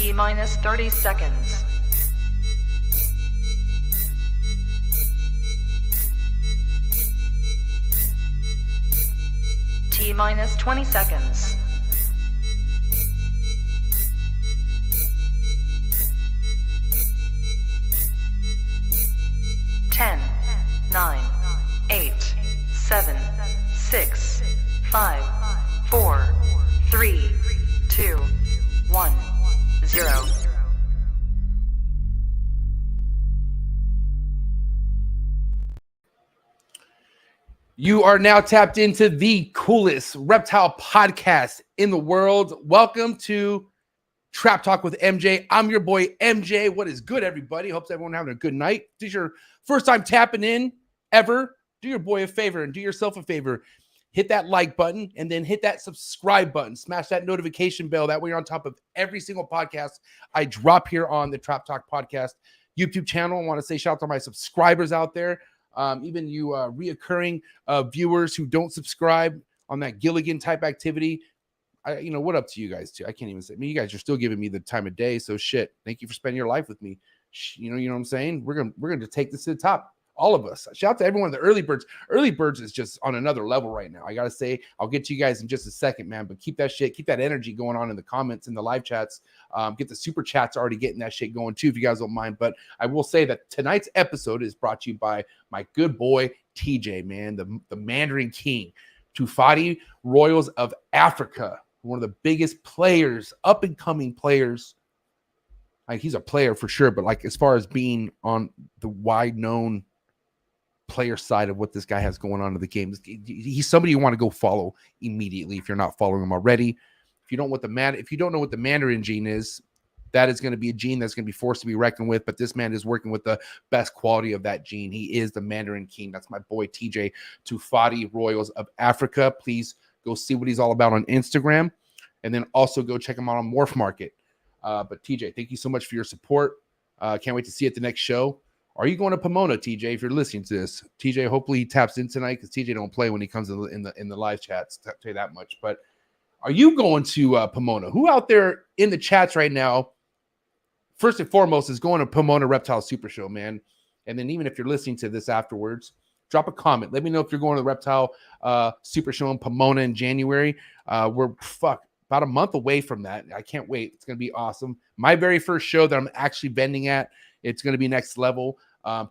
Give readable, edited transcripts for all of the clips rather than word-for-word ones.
T-minus 30 seconds. T-minus 20 seconds. 10, 9, 8, 7, 6, 5, 4, 3, 2, 1, 0. You are now tapped into the coolest reptile podcast in the world. Welcome to Trap Talk with MJ. I'm your boy MJ. What is good, everybody? Hope everyone having a good night. If this is your first time tapping in ever, do your boy a favor and do yourself a favor. Hit that like button and then hit that subscribe button. Smash that notification bell. That way you're on top of every single podcast I drop here on the Trap Talk Podcast YouTube channel. I want to say shout out to my subscribers out there. Even you reoccurring viewers who don't subscribe on that Gilligan type activity. What up to you guys too? I can't even say. I mean, you guys are still giving me the time of day. So shit. Thank you for spending your life with me. You know what I'm saying? We're gonna take this to the top. All of us. Shout out to everyone. The early birds. Early birds is just on another level right now. I gotta say, I'll get to you guys in just a second, man. But keep that energy going on in the comments and the live chats. Get the super chats already getting that shit going too, if you guys don't mind. But I will say that tonight's episode is brought to you by my good boy TJ, man, the Mandarin King, TOFAUTI Royals of Africa, one of the biggest players, up and coming players. Like, he's a player for sure, but like as far as being on the wide known player side of what this guy has going on in the game, he's somebody you want to go follow immediately if you're not following him already. If you don't know what the Mandarin gene is, that is going to be a gene that's going to be forced to be reckoned with. But this man is working with the best quality of that gene. He is the Mandarin King. That's my boy TJ, TOFAUTI Royals of Africa. Please go see what he's all about on Instagram, and then also go check him out on Morph Market. But TJ, thank you so much for your support. Can't wait to see you at the next show. Are you going to Pomona, TJ? If you're listening to this, TJ, hopefully he taps in tonight, because TJ don't play when he comes in the live chats. I'll tell you that much. But are you going to Pomona? Who out there in the chats right now, first and foremost, is going to Pomona Reptile Super Show, man? And then even if you're listening to this afterwards, drop a comment. Let me know if you're going to the Reptile Super Show in Pomona in January. We're about a month away from that. I can't wait. It's going to be awesome. My very first show that I'm actually vending at. It's going to be next level.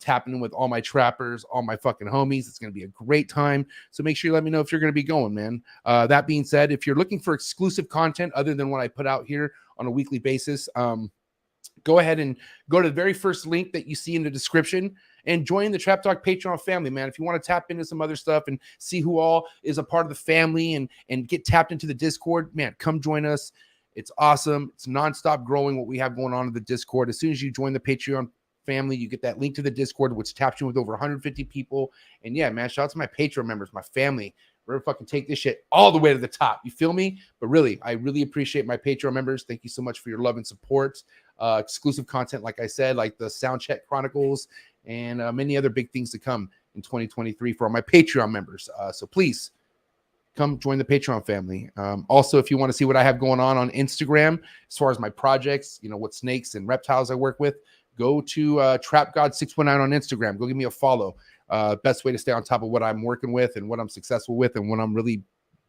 Tapping in with all my trappers, all my fucking homies. It's going to be a great time. So make sure you let me know if you're going to be going, man. That being said, if you're looking for exclusive content other than what I put out here on a weekly basis, go ahead and go to the very first link that you see in the description and join the Trap Talk Patreon family, man. If you want to tap into some other stuff and see who all is a part of the family and get tapped into the Discord, man, come join us. It's awesome. It's nonstop growing what we have going on in the Discord. As soon as you join the Patreon family, you get that link to the Discord, which taps you with over 150 people. And yeah, man, shout out to my Patreon members, my family. We're gonna fucking take this shit all the way to the top. You feel me? But really, I really appreciate my Patreon members. Thank you so much for your love and support. Exclusive content, like I said, like the Soundcheck Chronicles and many other big things to come in 2023 for all my Patreon members. So please come join the Patreon family. Also, if you want to see what I have going on Instagram, as far as my projects, what snakes and reptiles I work with, go to TrapGod619 on Instagram. Go give me a follow. Best way to stay on top of what I'm working with and what I'm successful with and what I'm really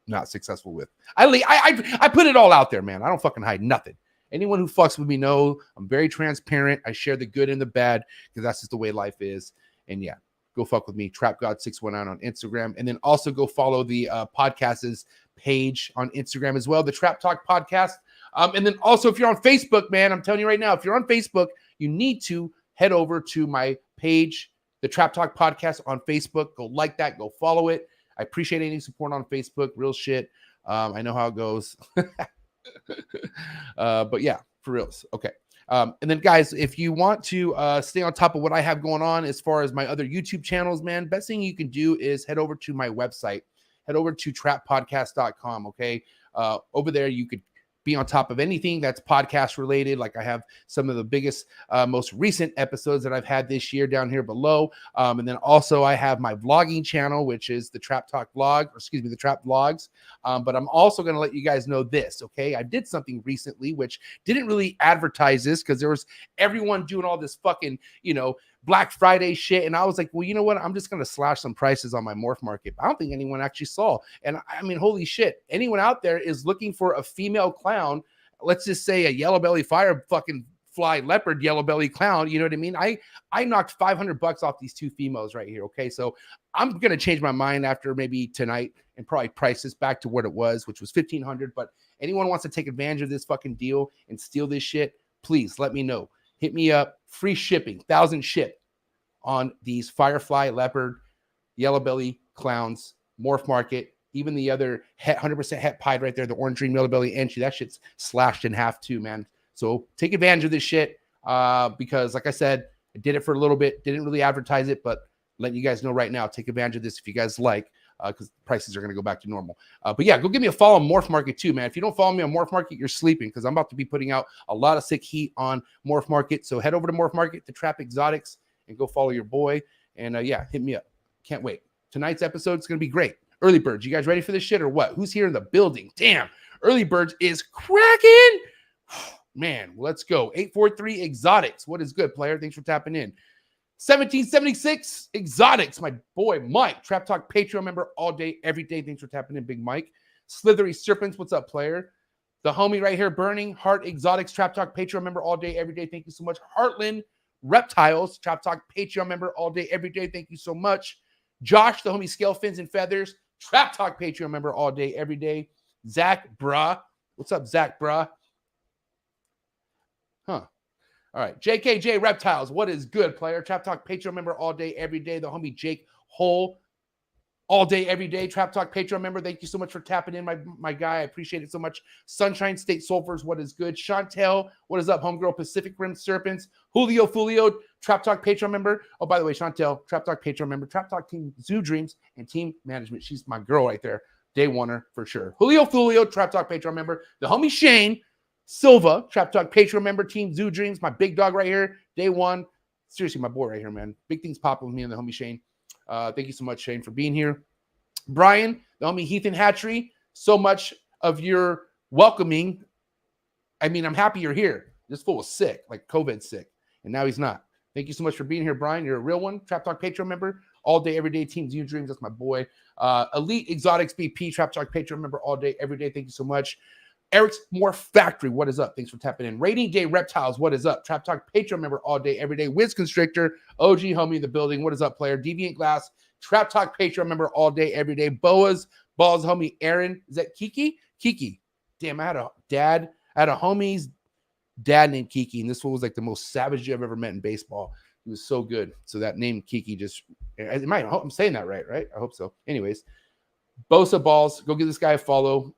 not successful with. I put it all out there, man. I don't fucking hide nothing. Anyone who fucks with me know I'm very transparent. I share the good and the bad because that's just the way life is. And yeah, go fuck with me, TrapGod619 on Instagram. And then also go follow the podcast's page on Instagram as well, the Trap Talk Podcast. And then also, if you're on Facebook, man, I'm telling you right now, if you're on Facebook, you need to head over to my page, the Trap Talk Podcast on Facebook. Go like that. Go follow it. I appreciate any support on Facebook. Real shit. I know how it goes. But yeah, for reals. Okay. And then guys, if you want to stay on top of what I have going on as far as my other YouTube channels, man, best thing you can do is head over to my website. Head over to trappodcast.com. Okay. Over there, you could be on top of anything that's podcast related. Like I have some of the biggest, most recent episodes that I've had this year down here below. And then also I have my vlogging channel, which is the Trap Talk vlog, or excuse me, the Trap Vlogs. But I'm also going to let you guys know this, okay? I did something recently which didn't really advertise this because there was everyone doing all this fucking, Black Friday shit. And I was like, well, you know what? I'm just going to slash some prices on my morph market. I don't think anyone actually saw. And I mean, holy shit. Anyone out there is looking for a female clown, let's just say a yellow belly fire fucking fly leopard yellow belly clown, you know what I mean? I knocked $500 off these two females right here, okay? So I'm going to change my mind after maybe tonight and probably price this back to what it was, which was $1,500. But anyone wants to take advantage of this fucking deal and steal this shit, please let me know. Hit me up. Free shipping, 1,000 ship on these firefly, leopard, yellow belly clowns, morph market, even the other 100% het pied right there, the orange dream yellow belly entry. That shit's slashed in half too, man. So take advantage of this shit because, like I said, I did it for a little bit, didn't really advertise it, but letting you guys know right now, take advantage of this if you guys like, because prices are going to go back to normal. But yeah, go give me a follow on Morph Market too, man. If you don't follow me on Morph Market, you're sleeping because I'm about to be putting out a lot of sick heat on Morph Market. So head over to Morph Market to Trap Exotics and go follow your boy. And yeah, hit me up. Can't wait. Tonight's episode is going to be great. Early Birds, you guys ready for this shit or what? Who's here in the building? Damn, Early Birds is cracking. Man, let's go. 843 Exotics. What is good, player? Thanks for tapping in. 1776 Exotics. My boy, Mike. Trap Talk Patreon member all day, every day. Thanks for tapping in, Big Mike. Slithery Serpents. What's up, player? The homie right here, Burning. Heart Exotics. Trap Talk Patreon member all day, every day. Thank you so much. Heartland Reptiles. Trap Talk Patreon member all day, every day. Thank you so much. Josh, the homie Scale Fins and Feathers. Trap Talk Patreon member all day, every day. Zach Bruh. What's up, Zach Bruh? Huh. All right. JKJ Reptiles. What is good, player? Trap Talk Patreon member all day, every day. The homie Jake Hole. All day, every day. Trap Talk Patreon member. Thank you so much for tapping in, my guy. I appreciate it so much. Sunshine State Sulfurs. What is good? Chantel. What is up, homegirl? Pacific Rim Serpents. Julio Fulio. Trap Talk Patreon member. Oh, by the way, Chantel. Trap Talk Patreon member. Trap Talk Team Zoo Dreams and Team Management. She's my girl right there. Day oneer for sure. Julio Fulio. Trap Talk Patreon member. The homie Shane Silva, Trap Talk Patreon member, Team Zoo Dreams, my big dog right here, day one. Seriously, my boy right here, man. Big things popping with me and the homie Shane. Thank you so much, Shane, for being here. Brian, the homie Heath and Hatchery, so much of your welcoming. I mean, I'm happy you're here. This fool was sick, like COVID sick, and now he's not. Thank you so much for being here, Brian. You're a real one. Trap Talk Patreon member, all day, every day, Team Zoo Dreams. That's my boy. Elite Exotics BP, Trap Talk Patreon member, all day, every day. Thank you so much. Eric's Morph Factory, what is up? Thanks for tapping in. Rating Day Reptiles, what is up? Trap Talk Patreon member all day, every day. Wiz Constrictor, OG homie in the building, what is up, player? Deviant Glass, Trap Talk Patreon member all day, every day. Boas, Balls homie Aaron, is that Kiki? Kiki. Damn, I had a homie's dad named Kiki, and this one was like the most savage I've ever met in baseball. He was so good. So that name Kiki just, I'm saying that right? I hope so. Anyways, Bosa Balls, go give this guy a follow.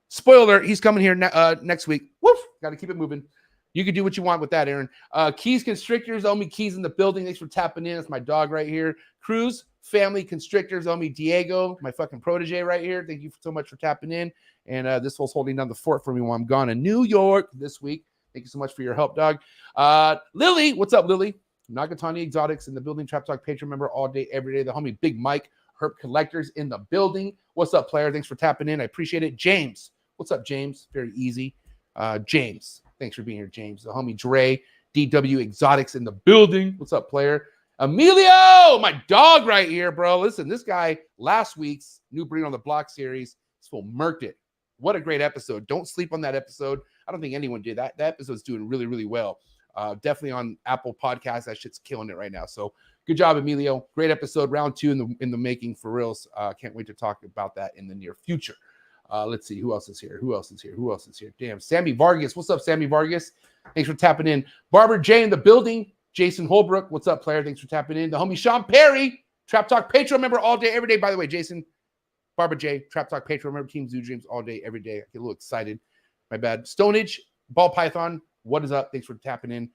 Spoiler alert, he's coming here next week. Woof, got to keep it moving. You can do what you want with that, Aaron. Keys Constrictors, owe me Keys in the building. Thanks for tapping in. That's my dog right here. Cruz Family Constrictors, owe me Diego, my fucking protege right here. Thank you so much for tapping in. And this fool's holding down the fort for me while I'm gone in New York this week. Thank you so much for your help, dog. Lily, what's up, Lily? Nagatani Exotics in the building. Trap Talk Patreon member all day, every day. The homie Big Mike, Herb Collectors in the building. What's up, player? Thanks for tapping in. I appreciate it. James. What's up, James? Very easy. James. Thanks for being here, James. The homie Dre, DW Exotics in the building. What's up, player? Emilio, my dog right here, bro. Listen, this guy, last week's New Breed on the Block series, this fool murked it. What a great episode. Don't sleep on that episode. I don't think anyone did that. That episode's doing really, really well. Definitely on Apple Podcasts. That shit's killing it right now. So good job, Emilio. Great episode. Round 2 in the making for reals. Can't wait to talk about that in the near future. Let's see who else is here. Damn, Sammy Vargas. What's up, Sammy Vargas? Thanks for tapping in. Barbara J in the building. Jason Holbrook. What's up, player? Thanks for tapping in. The homie Sean Perry, Trap Talk Patreon member all day, every day. By the way, Jason, Barbara J, Trap Talk Patreon member, Team Zoo Dreams all day, every day. I get a little excited. My bad. Stonage, Ball Python. What is up? Thanks for tapping in.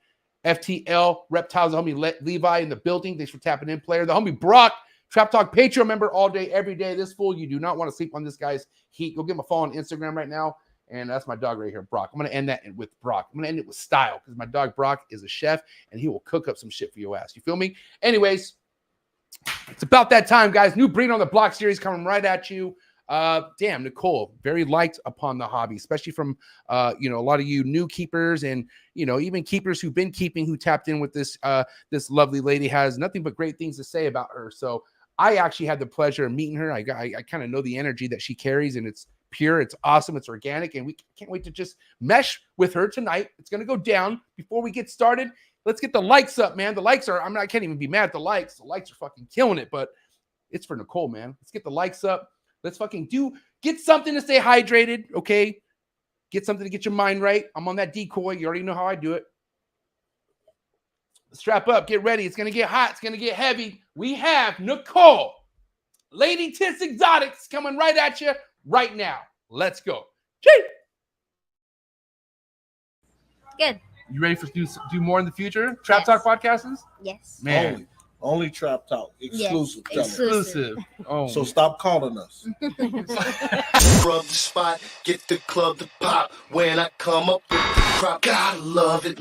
FTL Reptiles. The homie Levi in the building. Thanks for tapping in, player. The homie Brock. Trap Talk Patreon member all day, every day. This fool, you do not want to sleep on this guy's heat. Go give him a follow on Instagram right now. And that's my dog right here, Brock. I'm going to end that with Brock. I'm going to end it with style because my dog Brock is a chef and he will cook up some shit for your ass. You feel me? Anyways, it's about that time, guys. New Breed on the Block series coming right at you. Damn, Nicole, very liked upon the hobby, especially from a lot of you new keepers and even keepers who've been keeping, who tapped in with this this lovely lady. Has nothing but great things to say about her. So I actually had the pleasure of meeting her. I kind of know the energy that she carries, and it's pure, it's awesome, it's organic, and we can't wait to just mesh with her tonight. It's gonna go down. Before we get started, let's get the likes up, man. The likes are, I can't even be mad at the likes. The likes are fucking killing it, but it's for Nicole, man. Let's get the likes up. Let's fucking get something to stay hydrated, okay? Get something to get your mind right. I'm on that decoy. You already know how I do it. Strap up, get ready. It's gonna get hot, it's gonna get heavy. We have Nicole, Lady Tits Exotics, coming right at you right now. Let's go. Gee. Good. You ready for do more in the future? Trap Talk podcasters? Yes. Man. Only Trap Talk. Exclusive. Yes. Exclusive. Oh. So stop calling us. Rub the spot, get the club to pop. When I come up with the crop, gotta love it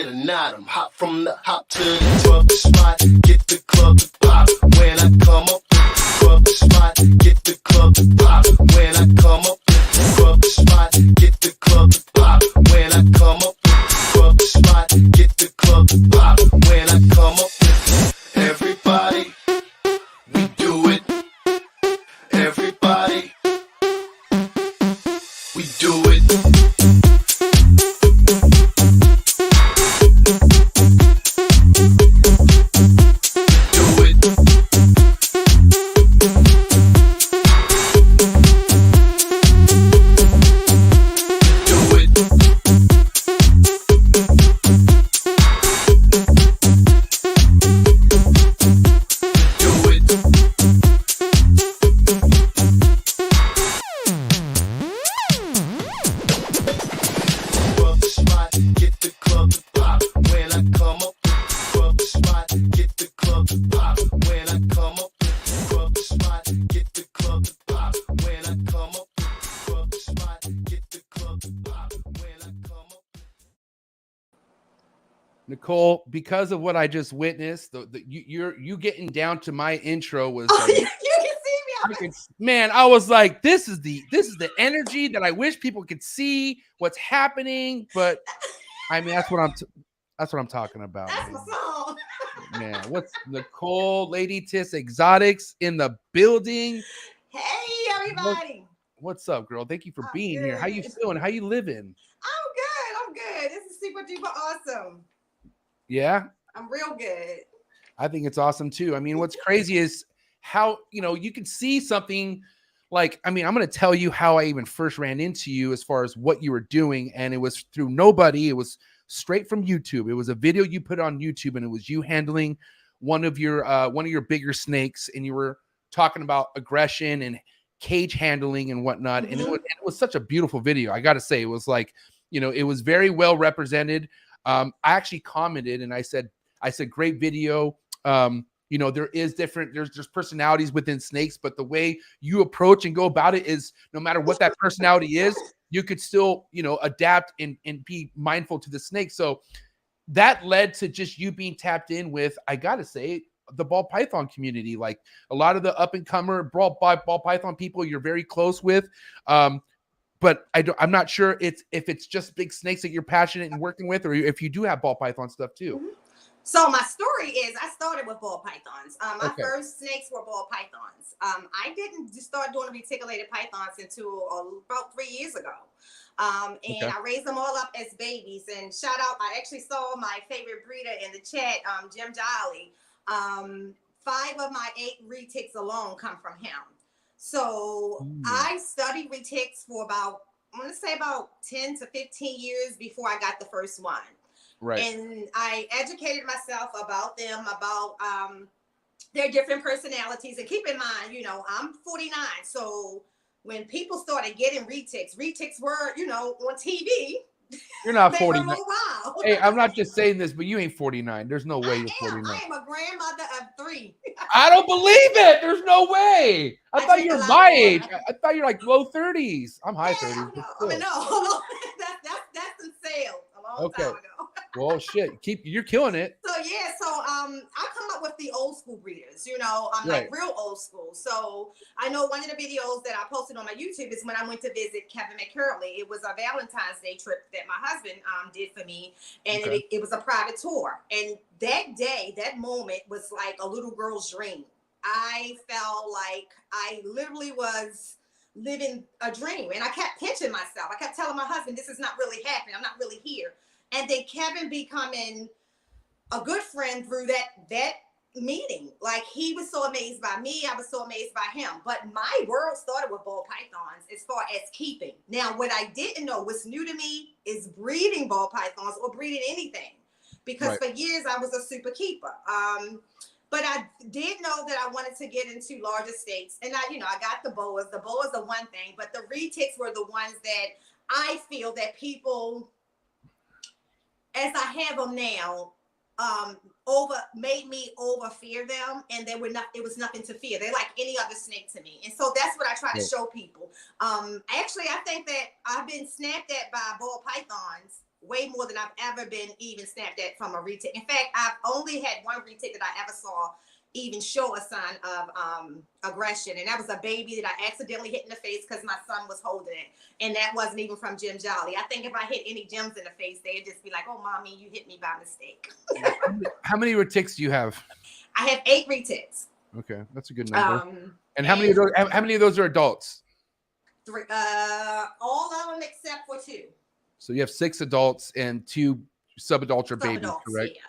or not. I'm hot from the hop to the rub the spot, get the club to pop. When I come up with the rub the spot, get the club to pop. When I come up with the rub the spot, get the club to pop. When I come up with the rub the spot, get the club to pop. When I come up with everybody, we do it. Everybody, we do it. Do it. Do it. Do it. Rub the spot, get the club to pop. When I come up with rub the spot, get the club to pop. When I come up with rub the spot, get the club to pop. When I come up with rub the spot, get the club to pop. When I come up. Nicole, because of what I just witnessed, you getting down to my intro was Oh, you can see me. man, I was like, this is the energy that I wish people could see what's happening. But I mean, that's what I'm talking about. That's Man. my song. Man, what's Nicole, Lady Tits Exotics in the building? Hey, everybody. What's up, girl? Thank you for I'm being here. How you good. feeling? How you living? I'm good. This is super duper awesome. Yeah, I'm real good. I think it's awesome too. I mean, what's crazy is how, you can see something like, I mean, I'm going to tell you how I even first ran into you as far as what you were doing. And it was through nobody. It was straight from YouTube. It was a video you put on YouTube, and it was you handling one of your bigger snakes. And you were talking about aggression and cage handling and whatnot. Mm-hmm. And it was such a beautiful video. I got to say, it was like, it was very well represented. I actually commented and I said, great video. There's personalities within snakes, but the way you approach and go about it is, no matter what that personality is, you could still, adapt and be mindful to the snake. So that led to just you being tapped in with, I gotta say, the ball python community. Like a lot of the up and comer ball python people you're very close with. But I'm not sure if it's just big snakes that you're passionate and working with, or if you do have ball python stuff too. Mm-hmm. So my story is, I started with ball pythons. My Okay. first snakes were ball pythons. I didn't just start doing reticulated pythons until about 3 years ago. And I raised them all up as babies. And shout out, I actually saw my favorite breeder in the chat, Jim Jolly. 5 of my 8 retics alone come from him. So I studied retics for about 10 to 15 years before I got the first one. Right. And I educated myself about them, about their different personalities. And keep in mind, I'm 49. So when people started getting retics were, on TV. You're not They were 49. wild. Hey, I'm not just saying this, but you ain't 49. There's no way you're 49. I am a grandmother of 3. I don't believe it. There's no way. I thought drink you a were lot my of age. water. I thought you're like low 30s. I'm high 30s. but I mean, still. no, hold on. That's in sales a long time ago. Well, shit. You're killing it. So I come up with the old school breeders. business. You know, I'm like real old school. So I know one of the videos that I posted on my YouTube is when I went to visit Kevin McCurley. It was a Valentine's Day trip that my husband did for me, and it was a private tour. And that day, that moment was like a little girl's dream. I felt like I literally was living a dream, and I kept pinching myself. I kept telling my husband, this is not really happening. I'm not really here. And then Kevin becoming a good friend through that meeting. Like, he was so amazed by me. I was so amazed by him. But my world started with ball pythons as far as keeping. Now, what I didn't know, what's new to me, is breeding ball pythons or breeding anything. Because for years I was a super keeper. But I did know that I wanted to get into larger states. And I got the boas. The boas are one thing, but the retics were the ones that I feel that people, as I have them now, made me over fear them, and it was nothing to fear. They're like any other snake to me. And so that's what I try to show people. Actually, I think that I've been snapped at by ball pythons way more than I've ever been even snapped at from a retic. In fact, I've only had one retic that I ever saw even show a sign of aggression, and that was a baby that I accidentally hit in the face because my son was holding it, and that wasn't even from Jim Jolly. I think if I hit any Jims in the face, they'd just be like, "Oh, mommy, you hit me by mistake." How many retics do you have? I have 8 retics. Okay, that's a good number. And how many of those are adults? 3, all of them except for 2. So you have 6 adults and 2 subadults or babies, correct? Yeah.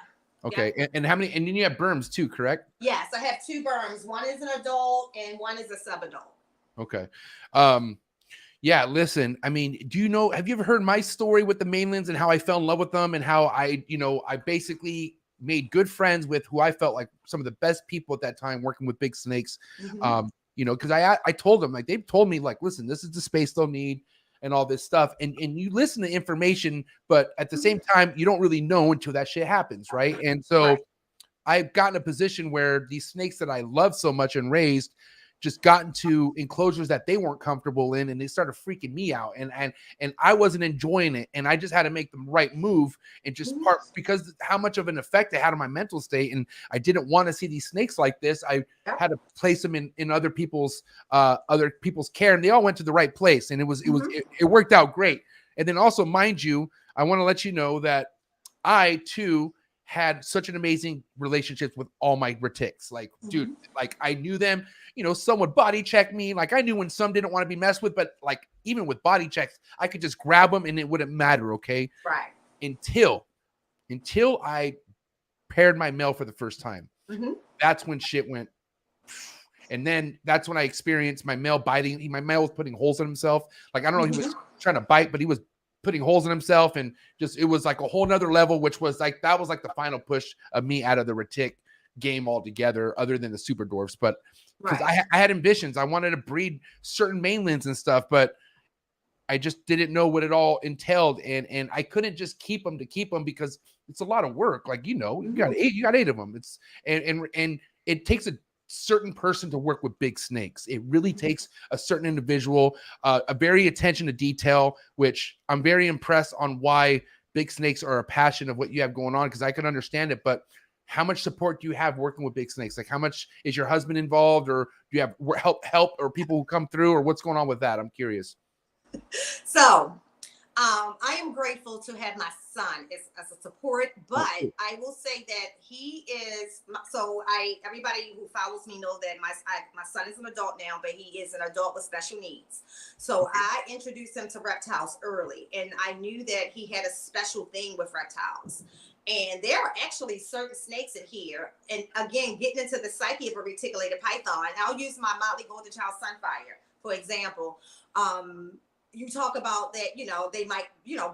Okay, and how many? And then you have berms too, correct? Yes, I have 2 berms. One is an adult and one is a subadult. Okay. Yeah, listen, I mean, have you ever heard my story with the Mainlands and how I fell in love with them and how I basically made good friends with who I felt like some of the best people at that time working with big snakes. Because I told them, like, they've told me, like, listen, this is the space they'll need and all this stuff. And you listen to information, but at the same time, you don't really know until that shit happens, right? And so I've gotten a position where these snakes that I love so much and raised just got into enclosures that they weren't comfortable in, and they started freaking me out, and I wasn't enjoying it, and I just had to make the right move, and just because how much of an effect it had on my mental state, and I didn't want to see these snakes like this. I had to place them in other people's care, and they all went to the right place, and it worked out great. And then also, mind you, I want to let you know that I too had such an amazing relationship with all my retics. Like, dude, like, I knew them, some would body check me. Like, I knew when some didn't want to be messed with, but like, even with body checks, I could just grab them and it wouldn't matter. Okay. Right. Until I paired my male for the first time. That's when shit went. And then that's when I experienced my male biting. My male was putting holes in himself. Like, I don't know, he was trying to bite, but he was putting holes in himself, and just, it was like a whole nother level, which was like, that was like the final push of me out of the retic game altogether, other than the super dwarfs. But because I had ambitions, I wanted to breed certain Mainlands and stuff, but I just didn't know what it all entailed, and I couldn't just keep them because it's a lot of work. Like, you got 8 of them. It's and it takes a certain person to work with big snakes. It really takes a certain individual, a very attention to detail, which I'm very impressed on why big snakes are a passion of what you have going on, because I can understand it. But how much support do you have working with big snakes? Like, how much is your husband involved, or do you have help or people who come through, or what's going on with that? I'm curious. So I am grateful to have my son as a support, but I will say that he is, everybody who follows me know that my son is an adult now, but he is an adult with special needs. So I introduced him to reptiles early, and I knew that he had a special thing with reptiles. And there are actually certain snakes in here. And again, getting into the psyche of a reticulated python, I'll use my Motley Golden Child Sunfire, for example. You talk about that, they might,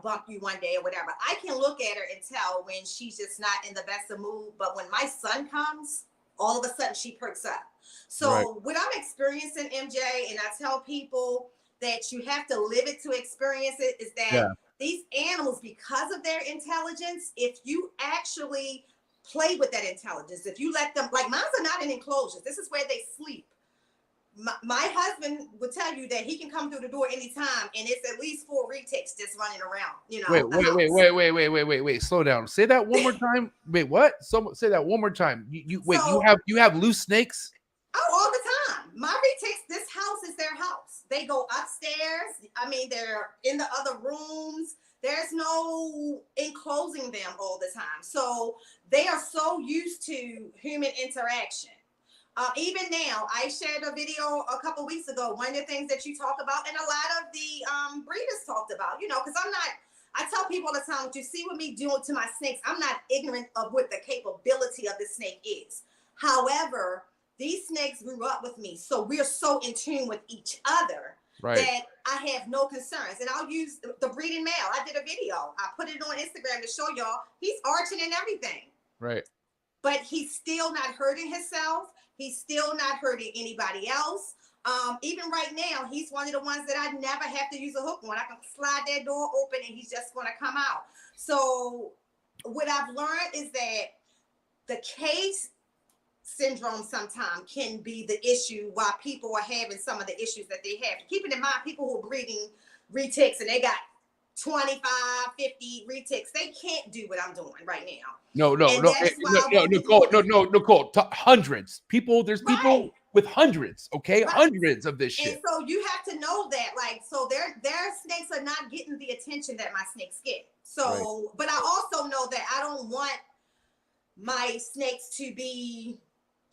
bump you one day or whatever. I can look at her and tell when she's just not in the best of mood. But when my son comes, all of a sudden she perks up. So what I'm experiencing, MJ, and I tell people that you have to live it to experience it, is that these animals, because of their intelligence, if you actually play with that intelligence, if you let them, like, mines are not in enclosures. This is where they sleep. my husband would tell you that he can come through the door anytime, and it's at least 4 retics just running around. You know. Wait. Slow down. Say that one more time. Wait, what? Say that one more time. You have loose snakes? Oh, all the time. My retics, this house is their house. They go upstairs. I mean, they're in the other rooms. There's no enclosing them all the time. So they are so used to human interaction. Even now, I shared a video a couple weeks ago. One of the things that you talk about, and a lot of the breeders talked about, you know, because I tell people all the time, what you see with me doing to my snakes, I'm not ignorant of what the capability of the snake is. However, these snakes grew up with me, so we're so in tune with each other that I have no concerns. And I'll use the breeding male. I did a video. I put it on Instagram to show y'all. He's arching and everything. Right. But he's still not hurting himself. He's still not hurting anybody else. Even right now, he's one of the ones that I never have to use a hook on. I can slide that door open and he's just going to come out. So what I've learned is that the case syndrome sometimes can be the issue why people are having some of the issues that they have. Keeping in mind, people who are breeding retics and they got 25, 50 retics, they can't do what I'm doing right now. No, Nicole, hundreds. There's people with hundreds, okay? Right. Hundreds of this shit. And so you have to know that, like, so their snakes are not getting the attention that my snakes get. So, but I also know that I don't want my snakes to be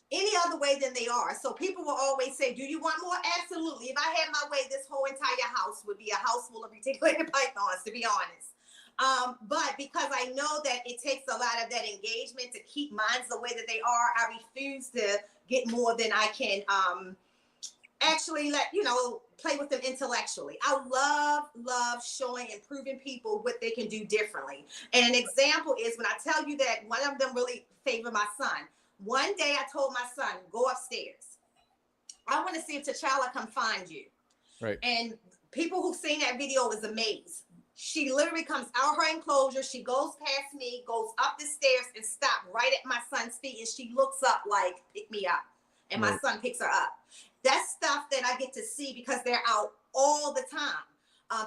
any other way than they are. So people will always say, do you want more? Absolutely. If I had my way, this whole entire house would be a house full of reticulated pythons, to be honest. But because I know that it takes a lot of that engagement to keep mines the way that they are, I refuse to get more than I can actually play with them intellectually. I love showing and proving people what they can do differently. And an example is when I tell you that one of them really favored my son. One day I told my son, go upstairs. I want to see if T'Challa can find you. Right. And people who've seen that video is amazed. She literally comes out her enclosure. She goes past me, goes up the stairs and stops right at my son's feet. And she looks up like, pick me up. And my son picks her up. That's stuff that I get to see because they're out all the time.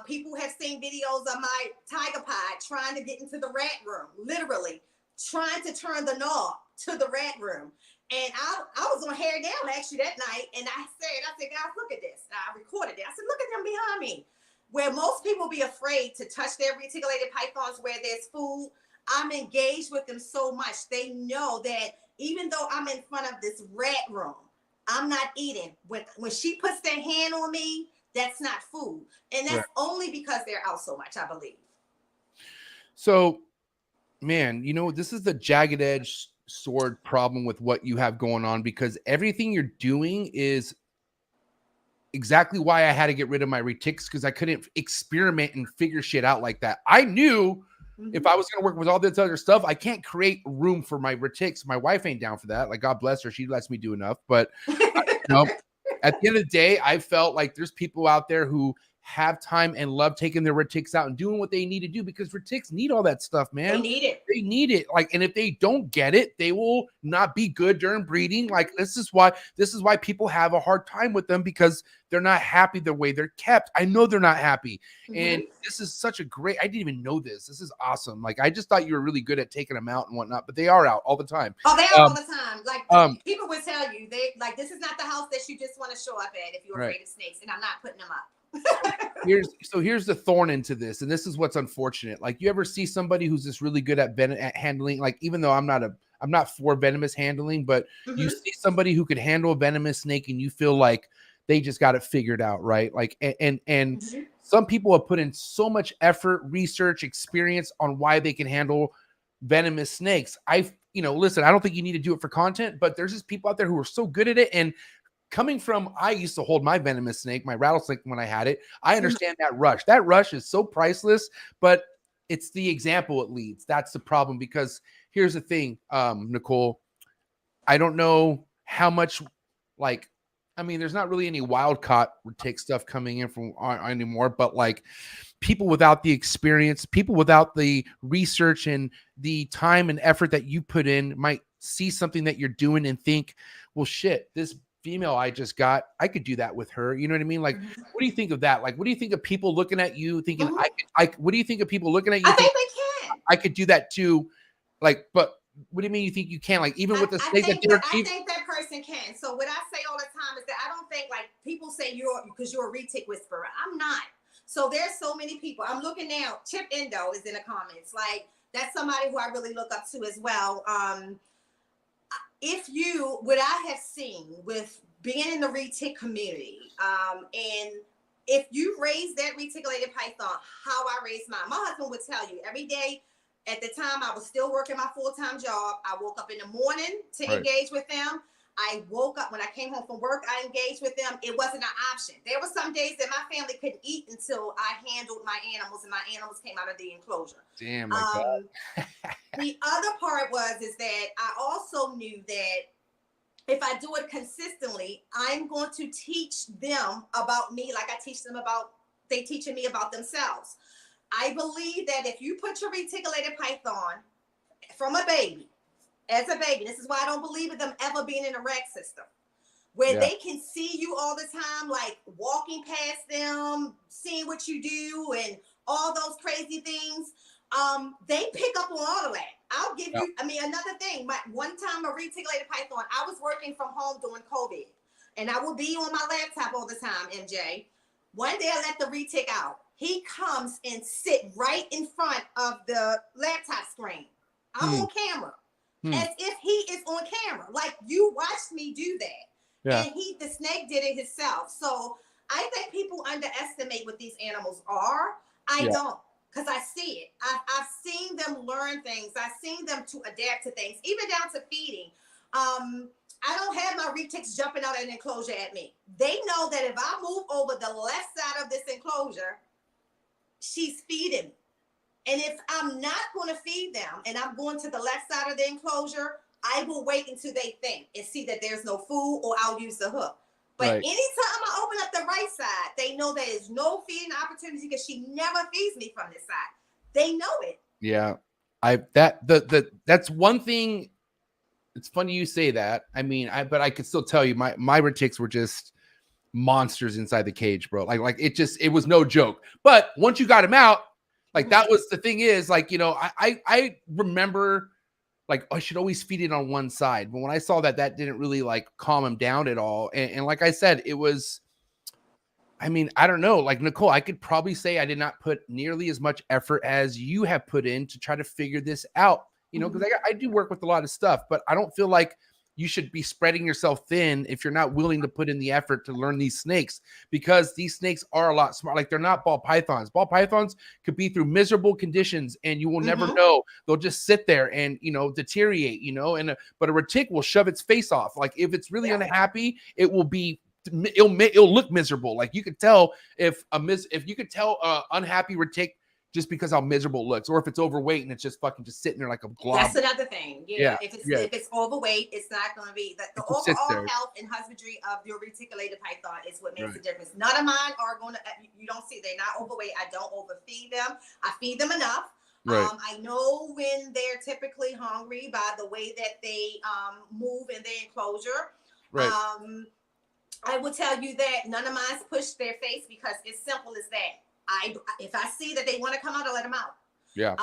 People have seen videos of my tiger pod trying to get into the rat room, literally trying to turn the knob to the rat room. And I was on hair down actually that night. And I said, guys, look at this. I recorded it. I said, look at them behind me. Where most people be afraid to touch their reticulated pythons where there's food, I'm engaged with them so much. They know that even though I'm in front of this rat room, I'm not eating. When she puts their hand on me, that's not food. And that's only because they're out so much, I believe. So, man, this is the jagged edge sword problem with what you have going on, because everything you're doing is exactly why I had to get rid of my retics, because I couldn't experiment and figure shit out like that. I knew if I was going to work with all this other stuff, I can't create room for my retics. My wife ain't down for that. Like, God bless her. She lets me do enough. But at the end of the day, I felt like there's people out there who have time and love taking their retics out and doing what they need to do, because retics need all that stuff, man. They need it. Like, and if they don't get it, they will not be good during breeding. Like, this is why people have a hard time with them, because they're not happy the way they're kept. I know they're not happy. And this is such a great, I didn't even know this. This is awesome. Like, I just thought you were really good at taking them out and whatnot, but they are out all the time. Oh, they are all the time. Like, people will tell you, this is not the house that you just want to show up at if you're afraid of snakes, and I'm not putting them up. Here's the thorn into this, and this is what's unfortunate. Like, you ever see somebody who's just really good at handling, like, even though I'm not for venomous handling, but you see somebody who could handle a venomous snake and you feel like they just got it figured out, right? Like, and some people have put in so much effort, research, experience on why they can handle venomous snakes. Listen, I don't think you need to do it for content, but there's just people out there who are so good at it. And coming from, I used to hold my venomous snake, my rattlesnake, when I had it. I understand that rush. That rush is so priceless, but it's the example it leads. That's the problem, because here's the thing, Nicole. I don't know how much, there's not really any wild caught retic stuff coming in from anymore, but like, people without the experience, people without the research and the time and effort that you put in might see something that you're doing and think, well, shit, this female I just got, I could do that with her. You know what I mean? Like, what do you think of that? Like, what do you think of people looking at you thinking, what do you think of people looking at you? I think they can. I could do that too. Like, but what do you mean you think you can? Like, even with the snake I think that person can. So what I say all the time is that I don't think, like, people say because you're a retic whisperer. I'm not. So there's so many people. I'm looking now. Chip Endo is in the comments. Like, that's somebody who I really look up to as well. What I have seen with being in the retic community, and if you raise that reticulated python, how I raised mine, my husband would tell you every day. At the time, I was still working my full-time job. I woke up in the morning to engage with them. I woke up when I came home from work. I engaged with them. It wasn't an option. There were some days that my family couldn't eat until I handled my animals, and my animals came out of the enclosure. Damn, my God. The other part is that I also knew that if I do it consistently, I'm going to teach them about me like I teach them about they teaching me about themselves. I believe that if you put your reticulated python from a baby, as a baby, this is why I don't believe in them ever being in a rec system, where they can see you all the time, like walking past them, seeing what you do and all those crazy things. They pick up on all of that. I'll give you, another thing, one time a reticulated python, I was working from home during COVID, and I would be on my laptop all the time, MJ. One day I let the retic out. He comes and sit right in front of the laptop screen. I'm on camera, as if he is on camera. Like, you watched me do that. Yeah. And the snake did it himself. So I think people underestimate what these animals are. I don't, because I see it. I've seen them learn things. I've seen them to adapt to things, even down to feeding. I don't have my retics jumping out of an enclosure at me. They know that if I move over the left side of this enclosure, she's feeding me. And if I'm not going to feed them and I'm going to the left side of the enclosure, I will wait until they think and see that there's no food, or I'll use the hook. But anytime I open up the right side, they know there is no feeding opportunity because she never feeds me from this side. They know it. Yeah. That's one thing. It's funny you say that. I mean, but I could still tell you my retics were just monsters inside the cage, bro. Like it was no joke. But once you got him out, like, that was the thing is, like, you know, I remember, like, I should always feed it on one side. But when I saw that didn't really, like, calm him down at all. And like I said, it was, I mean, I don't know, like, Nicole, I could probably say I did not put nearly as much effort as you have put in to try to figure this out, you know, because I do work with a lot of stuff, but I don't feel like you should be spreading yourself thin if you're not willing to put in the effort to learn these snakes, because these snakes are a lot smart. Like, they're not ball pythons. Ball pythons could be through miserable conditions and you will never know. They'll just sit there and, you know, deteriorate, you know, but a retic will shove its face off. Like, if it's really unhappy, it'll look miserable. Like, you could tell if you could tell unhappy retic just because how miserable it looks, or if it's overweight and it's just fucking just sitting there like a glob. That's another thing. Yeah. If it's overweight, it's not going to be the overall health and husbandry of your reticulated python is what makes the difference. None of mine are going to. You don't see they're not overweight. I don't overfeed them. I feed them enough. I know when they're typically hungry by the way that they move in their enclosure. I will tell you that none of mine push their face, because it's simple as that. If I see that they want to come out, I let them out. Yeah.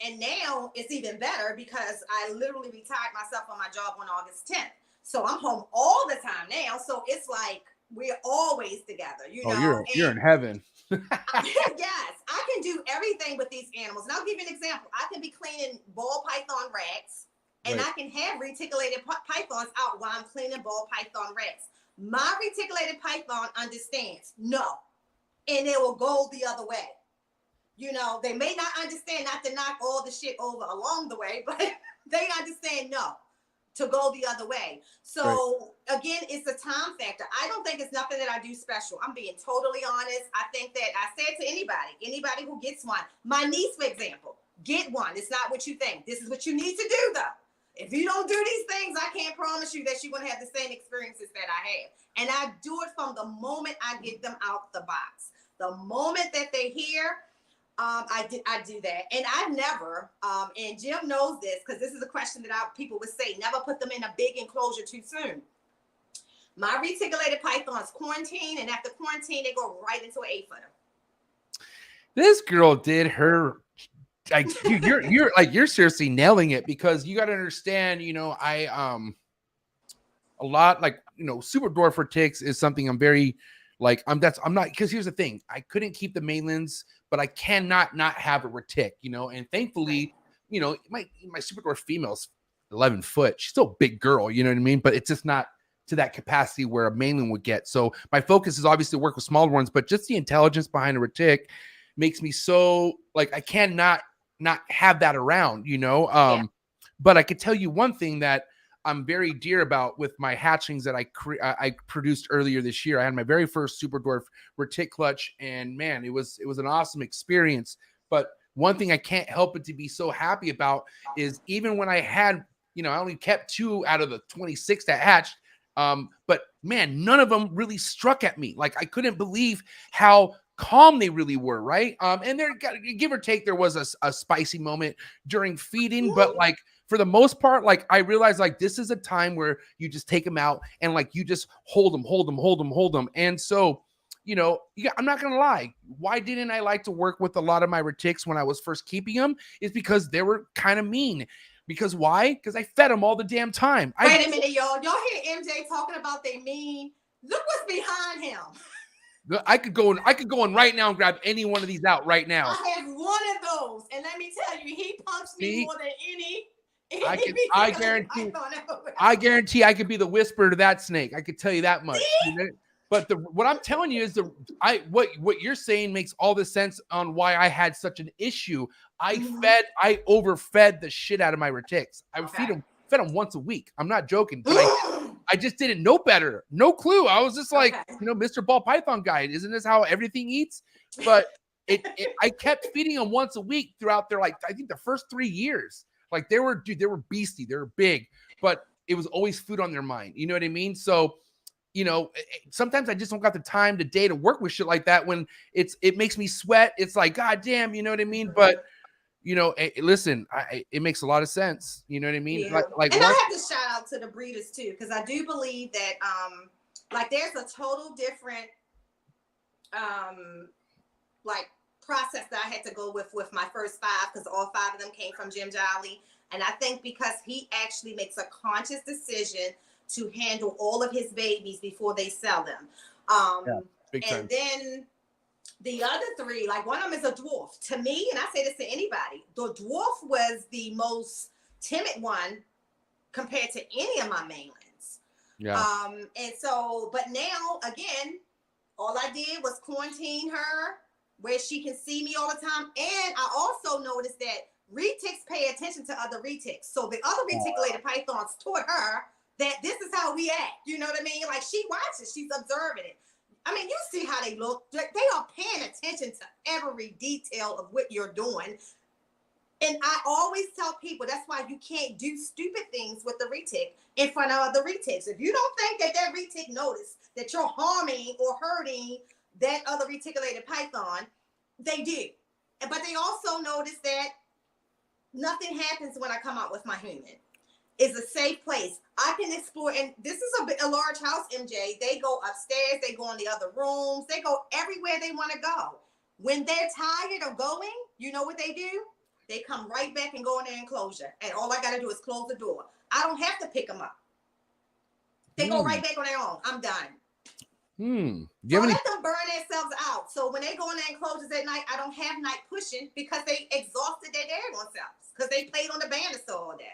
And now it's even better because I literally retired myself on my job on August 10th. So I'm home all the time now. So it's like we're always together. You know, you're in heaven. Yes, I can do everything with these animals. And I'll give you an example. I can be cleaning ball python racks, and I can have reticulated pythons out while I'm cleaning ball python racks. My reticulated python understands no. And it will go the other way. You know, they may not understand not to knock all the shit over along the way, but they understand no, to go the other way. So again, it's a time factor. I don't think it's nothing that I do special. I'm being totally honest. I think that I said to anybody who gets one, my niece, for example, get one. It's not what you think. This is what you need to do, though. If you don't do these things, I can't promise you that you're going to have the same experiences that I have. And I do it from the moment I get them out the box. The moment that they're here, I do that. And I never, and Jim knows this, because this is a question that people would say, never put them in a big enclosure too soon. My reticulated pythons quarantine, and after quarantine, they go right into an 8-footer. This girl did her. Like you're seriously nailing it, because you got to understand, I a lot, like, super dwarf for ticks is something I'm very like, I'm not, because here's the thing, I couldn't keep the mainlands, but I cannot not have a retic, and thankfully, my super dwarf female's 11 foot. She's still a big girl, you know what I mean? But it's just not to that capacity where a mainland would get. So my focus is obviously to work with smaller ones, but just the intelligence behind a retic makes me so like, I cannot not have that around, But I could tell you one thing that I'm very dear about with my hatchlings that I produced earlier this year. I had my very first super dwarf retic clutch, and man, it was an awesome experience. But one thing I can't help but to be so happy about is even when I had, I only kept 2 out of the 26 that hatched. But man, none of them really struck at me. Like, I couldn't believe how calm they really were, right? And there, give or take, there was a spicy moment during feeding, but like for the most part, like I realized like this is a time where you just take them out and like you just hold them. And so, I'm not gonna lie. Why didn't I like to work with a lot of my retics when I was first keeping them? Is because they were kind of mean. Because why? Because I fed them all the damn time. Wait a minute, y'all. Y'all hear MJ talking about they mean? Look what's behind him. I could go in right now and grab any one of these out right now. I have one of those, and let me tell you, he punched me more than any. I guarantee I could be the whisperer to that snake. I could tell you that much. But what I'm telling you is what you're saying makes all the sense on why I had such an issue. I overfed the shit out of my retics. I would fed them once a week. I'm not joking, but I just didn't know better. No clue. I was just like, Mr. Ball Python guy. Isn't this how everything eats? But I kept feeding them once a week throughout their, like, I think the first 3 years. Like they were beastie. They were big, but it was always food on their mind. You know what I mean? So, sometimes I just don't got the time today to work with shit like that when it makes me sweat. It's like, God damn, you know what I mean? But listen, it makes a lot of sense. You know what I mean? Yeah. And I have to shout out to the breeders too, because I do believe that like there's a total different like process that I had to go with my first 5, because all 5 of them came from Jim Jolly. And I think because he actually makes a conscious decision to handle all of his babies before they sell them. Big time. And then the other 3, like one of them is a dwarf. To me, and I say this to anybody, the dwarf was the most timid one compared to any of my mainlands. Yeah. And so, but now again, all I did was quarantine her where she can see me all the time. And I also noticed that retics pay attention to other retics. So the other reticulated pythons taught her that this is how we act. You know what I mean? Like she watches, she's observing it. I mean, you see how they look. They are paying attention to every detail of what you're doing. And I always tell people that's why you can't do stupid things with the retic in front of other retics. If you don't think that retic noticed that you're harming or hurting that other reticulated python, they do. But they also notice that nothing happens when I come out with my human. It's a safe place. I can explore, and this is a large house, MJ. They go upstairs, they go in the other rooms, they go everywhere they want to go. When they're tired of going, you know what they do? They come right back and go in their enclosure. And all I got to do is close the door. I don't have to pick them up. They go right back on their own. I'm done. Let them burn themselves out. So when they go in their enclosures at night, I don't have night pushing because they exhausted their daggone selves because they played on the banister all day.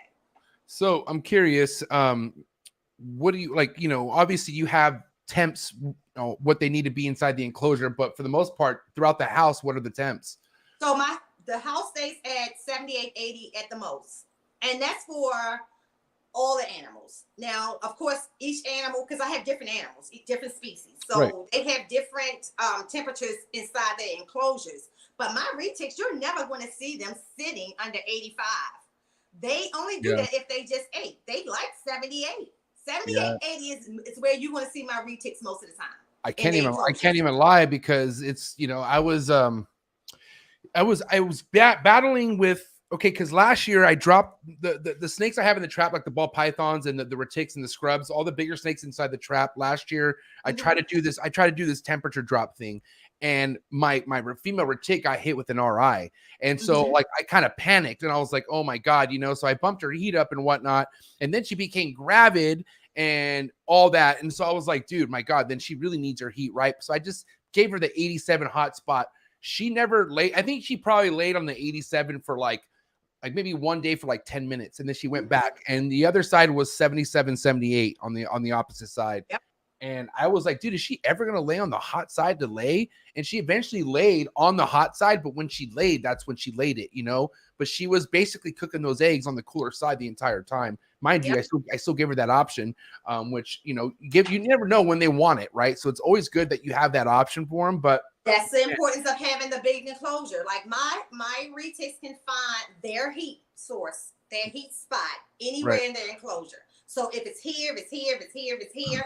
So I'm curious, what do you like? Obviously you have temps, what they need to be inside the enclosure, but for the most part, throughout the house, what are the temps? So the house stays at 78, 80 at the most, and that's for all the animals. Now, of course, each animal, because I have different animals, different species, so they have different temperatures inside their enclosures. But my retics, you're never going to see them sitting under 85. They only do that if they just ate. They like 78. 78, 80 is where you're going to see my retics most of the time. I can't even lie because it's, I was battling with okay, because last year I dropped the snakes I have in the trap, like the ball pythons and the retics and the scrubs, all the bigger snakes inside the trap. Last year I tried to do this. I tried to do this temperature drop thing, and my female retic got hit with an RI, and so like I kind of panicked, and I was like, oh my god, you know. So I bumped her heat up and whatnot, and then she became gravid and all that, and so I was like, dude, my god, then she really needs her heat, right? So I just gave her the 87 hot spot. She never laid. I think she probably laid on the 87 for like maybe one day for like 10 minutes, and then she went back, and the other side was 77, 78 on the opposite side. Yep. And I was like, dude, is she ever gonna lay on the hot side to lay? And she eventually laid on the hot side, but when she laid, that's when she laid it, you know. But she was basically cooking those eggs on the cooler side the entire time. Mind you, I still give her that option, which, you know, you never know when they want it, right? So it's always good that you have that option for them. But that's the importance of having the big enclosure. Like my retics can find their heat source, their heat spot anywhere in their enclosure. So if it's here, if it's here, if it's here, if it's here,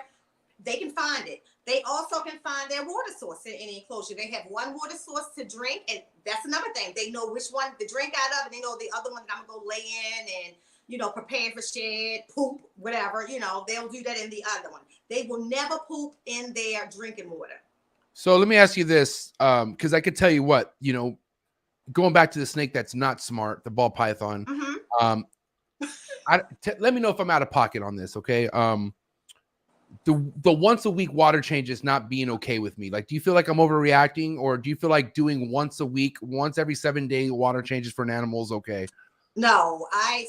they can find it. They also can find their water source in any enclosure. They have one water source to drink, and that's another thing. They know which one to drink out of, and they know the other one that I'm gonna go lay in and, you know, prepare for shed, poop, whatever. You know, they'll do that in the other one. They will never poop in their drinking water. So let me ask you this, because I could tell you what, you know, going back to the snake that's not smart, the ball python. Let me know if I'm out of pocket on this, okay? The once a week water change is not being okay with me. Like, do you feel like I'm overreacting, or do you feel like doing once a week, once every 7 day water changes for an animal is okay? No, I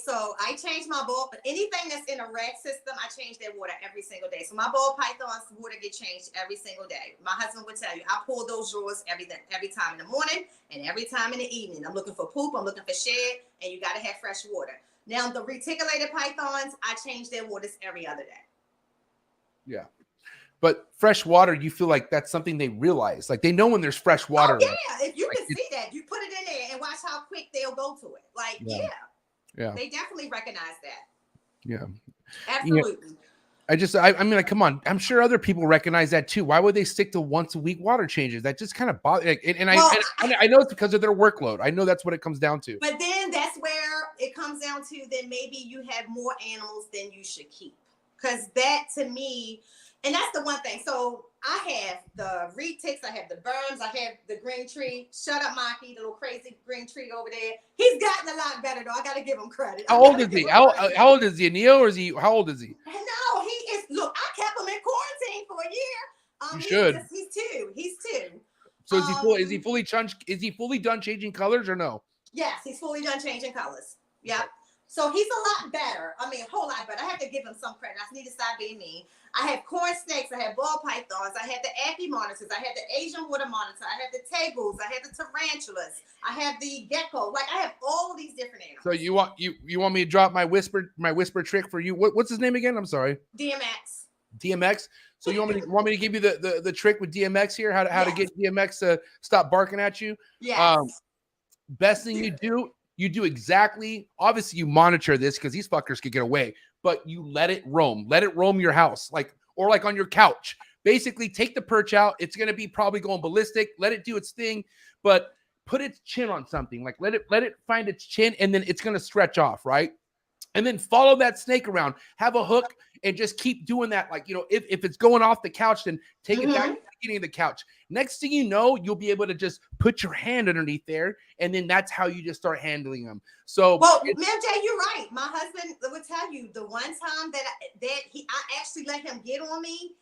change my ball, but anything that's in a rack system, I change their water every single day. So my ball pythons water get changed every single day. My husband would tell you, I pull those drawers every time in the morning and every time in the evening. I'm looking for poop, I'm looking for shed, and you got to have fresh water. Now the reticulated pythons, I change their waters every other day. Yeah. But fresh water, you feel like that's something they realize. Like, they know when there's fresh water. Oh, yeah. If you can see that, you put it in there and watch how quick they'll go to it. Like, yeah. They definitely recognize that. Yeah. Absolutely. I mean, like, come on. I'm sure other people recognize that too. Why would they stick to once a week water changes? That just kind of bothers. I know it's because of their workload. I know that's what it comes down to. But then that's where it comes down to, then maybe you have more animals than you should keep. Because that, to me, and that's the one thing. So I have the retics, I have the berms, I have the green tree. Shut up, Maki, the little crazy green tree over there. He's gotten a lot better, though. I got to give him credit. How old is he? How old is he? Neo, or is he? How old is he? No, he is. Look, I kept him in quarantine for a year. You should. He's two. So is he fully done changing colors or no? Yes, he's fully done changing colors. Yep. So he's a lot better. I mean, a whole lot better. I have to give him some credit. I need to stop being mean. I have corn snakes. I have ball pythons. I have the Ackie monitors. I have the Asian water monitor. I have the tegus. I have the tarantulas. I have the gecko. Like, I have all of these different animals. So you want me to drop my whisper trick for you? What's his name again? I'm sorry. DMX. So you want me to give you the trick with DMX here? How to get DMX to stop barking at you? Yes. Best thing you do exactly. Obviously, you monitor this because these fuckers could get away, but you let it roam. Let it roam your house, like on your couch. Basically, take the perch out. It's gonna be probably going ballistic. Let it do its thing, but put its chin on something. Like let it find its chin, and then it's gonna stretch off, right? And then follow that snake around. Have a hook and just keep doing that. Like, you know, if it's going off the couch, then take it back to the beginning of the couch. Next thing you know, you'll be able to just put your hand underneath there, and then that's how you just start handling them. So, well, Ma'am Jay, you're right. My husband would tell you the one time that I actually let him get on me.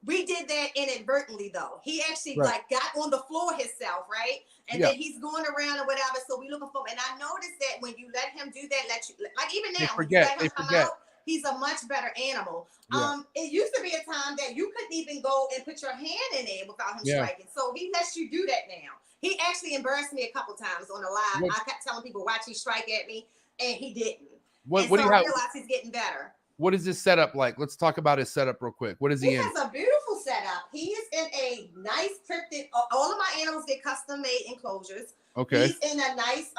We did that inadvertently, though. He actually got on the floor himself, right? And then he's going around or whatever. So we looking for him. And I noticed that when you let him do that, like even now, when you let him come out, he's a much better animal. Yeah. It used to be a time that you couldn't even go and put your hand in there without him striking. So he lets you do that now. He actually embarrassed me a couple times on the live. I kept telling people, watch he strike at me, and he didn't. I realized he's getting better. What is his setup like? Let's talk about his setup real quick. What is he in? He has a beautiful setup. He is in a nice cryptid. All of my animals get custom made enclosures. Okay. He's in a nice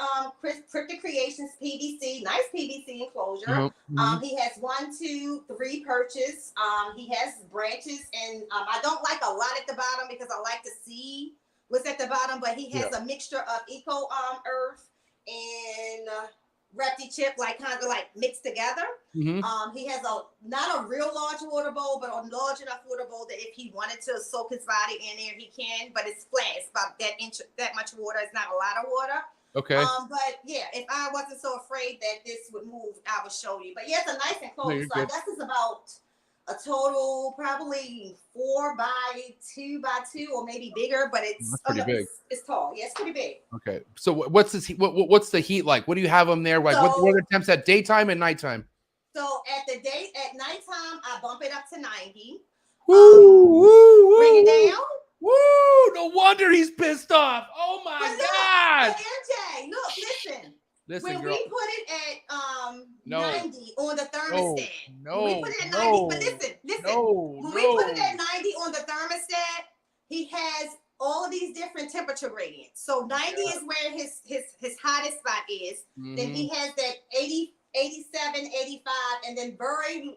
Cryptid Creations PVC, nice PVC enclosure. He has 1, 2, 3 perches. He has branches, and I don't like a lot at the bottom because I like to see what's at the bottom. But he has a mixture of eco earth. and ReptiChip, like kind of like mixed together. Mm-hmm. He has not a real large water bowl, but a large enough water bowl that if he wanted to soak his body in there, he can. But it's flat. It's about that much water. It's not a lot of water. Okay. But yeah, if I wasn't so afraid that this would move, I would show you. But yeah, it's a nice enclosed. So I guess it's about a total probably 4 by 2 by 2 or maybe bigger, but it's pretty big. It's tall. Yeah, it's pretty big. Okay. So what's this? What's the heat like? What do you have them there? Like, what are the temps at daytime and nighttime? So at nighttime, I bump it up to 90. Bring it down. Woo! No wonder he's pissed off. Oh my God! MJ, look, listen. When girl. we put it at 90 on the thermostat. No. When we put it at 90, but listen. When we put it at 90 on the thermostat, he has all of these different temperature gradients. So 90 is where his hottest spot is. Then he has that 80, 87, 85, and then buried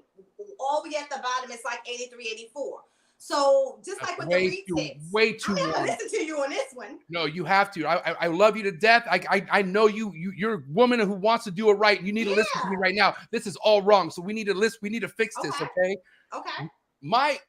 all the way at the bottom is like 83, 84. So just like with the retics, way too I'm warm. gonna listen to you on this one. No, you have to. I love you to death. I know you're a woman who wants to do it right. You need to listen to me right now. This is all wrong. So we need to listen. We need to fix this. Okay.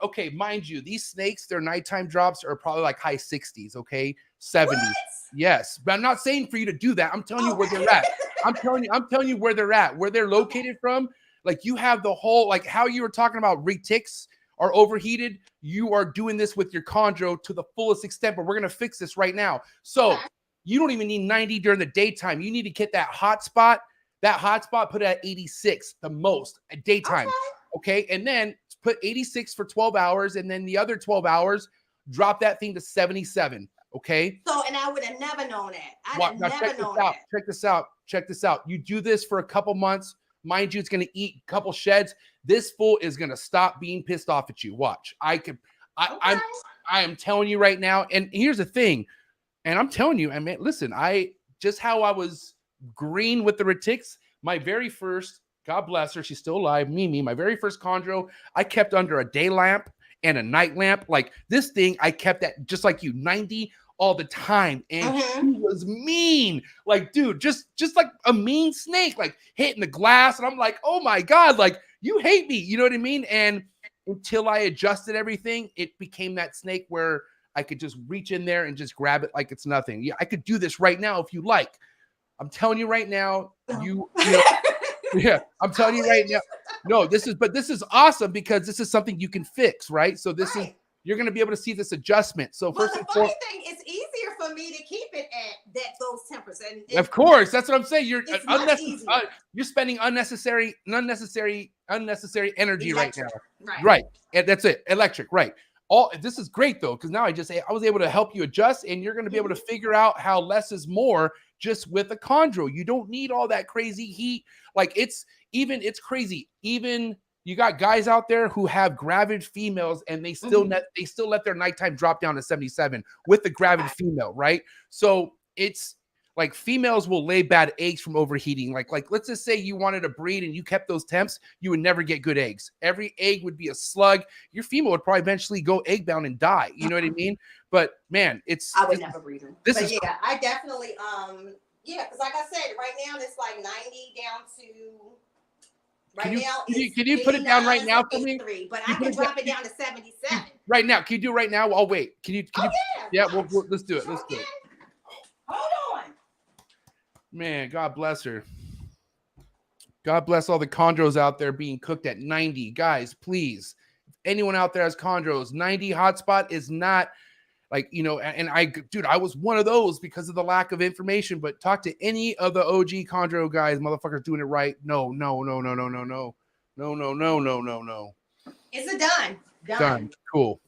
Okay. Mind you, these snakes, their nighttime drops are probably like high 60s. Okay, 70s. What? Yes, but I'm not saying for you to do that. I'm telling you where they're at. I'm telling you where they're at, where they're located from. Like you have the whole, like how you were talking about retics are overheated. You are doing this with your chondro to the fullest extent, but we're going to fix this right now. So you don't even need 90 during the daytime. You need to get that hot spot, put it at 86 the most at daytime. Okay. And then put 86 for 12 hours. And then the other 12 hours, drop that thing to 77. Okay. So, and I would have never known that. Check this out. You do this for a couple months. Mind you, it's going to eat a couple sheds. This fool is going to stop being pissed off at you. Watch. I am telling you right now. And here's the thing. And I'm telling you, I mean, listen, just how I was green with the retics, my very first, God bless her, she's still alive, Mimi, my very first chondro, I kept under a day lamp and a night lamp. Like this thing, I kept at just like you, 90 all the time. And he was mean. Like, dude, just like a mean snake, like hitting the glass. And I'm like, oh my God, like you hate me. You know what I mean? And until I adjusted everything, it became that snake where I could just reach in there and just grab it like it's nothing. Yeah, I could do this right now if you like. I'm telling you right now, you know, yeah, I'm telling you right now. No, this is awesome because this is something you can fix, right? So this is, you're going to be able to see this adjustment. So well, first the funny thing, it's easier for me to keep it at those tempers. And of course, that's what I'm saying. You're you're spending unnecessary energy right now. Right. And that's it. Electric. Right. This is great though, because now I was able to help you adjust, and you're going to be able to figure out how less is more just with a chondro. You don't need all that crazy heat. Like it's crazy. Even you got guys out there who have gravid females, and they still let their nighttime drop down to 77 with the gravid female, right? So it's like females will lay bad eggs from overheating. Like let's just say you wanted to breed and you kept those temps, you would never get good eggs. Every egg would be a slug. Your female would probably eventually go egg bound and die. You know what I mean? But man, I would never breed them. I definitely because like I said, right now it's like 90 down to. Can you put it down right now for me? But I can drop it down to 77. Right now. Can you do it right now? I'll wait. Can you? Yeah, let's do it. Let's do it. Hold on. Man, God bless her. God bless all the chondros out there being cooked at 90. Guys, please. If anyone out there has chondros, 90 hotspot is not like, you know, and I was one of those because of the lack of information, but talk to any of the OG chondro guys, motherfuckers doing it right. No. It's a done. Cool.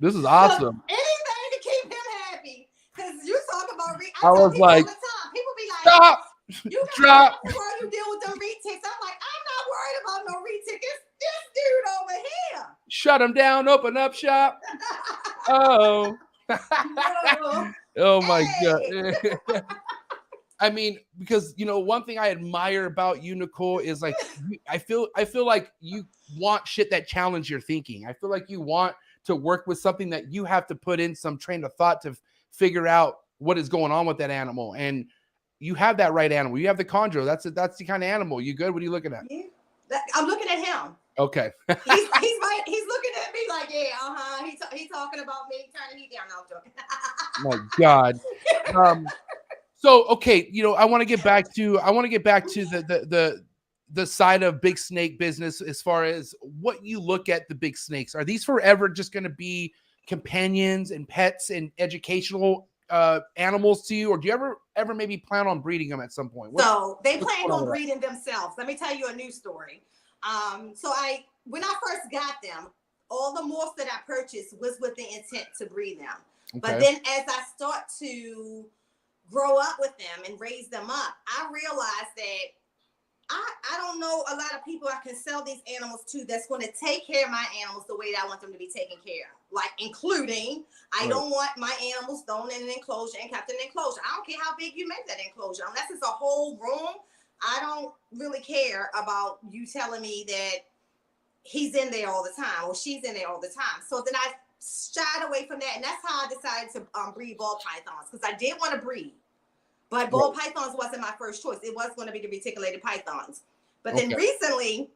This is awesome. So anything to keep him happy. Because you talk about I was like, all the time. People be like, stop. You drop. Why you deal with them retics? I'm like, I'm not worried about no retic. It's this dude over here. Shut him down. Open up shop. Oh. Oh my God. I mean, because you know, one thing I admire about you, Nicole, is like I feel like you want shit that challenge your thinking. I feel like you want to work with something that you have to put in some train of thought to figure out what is going on with that animal. And you have that right animal. You have the chondro. That's the kind of animal. You good? What are you looking at? Yeah. I'm looking at him. Okay. He's looking at me like, yeah, He's talking about me, turning me down. No, I'm joking. My God. So okay, I want to get back to the side of big snake business as far as what you look at the big snakes. Are these forever just going to be companions and pets and educational animals to you, or do you ever maybe plan on breeding them at some point? So they plan on breeding themselves. Let me tell you a new story. When I first got them, all the morphs that I purchased was with the intent to breed them. Okay. But then as I start to grow up with them and raise them up, I realized that I don't know a lot of people I can sell these animals to that's going to take care of my animals the way that I want them to be taken care of. Like, including, I don't want my animals thrown in an enclosure and kept in an enclosure. I don't care how big you make that enclosure. Unless it's a whole room, I don't really care about you telling me that he's in there all the time or she's in there all the time. So then I shied away from that. And that's how I decided to breed ball pythons, because I did want to breed. But ball pythons wasn't my first choice. It was going to be the reticulated pythons. But then recently,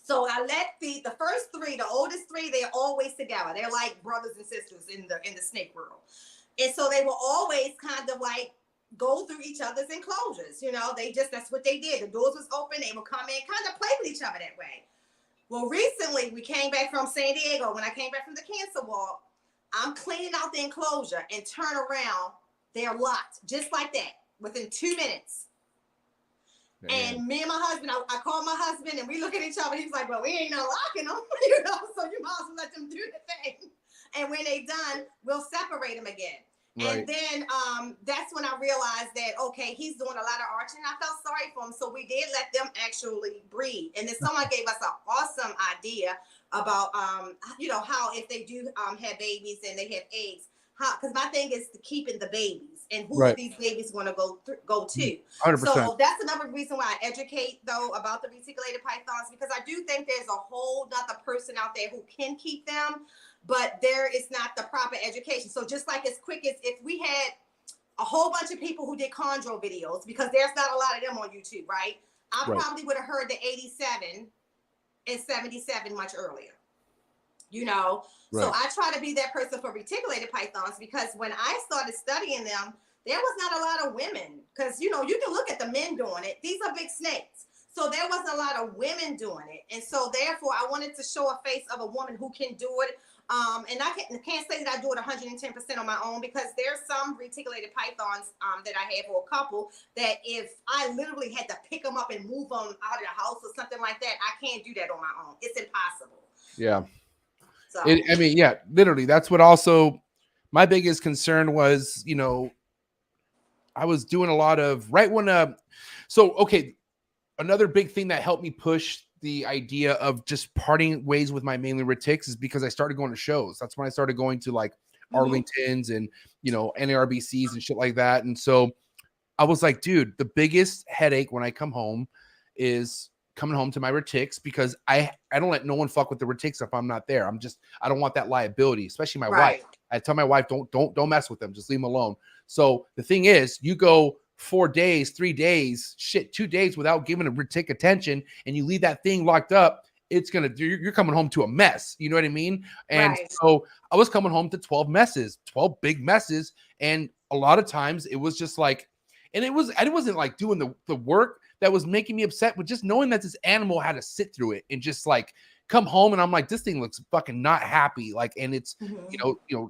so I let the first three, the oldest three, they're always together. They're like brothers and sisters in the snake world. And so they will always kind of like go through each other's enclosures. That's what they did. The doors was open. They would come in, kind of play with each other that way. Well, recently we came back from San Diego. When I came back from the cancer walk, I'm cleaning out the enclosure and turn around. They're locked just like that within 2 minutes. Man. And me and my husband, I called my husband and we look at each other. He's like, well, we ain't no locking them, so you might as well let them do the thing. And when they done, we'll separate them again. Right. And then that's when I realized that, okay, he's doing a lot of arching. I felt sorry for him. So we did let them actually breed. And then someone gave us an awesome idea about, how if they do have babies and they have eggs, because my thing is keeping the babies and who are these babies going to go to. 100%. So that's another reason why I educate, though, about the reticulated pythons, because I do think there's a whole nother person out there who can keep them, but there is not the proper education. So just like as quick as if we had a whole bunch of people who did chondro videos, because there's not a lot of them on YouTube, right? I probably would have heard the 87 and 77 much earlier. So I try to be that person for reticulated pythons, because when I started studying them, there was not a lot of women, because, you can look at the men doing it. These are big snakes. So there wasn't a lot of women doing it. And so therefore I wanted to show a face of a woman who can do it. And I can't say that I do it 110% on my own, because there's some reticulated pythons that I have, or a couple, that if I literally had to pick them up and move them out of the house or something like that, I can't do that on my own. It's impossible. Yeah. So. Literally, that's what also my biggest concern was, I was doing a lot of another big thing that helped me push the idea of just parting ways with my Mainland retics is because I started going to shows. That's when I started going to like Arlington's and, NARBCs and shit like that. And so I was like, dude, the biggest headache when I come home is coming home to my retics, because I don't let no one fuck with the retics if I'm not there. I don't want that liability, especially my wife. I tell my wife, don't mess with them. Just leave them alone. So the thing is, you go 4 days, 3 days, 2 days without giving a retic attention, and you leave that thing locked up, you're coming home to a mess. You know what I mean? And so I was coming home to 12 big messes. And a lot of times it was just like, and I wasn't like doing the work that was making me upset, but just knowing that this animal had to sit through it and just like come home, and I'm like, this thing looks fucking not happy, like, and it's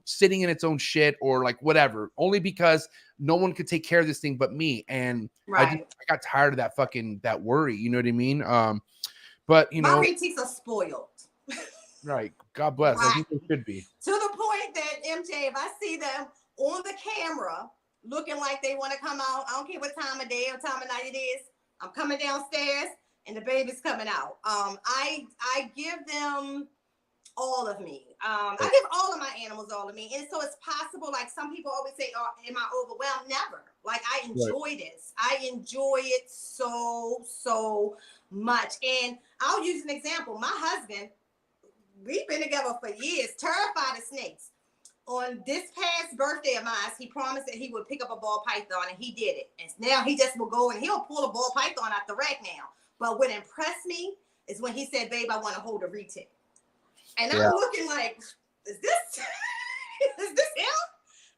sitting in its own shit or like whatever, only because no one could take care of this thing but me. And I got tired of that worry, you know what I mean? But my retics are spoiled. Right, God bless. I think they should be, to the point that MJ, if I see them on the camera looking like they want to come out, I don't care what time of day or time of night it is, I'm coming downstairs and the baby's coming out. I give them all of me. I give all of my animals all of me. And so it's possible, like some people always say, oh, am I overwhelmed? Never. Like, I enjoy this. I enjoy it so much. And I'll use an example. My husband, we've been together for years, terrified of snakes. on this past birthday of mine, he promised that he would pick up a ball python, and he did it. And now he just will go and he'll pull a ball python out the rack now. But what impressed me is when he said, "Babe, I want to hold a retic." And I'm looking like, is this him?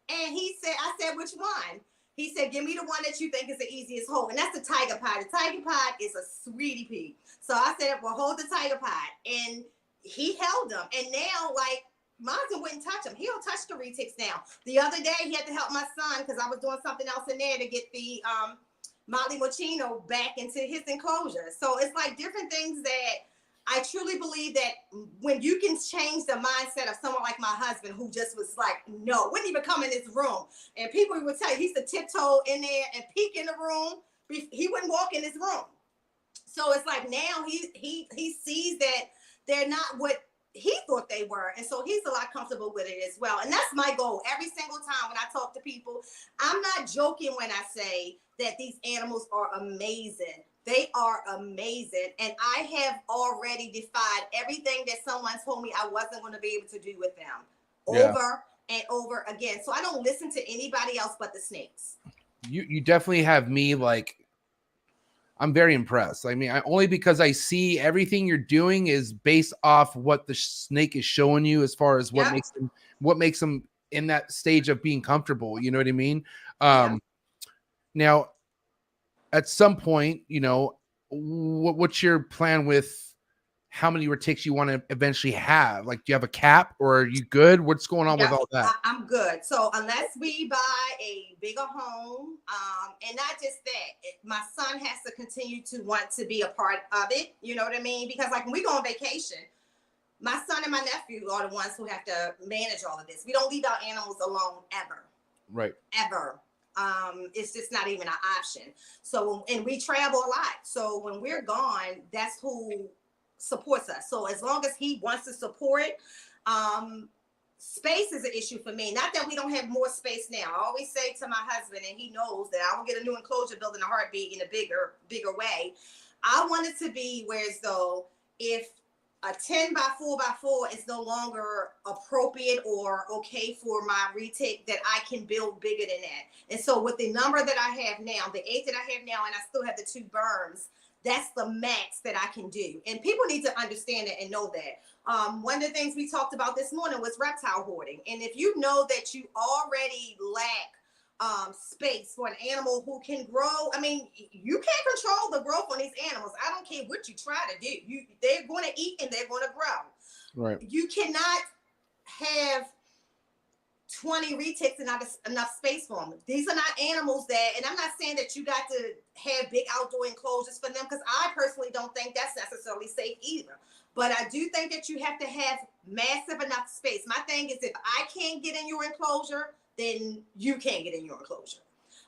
And he said, I said, "Which one?" He said, "Give me the one that you think is the easiest hold." And that's the tiger pod. The tiger pod is a sweetie pea. So I said, "Well, hold the tiger pod." And he held them. And now, like, Monson wouldn't touch him. He'll touch the retics now. The other day, he had to help my son because I was doing something else in there to get the Molly Mochino back into his enclosure. So it's like different things that I truly believe that when you can change the mindset of someone like my husband, who just was like, no, wouldn't even come in this room. And people would tell you, he used to tiptoe in there and peek in the room. He wouldn't walk in his room. So it's like now he sees that they're not what he thought they were. And so he's a lot comfortable with it as well. And that's my goal. Every single time when I talk to people, I'm not joking when I say that these animals are amazing. They are amazing. And I have already defied everything that someone told me I wasn't going to be able to do with them over and over again. So I don't listen to anybody else but the snakes. You definitely have me like, I'm very impressed. I mean, only because I see everything you're doing is based off what the snake is showing you as far as what makes them in that stage of being comfortable. You know what I mean? Now, at some point, you know, what's your plan with how many retics you want to eventually have? Like, do you have a cap, or are you good? What's going on with all that? I'm good. So unless we buy a bigger home, and not just that, my son has to continue to want to be a part of it. You know what I mean? Because like when we go on vacation, my son and my nephew are the ones who have to manage all of this. We don't leave our animals alone ever. Right. Ever. It's just not even an option. So, and we travel a lot. So when we're gone, that's who supports us. So as long as he wants to support, space is an issue for me. Not that we don't have more space now. I always say to my husband, and he knows that I will get a new enclosure built in a heartbeat in a bigger way. I want it to be where as though if a 10 by 4 by 4 is no longer appropriate or okay for my retic, that I can build bigger than that. And so with the number that I have now, the 8 that I have now, and I still have the 2 berms, that's the max that I can do. And people need to understand it and know that. One of the things we talked about this morning was reptile hoarding. And if you know that you already lack space for an animal who can grow, I mean, you can't control the growth on these animals. I don't care what you try to do. They're going to eat and they're going to grow. Right. You cannot have 20 retics and not enough space for them. These are not animals that, and I'm not saying that you got to have big outdoor enclosures for them, because I personally don't think that's necessarily safe either. But I do think that you have to have massive enough space. My thing is, if I can't get in your enclosure, then you can't get in your enclosure.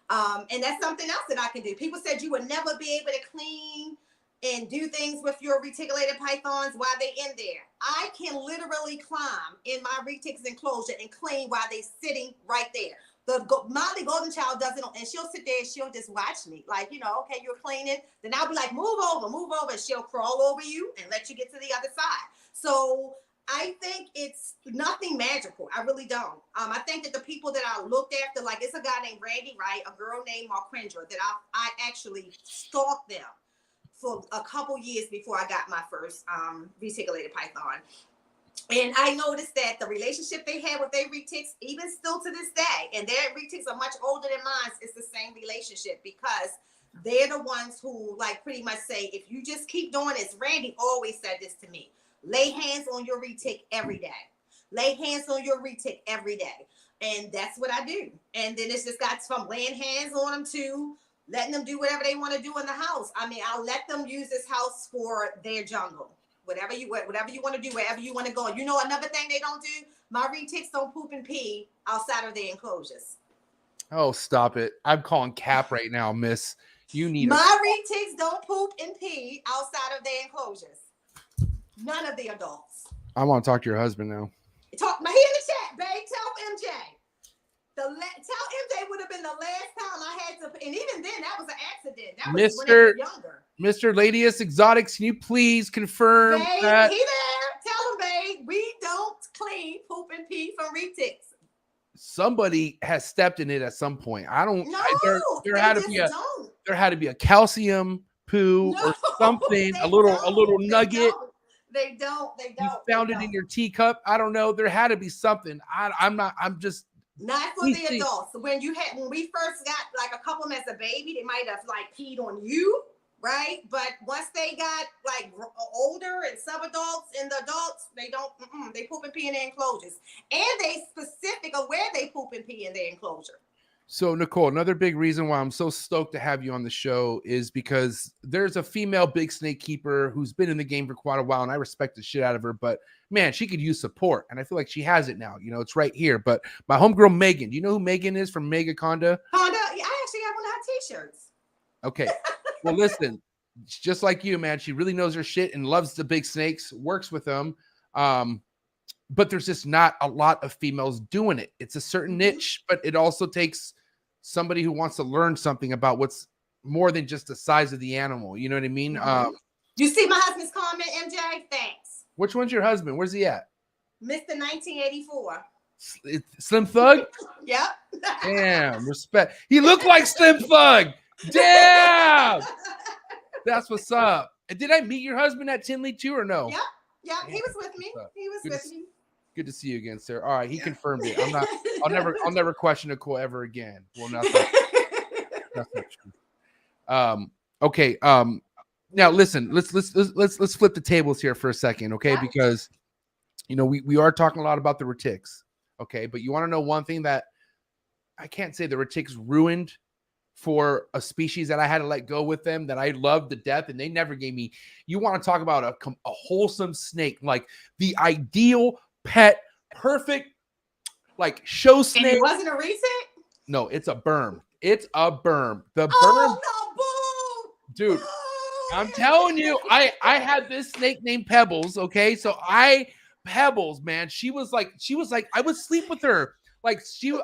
And that's something else that I can do. People said you would never be able to clean and do things with your reticulated pythons while they in there. I can literally climb in my retic's enclosure and clean while they sitting right there. The Molly Golden Child does it, and she'll sit there and she'll just watch me. Like, you know, okay, you're cleaning. Then I'll be like, move over. And she'll crawl over you and let you get to the other side. So I think it's nothing magical. I really don't. I think that the people that I looked after, like it's a guy named Randy Wright, a girl named Marquindra, that I actually stalked them for a couple years before I got my first reticulated python. And I noticed that the relationship they had with their retics, even still to this day, and their retics are much older than mine, it's the same relationship, because they're the ones who like pretty much say, if you just keep doing this, Randy always said this to me, lay hands on your retic every day. Lay hands on your retic every day. And that's what I do. And then it's just got from laying hands on them to letting them do whatever they want to do in the house. I mean, I'll let them use this house for their jungle. Whatever you want to do, wherever you want to go. You know, another thing they don't do, my retics don't poop and pee outside of their enclosures. Oh, stop it. I'm calling cap right now, miss. You need my retics don't poop and pee outside of their enclosures. None of the adults. I want to talk to your husband now. Talk my here in the chat, babe. Tell MJ. Tell MJ would have been the last time I had to, and even then that was an accident. That was when I was younger. Mr. Ladiest Exotics, can you please confirm babe, that? He there. Tell him, babe, we don't clean poop and pee from retics. somebody has stepped in it at some point. I don't. No, There had to be a calcium poo or something. A little nugget. They don't. You found it in your teacup. I don't know. There had to be something. I'm just. Not for the adults. When we first got like a couple of them as a baby, they might have like peed on you, right? But once they got like older and sub-adults and the adults, they don't. They poop and pee in their enclosures, and they specific of where they poop and pee in their enclosure. So, Nicole, another big reason why I'm so stoked to have you on the show is because there's a female big snake keeper who's been in the game for quite a while, and I respect the shit out of her, but man, she could use support, and I feel like she has it now. You know, it's right here. But my homegirl, Megan, do you know who Megan is from Mega Conda? Conda, yeah, I actually have one of her t-shirts. Okay. Well, listen, just like you, man, she really knows her shit and loves the big snakes, works with them. But there's just not a lot of females doing it. It's a certain niche, but it also takes somebody who wants to learn something about what's more than just the size of the animal. You know what I mean? You see my husband's comment, MJ? Thanks. Which one's your husband? Where's he at? Mr. 1984. Slim Thug? Yep. Damn, respect. He looked like Slim Thug. Damn. That's what's up. And did I meet your husband at Tinley too or no? Yep. Yeah, he was with me. Good to see you again, sir. All right, he confirmed it. I'll never question Nicole ever again. Well, that's not true. Okay. Now listen, let's flip the tables here for a second, okay? Yeah. Because you know, we are talking a lot about the retics, okay? But you want to know one thing that I can't say the retics ruined for a species that I had to let go with them that I loved to death, and they never gave me. You want to talk about a wholesome snake, like the ideal pet, perfect, like show snake. And it wasn't a reset? No, it's a berm. It's a berm. The berm. Oh no, boo! Dude, Boo! I'm telling you, I had this snake named Pebbles. Okay, so Pebbles, man, she was like, I would sleep with her. Like the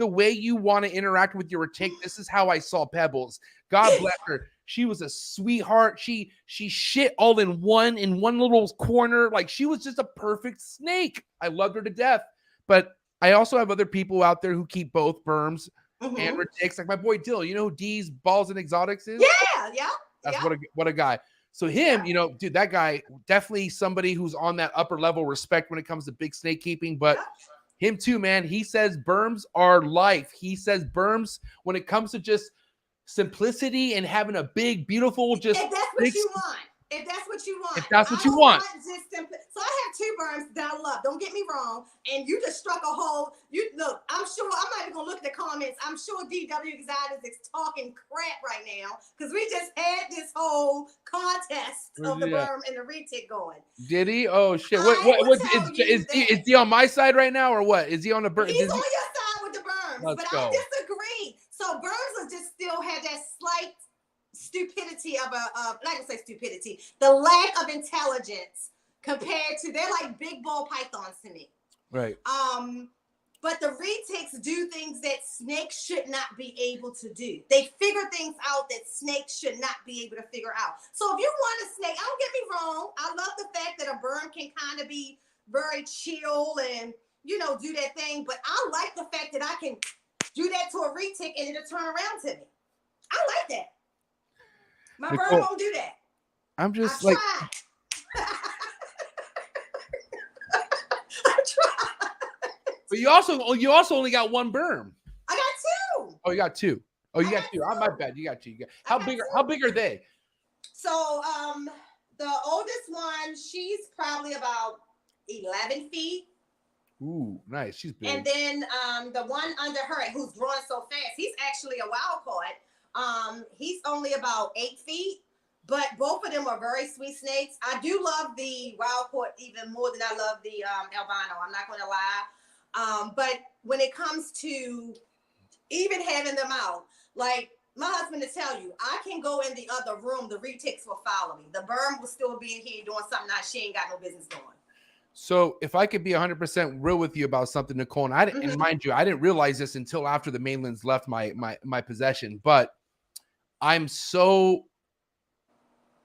way you want to interact with your retic, this is how I saw Pebbles. God bless her. She was a sweetheart. She shit all in one little corner. Like she was just a perfect snake. I loved her to death. But I also have other people out there who keep both berms and retics. Like my boy Dill. You know who D's Balls and Exotics is? Yeah. That's what a guy. So him, you know, dude, that guy definitely somebody who's on that upper level respect when it comes to big snake keeping. But him too, man. He says berms are life. He says berms when it comes to just simplicity and having a big, beautiful, just if that's what you want. If that's what you want. If that's what you want. So I have two berms that I love. Don't get me wrong. And you just struck a hole. You look, I'm sure I'm not even gonna look at the comments. I'm sure DW Exotics is talking crap right now because we just had this whole contest of the berm and the retic going. Did he? Oh shit! What is he on my side right now or what? Is he on the berm? He's on your side with the berms, Let's but go. I disagree. So berms are just still have that slight stupidity of not gonna say stupidity, the lack of intelligence compared to, they're like big ball pythons to me. Right. But the retics do things that snakes should not be able to do. They figure things out that snakes should not be able to figure out. So if you want a snake, don't get me wrong, I love the fact that a berm can kind of be very chill and, you know, do that thing. But I like the fact that I can do that to a retic and it'll turn around to me. I like that. My Nicole, bird won't do that. I'm just I like. I tried. But you also only got one berm. I got two. Oh, you got two. Oh, you got two. Oh, my bad. You got two. How big are they? So the oldest one, she's probably about 11 feet. Ooh, nice. She's big. And then the one under her who's growing so fast, he's actually a wild caught. He's only about 8 feet, but both of them are very sweet snakes. I do love the wild caught even more than I love the albino. I'm not going to lie. But when it comes to even having them out, like my husband to tell you, I can go in the other room. The retics will follow me. The berm will still be in here doing something that she ain't got no business doing. So if I could be 100% real with you about something, Nicole, and and mind you, I didn't realize this until after the Mainlands left my possession, but I'm so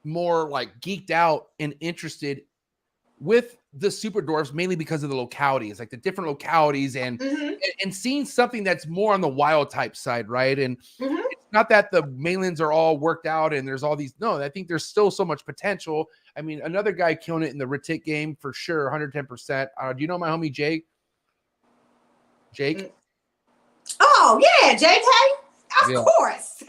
more like geeked out and interested with the super dwarfs mainly because of the localities, like the different localities, and seeing something that's more on the wild type side, right? And it's not that the mainlands are all worked out and there's all these. No, I think there's still so much potential. I mean, another guy killing it in the retic game for sure, 110%. Do you know my homie Jake? Oh yeah, JK. Of course.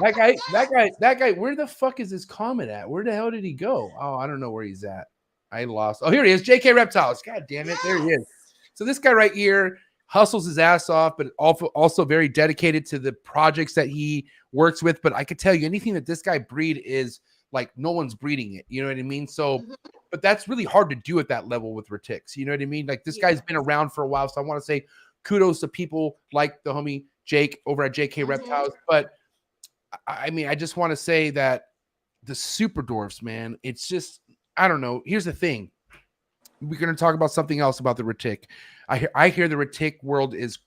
That guy. Where the fuck is his comment at? Where the hell did he go? Oh, I don't know where he's at. I lost. Oh, here he is. JK Reptiles. God damn it. There he is. So this guy right here hustles his ass off, but also very dedicated to the projects that he works with. But I could tell you anything that this guy breed is like no one's breeding it. You know what I mean? So, but that's really hard to do at that level with retics. You know what I mean? Like this guy's been around for a while. So I want to say kudos to people like the homie Jake over at JK Reptiles. But I mean, I just want to say that the super dwarfs, man, it's just, I don't know. Here's the thing. We're going to talk about something else about the retic. I hear the retic world is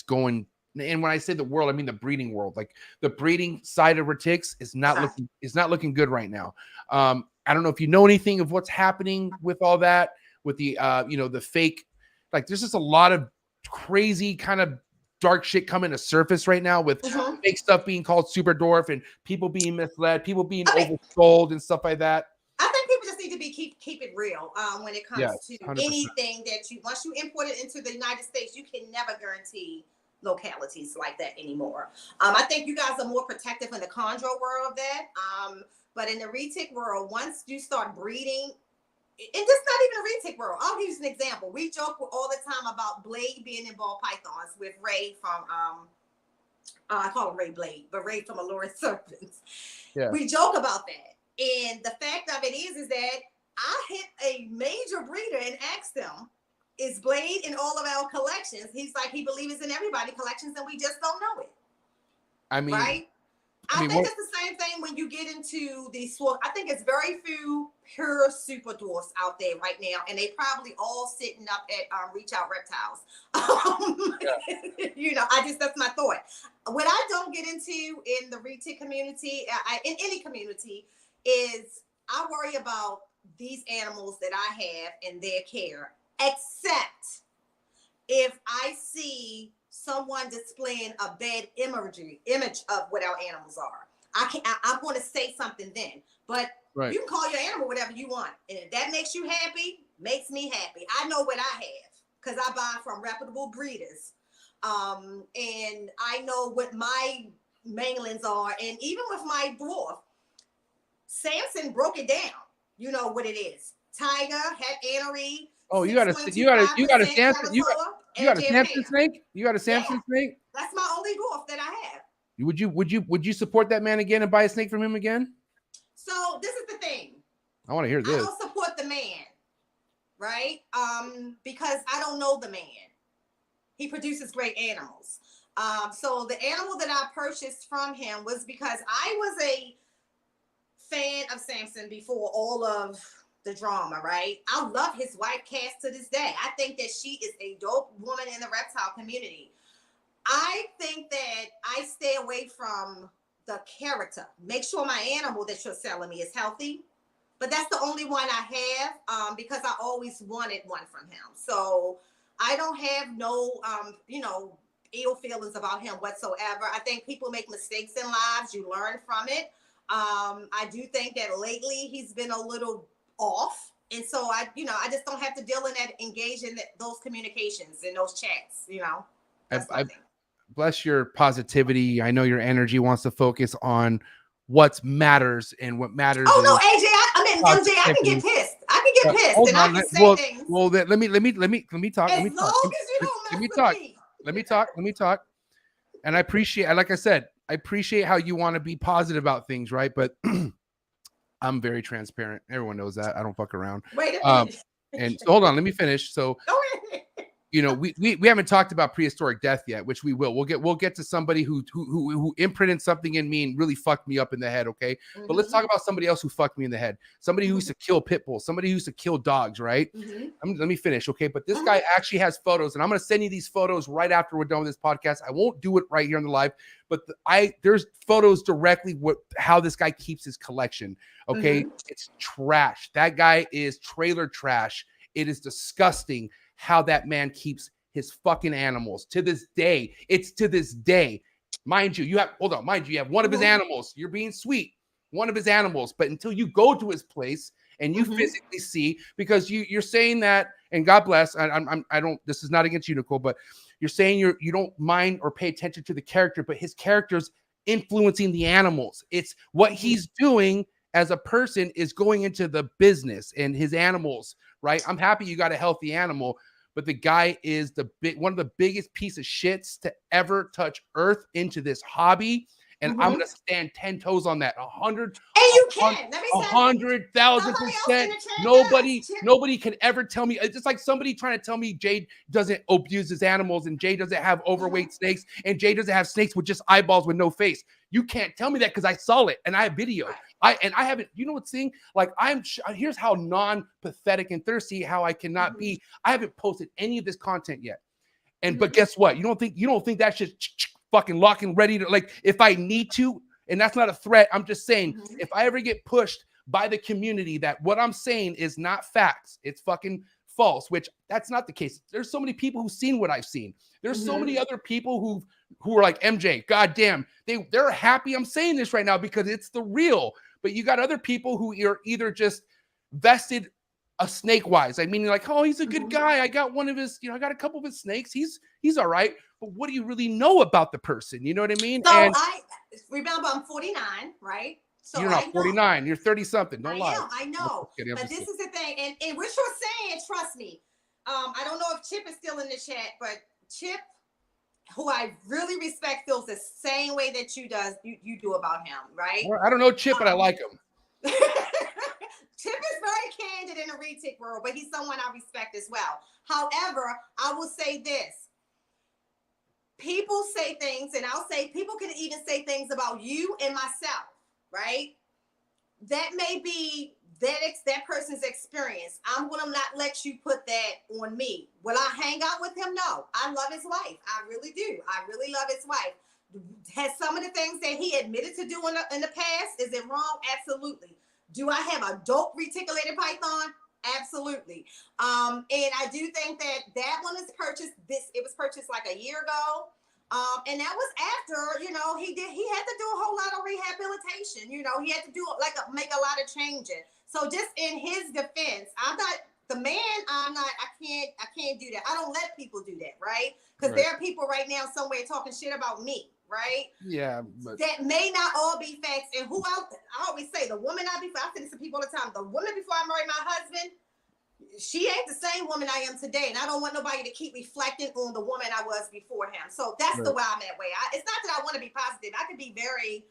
going, and when I say the world, I mean the breeding world. Like the breeding side of retics is not looking good right now. I don't know if you know anything of what's happening with all that, with the the fake, like there's just a lot of crazy kind of dark shit coming to surface right now with fake stuff being called super dwarf and people being misled, people being oversold and stuff like that. I think people just need to be keep it real when it comes to 100%. anything that once you import it into the United States, you can never guarantee localities like that anymore. I think you guys are more protective in the chondro world of that. But in the retic world, once you start breeding, and just not even a retic world. I'll use an example. We joke all the time about Blade being in ball pythons with Ray from I call him Ray Blade, but Ray from Alluring Serpents. Yeah. We joke about that. And the fact of it is that I hit a major breeder and asked him, is Blade in all of our collections? He's like, he believes it's in everybody's collections and we just don't know it. I mean, right? I think it's the same thing when you get into the I think it's very few pure super dwarfs out there right now, and they probably all sitting up at Reach Out Reptiles. That's my thought. What I don't get into in the retic community, in any community, is I worry about these animals that I have and their care, except if I see someone displaying a bad image of what our animals are. I'm going to say something then, but you can call your animal whatever you want. And if that makes you happy, makes me happy. I know what I have because I buy from reputable breeders. And I know what my mainlands are. And even with my dwarf, Samson broke it down. You know what it is. Tiger, had anery. Oh, you got a Samson snake? You got a Samson snake? That's my only dwarf that I have. Would you support that man again and buy a snake from him again? So this is the thing. I want to hear this. I don't support the man, right? Because I don't know the man. He produces great animals. So the animal that I purchased from him was because I was a fan of Samson before all of the drama, right? I love his wife Cass to this day. I think that she is a dope woman in the reptile community. I think that I stay away from the character. Make sure my animal that you're selling me is healthy. But that's the only one I have because I always wanted one from him. So I don't have no, ill feelings about him whatsoever. I think people make mistakes in lives. You learn from it. I do think that lately he's been a little off. And so I just don't have to deal in that, engage in those communications and those chats, I bless your positivity. I know your energy wants to focus on what matters and what matters. Oh no, AJ, MJ, I can get pissed. I can get pissed and I can say things. Well, let me talk. As long as you don't mess with me. Let me talk. And I appreciate, like I said, I appreciate how you want to be positive about things, right? But I'm very transparent. Everyone knows that. I don't fuck around. Wait a minute. And so hold on, let me finish. So you know, we haven't talked about prehistoric death yet, which we will. We'll get to somebody who imprinted something in me and really fucked me up in the head, okay? But let's talk about somebody else who fucked me in the head. Somebody who used to kill pit bulls, somebody who used to kill dogs, right? Let me finish, okay? But this guy actually has photos, and I'm gonna send you these photos right after we're done with this podcast. I won't do it right here on the live, but there's photos directly how this guy keeps his collection, okay? It's trash. That guy is trailer trash. It is disgusting how that man keeps his fucking animals to this day. It's to this day. Mind you, you have one of his animals. You're being sweet. One of his animals. But until you go to his place and you physically see, because you're saying that, and God bless, I don't, this is not against you, Nicole, but you're saying you don't mind or pay attention to the character, but his character's influencing the animals. It's what he's doing as a person is going into the business and his animals, right? I'm happy you got a healthy animal, but the guy is one of the biggest piece of shits to ever touch earth into this hobby. And I'm going to stand 10 toes on that. 100. And you can. 100,000%. Nobody can ever tell me. It's just like somebody trying to tell me Jay doesn't abuse his animals and Jay doesn't have overweight snakes and Jay doesn't have snakes with just eyeballs with no face. You can't tell me that because I saw it and I have video. I haven't, you know what's thing? Like here's how non-pathetic and thirsty how I cannot be. I haven't posted any of this content yet. But guess what? You don't think that shit's fucking lock and ready to, like, if I need to, and that's not a threat. I'm just saying if I ever get pushed by the community that what I'm saying is not facts, it's fucking false, which that's not the case. There's so many people who've seen what I've seen. There's so many other people who are like, MJ, goddamn, they're happy I'm saying this right now because it's the real. But you got other people who are either just vested a snake wise. I mean, like, oh, he's a good guy. I got one of his, I got a couple of his snakes. He's all right. But what do you really know about the person? You know what I mean? So I remember I'm 49, right? So you're not 49. You're 30 something. Don't lie. I know. But this is the thing. And what you're saying, trust me. I don't know if Chip is still in the chat, but Chip, who I really respect, feels the same way that you do about him, right? Well, I don't know Chip, but I like him. Chip is very candid in the retic world, but he's someone I respect as well. However, I will say this. People say things, and I'll say people can even say things about you and myself, right? That may be that person's experience. I'm going to not let you put that on me. Will I hang out with him? No. I love his wife. I really do. I really love his wife. Has some of the things that he admitted to do in the past, is it wrong? Absolutely. Do I have a dope reticulated python? Absolutely. And I do think that one is purchased. It was purchased like a year ago. And that was after, he had to do a whole lot of rehabilitation. He had to do make a lot of changes. So just in his defense, I'm not the man. I can't do that. I don't let people do that. Right. Because there are people right now somewhere talking shit about me. Right. Yeah. But that may not all be facts. And I always say the woman I say this to people all the time. The woman before I married my husband, she ain't the same woman I am today. And I don't want nobody to keep reflecting on the woman I was before him. So that's the way I'm that way. It's not that I want to be positive. I can be very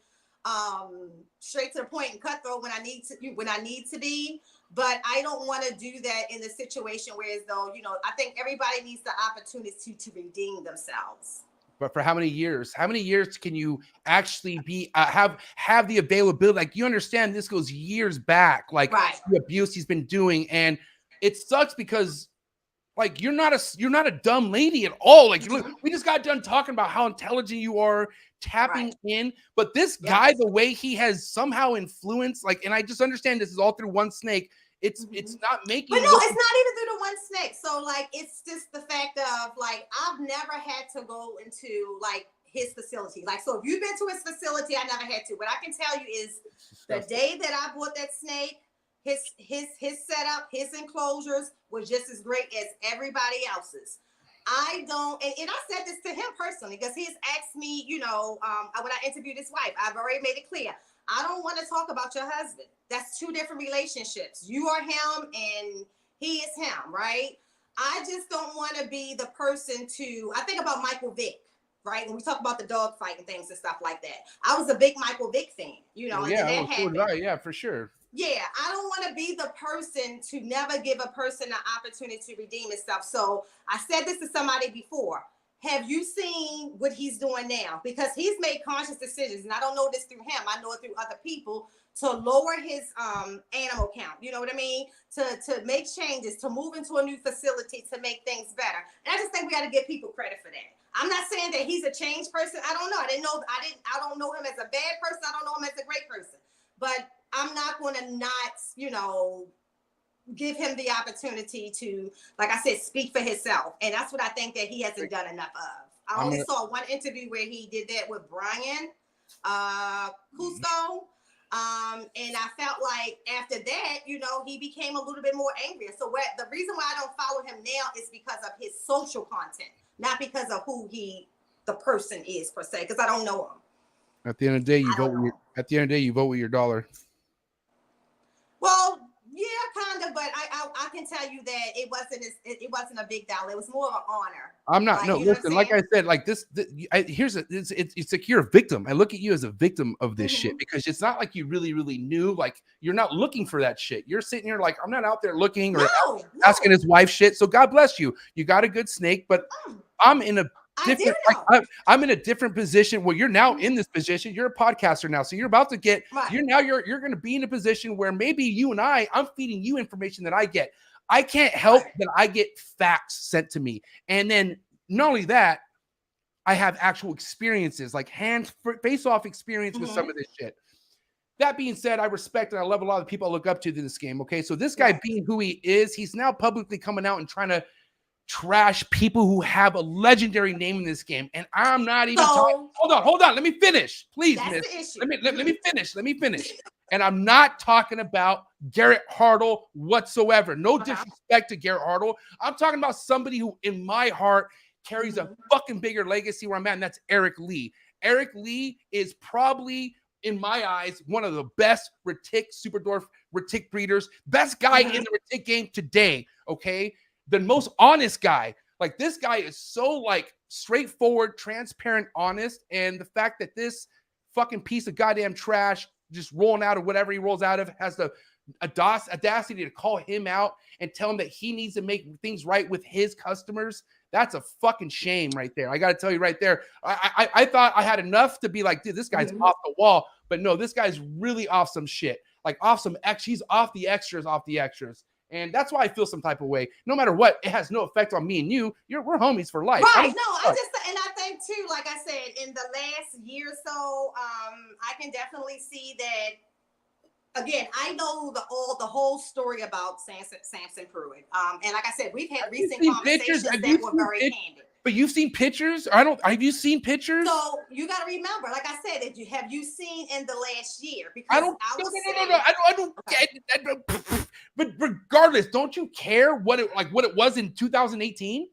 straight to the point and cutthroat when I need to be. But I don't want to do that in the situation where as though, I think everybody needs the opportunity to redeem themselves. But for how many years? How many years can you actually be have the availability? Like, you understand this goes years back, like the abuse he's been doing, and it sucks because like you're not a dumb lady at all. Like, look, we just got done talking about how intelligent you are, tapping in, but this guy, the way he has somehow influenced, like, and I just understand this is all through one snake. It's not making. But no, it's not even through the one snake. So like, it's just the fact of like, I've never had to go into like his facility. Like, so if you've been to his facility, I never had to. What I can tell you is the day that I bought that snake, his setup, his enclosures was just as great as everybody else's. I don't, and I said this to him personally because he's asked me, when I interviewed his wife, I've already made it clear. I don't want to talk about your husband. That's two different relationships. You are him and he is him, right? I just don't want to be the person I think about Michael Vick, right? When we talk about the dog fight and things and stuff like that. I was a big Michael Vick fan, and then that happened. Yeah, for sure. Yeah, I don't want to be the person to never give a person an opportunity to redeem itself. So I said this to somebody before. Have you seen what he's doing now? Because he's made conscious decisions, and I don't know this through him. I know it through other people, to lower his animal count. You know what I mean? To make changes, to move into a new facility, to make things better. And I just think we got to give people credit for that. I'm not saying that he's a changed person. I don't know. I don't know him as a bad person. I don't know him as a great person. But I'm not going to not, give him the opportunity to, like I said, speak for himself. And that's what I think that he hasn't done enough of. I only saw one interview where he did that with Brian Cusco. And I felt like after that, he became a little bit more angry. So the reason why I don't follow him now is because of his social content, not because of who the person is per se, because I don't know him. At the end of the day, you vote with your dollar. Well, yeah, kind of, but I can tell you that it wasn't a big dollar. It was more of an honor. I'm not. No, listen. Like I said, like this. It's like you're a victim. I look at you as a victim of this shit because it's not like you really knew. Like you're not looking for that shit. You're sitting here like I'm not out there looking or asking his wife shit. So God bless you. You got a good snake, but I'm in a different. I'm in a different position where you're now in this position. You're a podcaster now, so you're about to get. Right. You're going to be in a position where maybe you and I'm feeding you information that I get. I can't help that I get facts sent to me, and then not only that, I have actual experiences, like face-off experience with some of this shit. That being said, I respect and I love a lot of the people I look up to in this game. Okay, so this guy being who he is, he's now publicly coming out and trying to trash people who have a legendary name in this game, and I'm not even talking. Hold on. Let me finish, please, miss. Let me finish. And I'm not talking about Garrett Hartle whatsoever. No disrespect to Garrett Hartle. I'm talking about somebody who, in my heart, carries a fucking bigger legacy where I'm at, and that's Eric Lee. Eric Lee is probably, in my eyes, one of the best super dwarf retic breeders, best guy in the retic game today. Okay. The most honest guy. Like this guy is so like straightforward, transparent, honest. And the fact that this fucking piece of goddamn trash just rolling out of whatever he rolls out of has the audacity to call him out and tell him that he needs to make things right with his customers. That's a fucking shame right there. I got to tell you right there. I thought I had enough to be like, dude, this guy's off the wall. But no, this guy's really off some shit. Like off some he's off the extras. And that's why I feel some type of way. No matter what, it has no effect on me and you. We're homies for life. Right. I think too, like I said, in the last year or so, I can definitely see that. Again, I know the whole story about Samson Pruitt. And like I said, we've had recent conversations that were very candid. But you've seen pictures? Have you seen pictures? So you got to remember, like I said, have you seen in the last year? Because I don't. But regardless, don't you care what it was in 2018?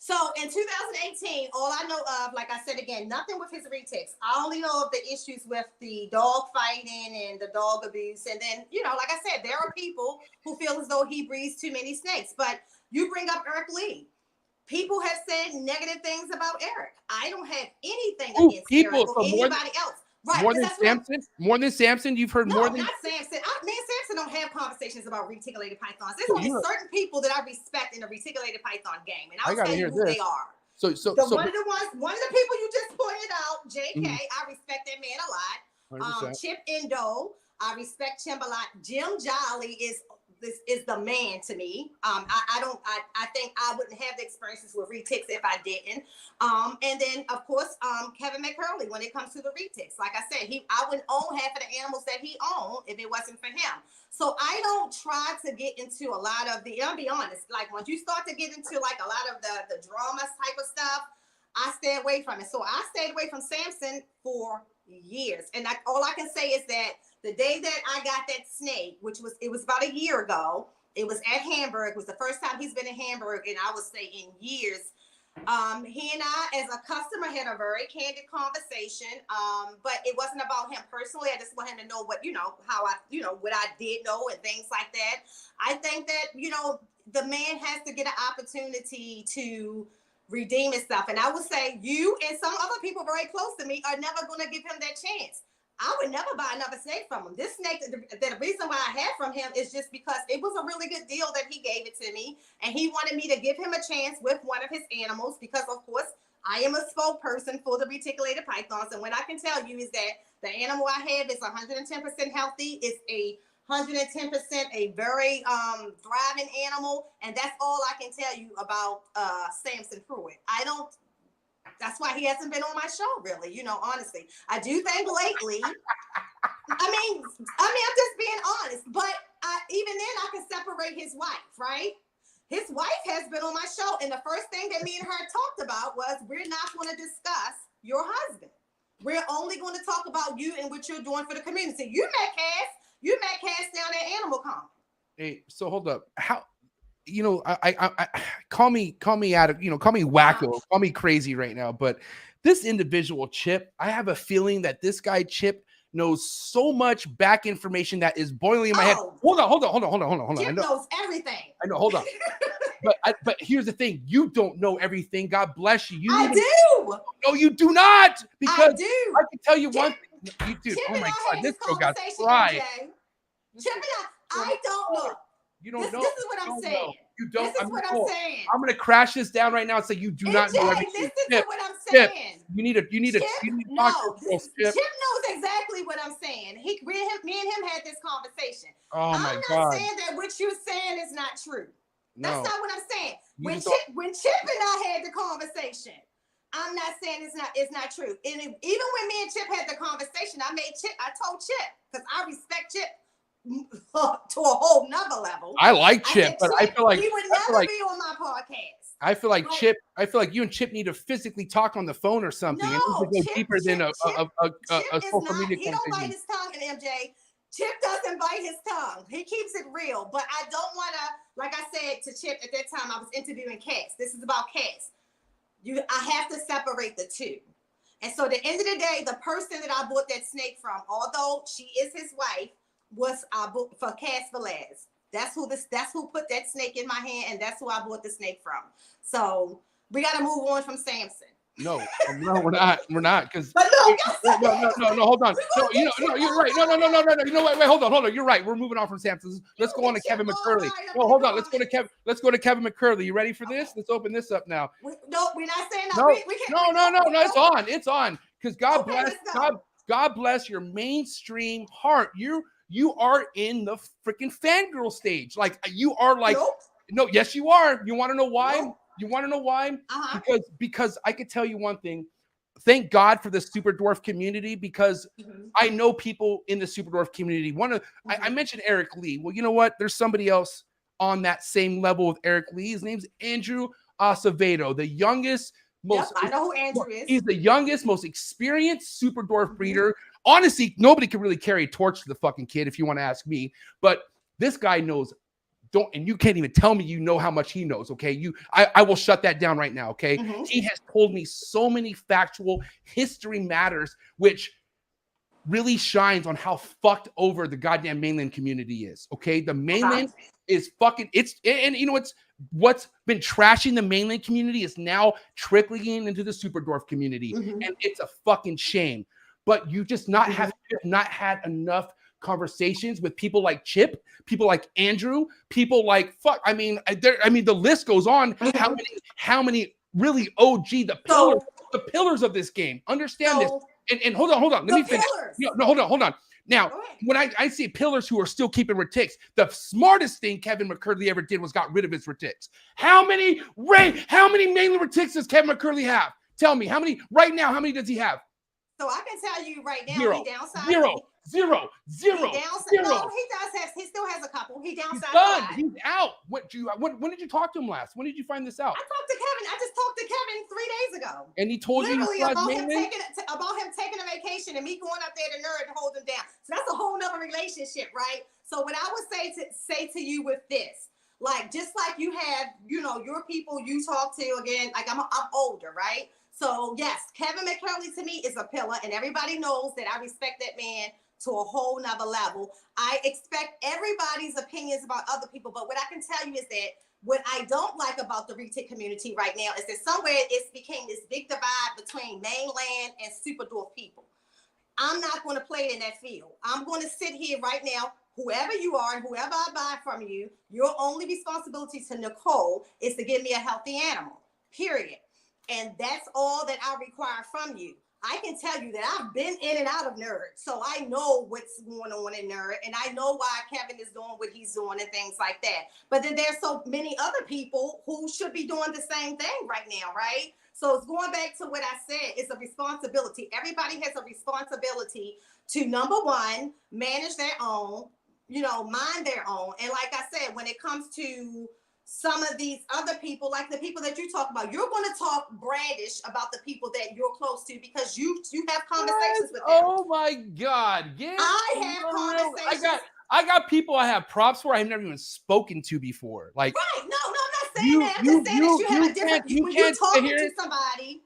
So in 2018, all I know of, like I said again, nothing with his retics. I only know of the issues with the dog fighting and the dog abuse. And then, like I said, there are people who feel as though he breeds too many snakes. But you bring up Eric Lee. People have said negative things about Eric. I don't have anything against Eric or anybody else. Right. More than Samson? More than Samson? You've heard more than... not Samson. Me and Samson don't have conversations about reticulated pythons. There's only certain people that I respect in the reticulated python game. And I'll tell you who they are. One of the people you just pointed out, JK, I respect that man a lot. Chip Endo, I respect him a lot. Jim Jolly is the man to me. I think I wouldn't have the experiences with retics if I didn't. And then of course, Kevin McCurley, when it comes to the retics, like I said, I wouldn't own half of the animals that he owned if it wasn't for him. So I don't try to get into a lot of I'll be honest, like once you start to get into like a lot of the drama type of stuff, I stay away from it. So I stayed away from Samson for years. And all I can say is that the day that I got that snake, it was about a year ago, it was at Hamburg. It was the first time he's been in Hamburg, and I would say in years. He and I, as a customer, had a very candid conversation. But it wasn't about him personally. I just want him to know what I did know and things like that. I think that, the man has to get an opportunity to redeem himself. And I would say you and some other people very close to me are never going to give him that chance. I would never buy another snake from him. This snake, the reason why I had from him is just because it was a really good deal that he gave it to me. And he wanted me to give him a chance with one of his animals because, of course, I am a spokesperson for the reticulated pythons. And what I can tell you is that the animal I have is 110% healthy. It's a 110% a very thriving animal. And that's all I can tell you about Samson Pruitt. That's why he hasn't been on my show, really, honestly. I do think lately, I mean, I'm just being honest, but even then I can separate his wife, right? His wife has been on my show, and the first thing that me and her talked about was we're not going to discuss your husband. We're only going to talk about you and what you're doing for the community. You met Cass down at Animal Con. Hey, so hold up. How? I call me out of, call me wacko, call me crazy right now. But this individual Chip, I have a feeling that this guy Chip knows so much back information that is boiling in my head. Hold on. Chip knows everything. I know. Hold on. But here's the thing: you don't know everything. God bless you. I do. No, you do not. Because I do. I can tell you one thing. You do. Chip Oh my God, this girl got Chip fried. and I don't know. You don't know. This is what I'm saying. You don't. This is what I'm saying. I'm gonna crash this down right now and say you do not know everything. This is what I'm saying. You need to Chip knows exactly what I'm saying. Me and him had this conversation. Oh my I'm God. not saying that what you're saying is not true. That's No. not what I'm saying. When don't- Chip and I had the conversation, I'm not saying it's not true. And even when me and Chip had the conversation, I told Chip, because I respect Chip to a whole nother level. I like Chip, but I feel like he would never be on my podcast. I feel like Chip. I feel like you and Chip need to physically talk on the phone or something. No, it needs to go deeper than a social media He don't bite his tongue, and MJ. Chip doesn't bite his tongue. He keeps it real. But I don't want to, like I said to Chip at that time, I was interviewing Cass. This is about Cass. I have to separate the two. And so at the end of the day, the person that I bought that snake from, although she is his wife, was I bought for Cass Velez. That's who put that snake in my hand, and that's who I bought the snake from. So we got to move on from Samson. No, we're not. We're not, because no, hold on. No, you're right. No. You know what? Wait, hold on. You're right. We're moving on from Samson. Let's go on to Kevin McCurley. No, hold on. Let's go to Kevin McCurley. You ready for this? Let's open this up now. We're not saying no. We can't. It's on. Because God bless your mainstream heart. You are in the freaking fangirl stage. Like you are like. Nope. No, yes, you are. You want to know why? Nope. You want to know why? Uh-huh. Because I could tell you one thing. Thank God for the super dwarf community, because I know people in the super dwarf community. I mentioned Eric Lee. Well, you know what? There's somebody else on that same level with Eric Lee. His name's Andrew Acevedo, the youngest, I know who Andrew is. He's the youngest, most experienced super dwarf breeder. Honestly, nobody can really carry a torch to the fucking kid, if you want to ask me. But this guy knows. And you can't even tell me you know how much he knows, okay? I will shut that down right now, okay? He has told me so many factual history matters, which really shines on how fucked over the goddamn mainland community is, okay? The mainland is fucking, and you know what's been trashing the mainland community is now trickling into the super dwarf community, and it's a fucking shame. But you just not have had enough conversations with people like Chip, people like Andrew, people like the list goes on. How many really OG the pillars of this game? Understand this. And hold on. Let me finish. No, hold on. Now, when I see pillars who are still keeping retics, the smartest thing Kevin McCurley ever did was got rid of his retics. How many mainland retics does Kevin McCurley have? Tell me, how many right now? How many does he have? So I can tell you right now, Zero. he downsized. Zero. No, he still has a couple. He downsized. He's done. He's out. When did you talk to him last? When did you find this out? I talked to Kevin. I just talked to Kevin 3 days ago. And he told literally you about him taking a vacation and me going up there to nerd and hold him down. So that's a whole nother relationship, right? So what I would say to you with this, like just like you have, your people you talk to again. Like I'm older, right? So yes, Kevin McCurley to me is a pillar, and everybody knows that I respect that man to a whole nother level. I expect everybody's opinions about other people, but what I can tell you is that what I don't like about the retic community right now is that somewhere it's became this big divide between mainland and super dwarf people. I'm not going to play in that field. I'm going to sit here right now. Whoever you are and whoever I buy from you, your only responsibility to Nicole is to give me a healthy animal, period. And that's all that I require from you. I can tell you that I've been in and out of Nerd, so I know what's going on in Nerd, and I know why Kevin is doing what he's doing and things like that. But then there's so many other people who should be doing the same thing right now, right? So it's going back to what I said. It's a responsibility. Everybody has a responsibility to, number one, manage their own, mind their own. And like I said, when it comes to some of these other people, like the people that you talk about, you're going to talk brandish about the people that you're close to because you have conversations with them. Oh my God. I have conversations. I got people I have props for I've never even spoken to before. Like, right. No, I'm not saying that. I'm just saying that you have a different, when you're talking to somebody,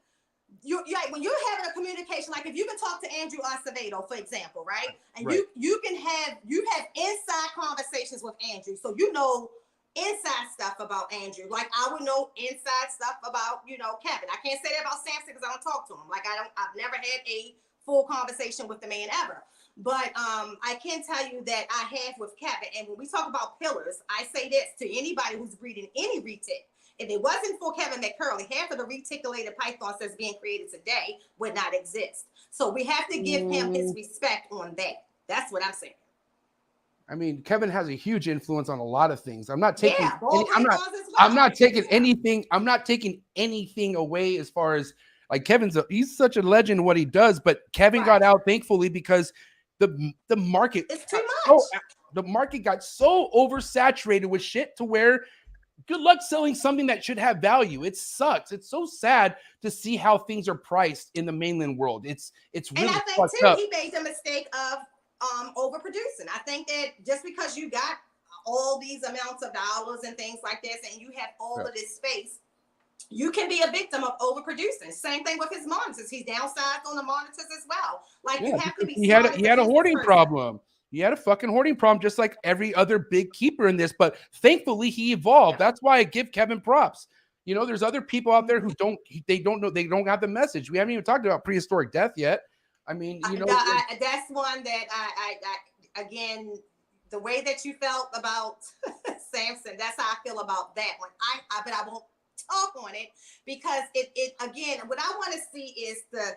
when you're having a communication, like if you can talk to Andrew Acevedo, for example, right? And you have inside conversations with Andrew. So inside stuff about Andrew. Like I would know inside stuff about, Kevin. I can't say that about Samson because I don't talk to him. Like I've never had a full conversation with the man ever. But I can tell you that I have with Kevin. And when we talk about pillars, I say this to anybody who's breeding any retic. If it wasn't for Kevin McCurley, half of the reticulated pythons that's being created today would not exist. So we have to give him his respect on that. That's what I'm saying. I mean, Kevin has a huge influence on a lot of things. I'm not taking anything away as far as like he's such a legend in what he does, but Kevin got out thankfully because the market it's too much. The market got so oversaturated with shit to where good luck selling something that should have value. It sucks. It's so sad to see how things are priced in the mainland world. It's really and I think fucked too up. he made the mistake of overproducing. I think that just because you got all these amounts of dollars and things like this and you have all of this space, you can be a victim of overproducing. Same thing with his monitors. He's downsized on the monitors as well. Like you have to be. He had a hoarding problem. He had a fucking hoarding problem, just like every other big keeper in this. But thankfully, he evolved. That's why I give Kevin props. There's other people out there who don't know. They don't have the message. We haven't even talked about prehistoric death yet. I mean, that's one that I again, the way that you felt about Samson, that's how I feel about that one. But I won't talk on it because it again, what I want to see is the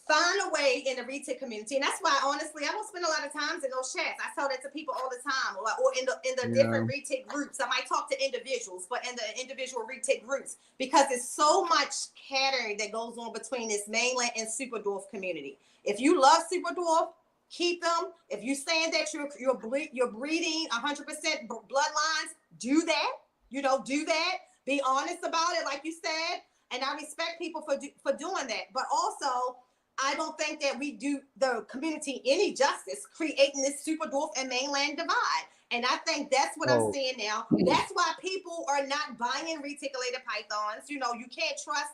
find a way in the retic community, and that's why honestly I don't spend a lot of time in those chats. I tell that to people all the time, or in the different retic groups. I might talk to individuals, but in the individual retic groups, because there's so much catering that goes on between this mainland and super dwarf community. If you love super dwarf, keep them. If you're saying that you're breeding 100% bloodlines, do that. Do that. Be honest about it, like you said, and I respect people for doing that. But also, I don't think that we do the community any justice creating this super dwarf and mainland divide. And I think that's what I'm seeing now. That's why people are not buying reticulated pythons. You can't trust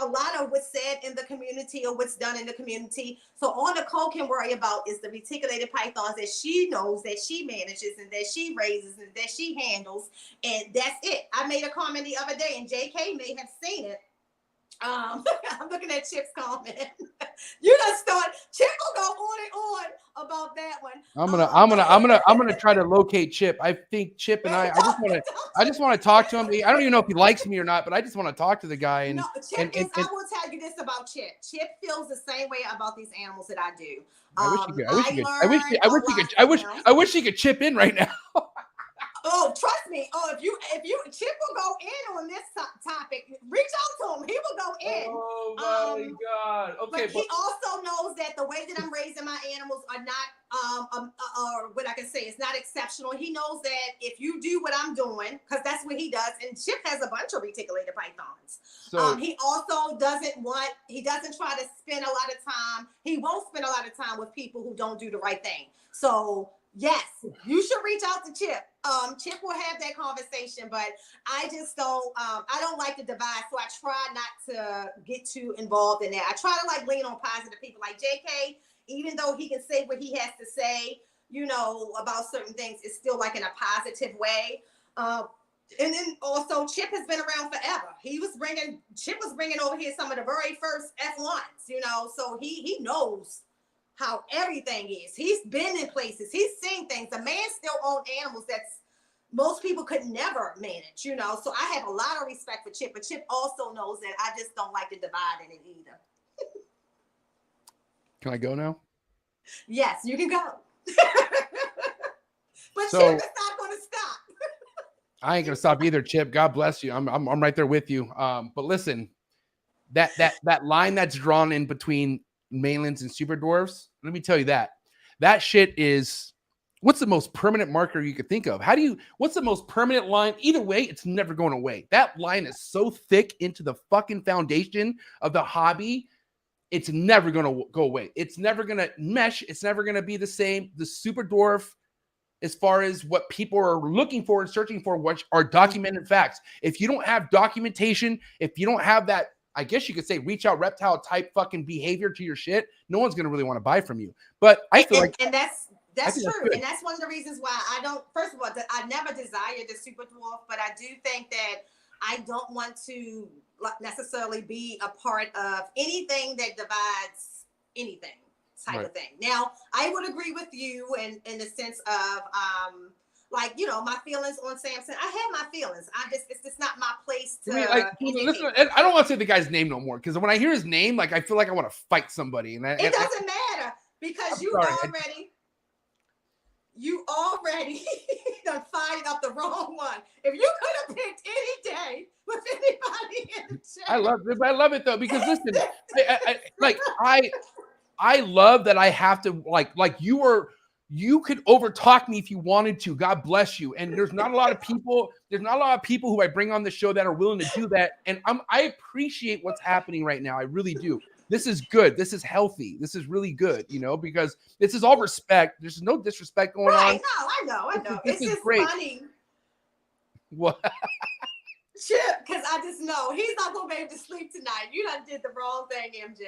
a lot of what's said in the community or what's done in the community. So all Nicole can worry about is the reticulated pythons that she knows, that she manages, and that she raises, and that she handles. And that's it. I made a comment the other day, and JK may have seen it. I'm looking at Chip's comment. You just start. Chip will go on and on about that one. I'm gonna try to locate Chip. I think Chip and I just want to talk to him. I don't even know if he likes me or not, but I just want to talk to the guy. And I will tell you this about Chip. Chip feels the same way about these animals that I do. I wish he could chip in right now. Oh, trust me. Oh, if you Chip will go in on this topic. Reach out to him. He will go in. Oh my God. Okay. But he also knows that the way that I'm raising my animals are not or what I can say is not exceptional. He knows that if you do what I'm doing, because that's what he does, and Chip has a bunch of reticulated pythons. So he also doesn't try to spend a lot of time. He won't spend a lot of time with people who don't do the right thing. So yes, you should reach out to Chip. Chip will have that conversation, but I just don't. I don't like the divide, so I try not to get too involved in that. I try to lean on positive people like JK, even though he can say what he has to say, about certain things. It's still in a positive way. And then also Chip has been around forever. Chip was bringing over here some of the very first F1s, so he knows how everything is. He's been in places. He's seen things. The man still owns animals that's most people could never manage, you know. So I have a lot of respect for Chip, but Chip also knows that I just don't like to divide in it either. Can I go now? Yes, you can go. But So- Chip is not going to stop. I ain't gonna stop either, Chip. God bless you. I'm right there with you. But listen, that line that's drawn in between mainlands and super dwarfs, let me tell you that shit is what's the most permanent marker you could think of? What's the most permanent line? Either way, it's never going away. That line is so thick into the fucking foundation of the hobby. It's never going to go away. It's never going to mesh. It's never going to be the same. The super dwarf, as far as what people are looking for and searching for, which are documented facts. If you don't have documentation, if you don't have that, I guess you could say reach out reptile type fucking behavior to your shit, no one's going to really want to buy from you. But I feel and that's true. good. And that's one of the reasons why I don't, first of all, I never desired the super dwarf, but I do think that I don't want to necessarily be a part of anything that divides anything type of thing. Now, I would agree with you in the sense of, like, you know, my feelings on Samson. I have my feelings. It's just not my place to. Listen, I don't want to say the guy's name no more, because when I hear his name, like, I feel like I want to fight somebody. And it doesn't matter, because you already done fired up the wrong one. If you could have picked any day with anybody in the chat. I love it though, because listen, I love that I have to like you could overtalk me if you wanted to. God bless you. And there's not a lot of people who I bring on the show that are willing to do that. And I appreciate what's happening right now. I really do. This is good. This is healthy. This is really good, you know, because this is all respect. There's no disrespect going on. No, I know. This it's is just great. funny. What? Chip, because I just know he's not going to be able to sleep tonight. You done did the wrong thing, MJ.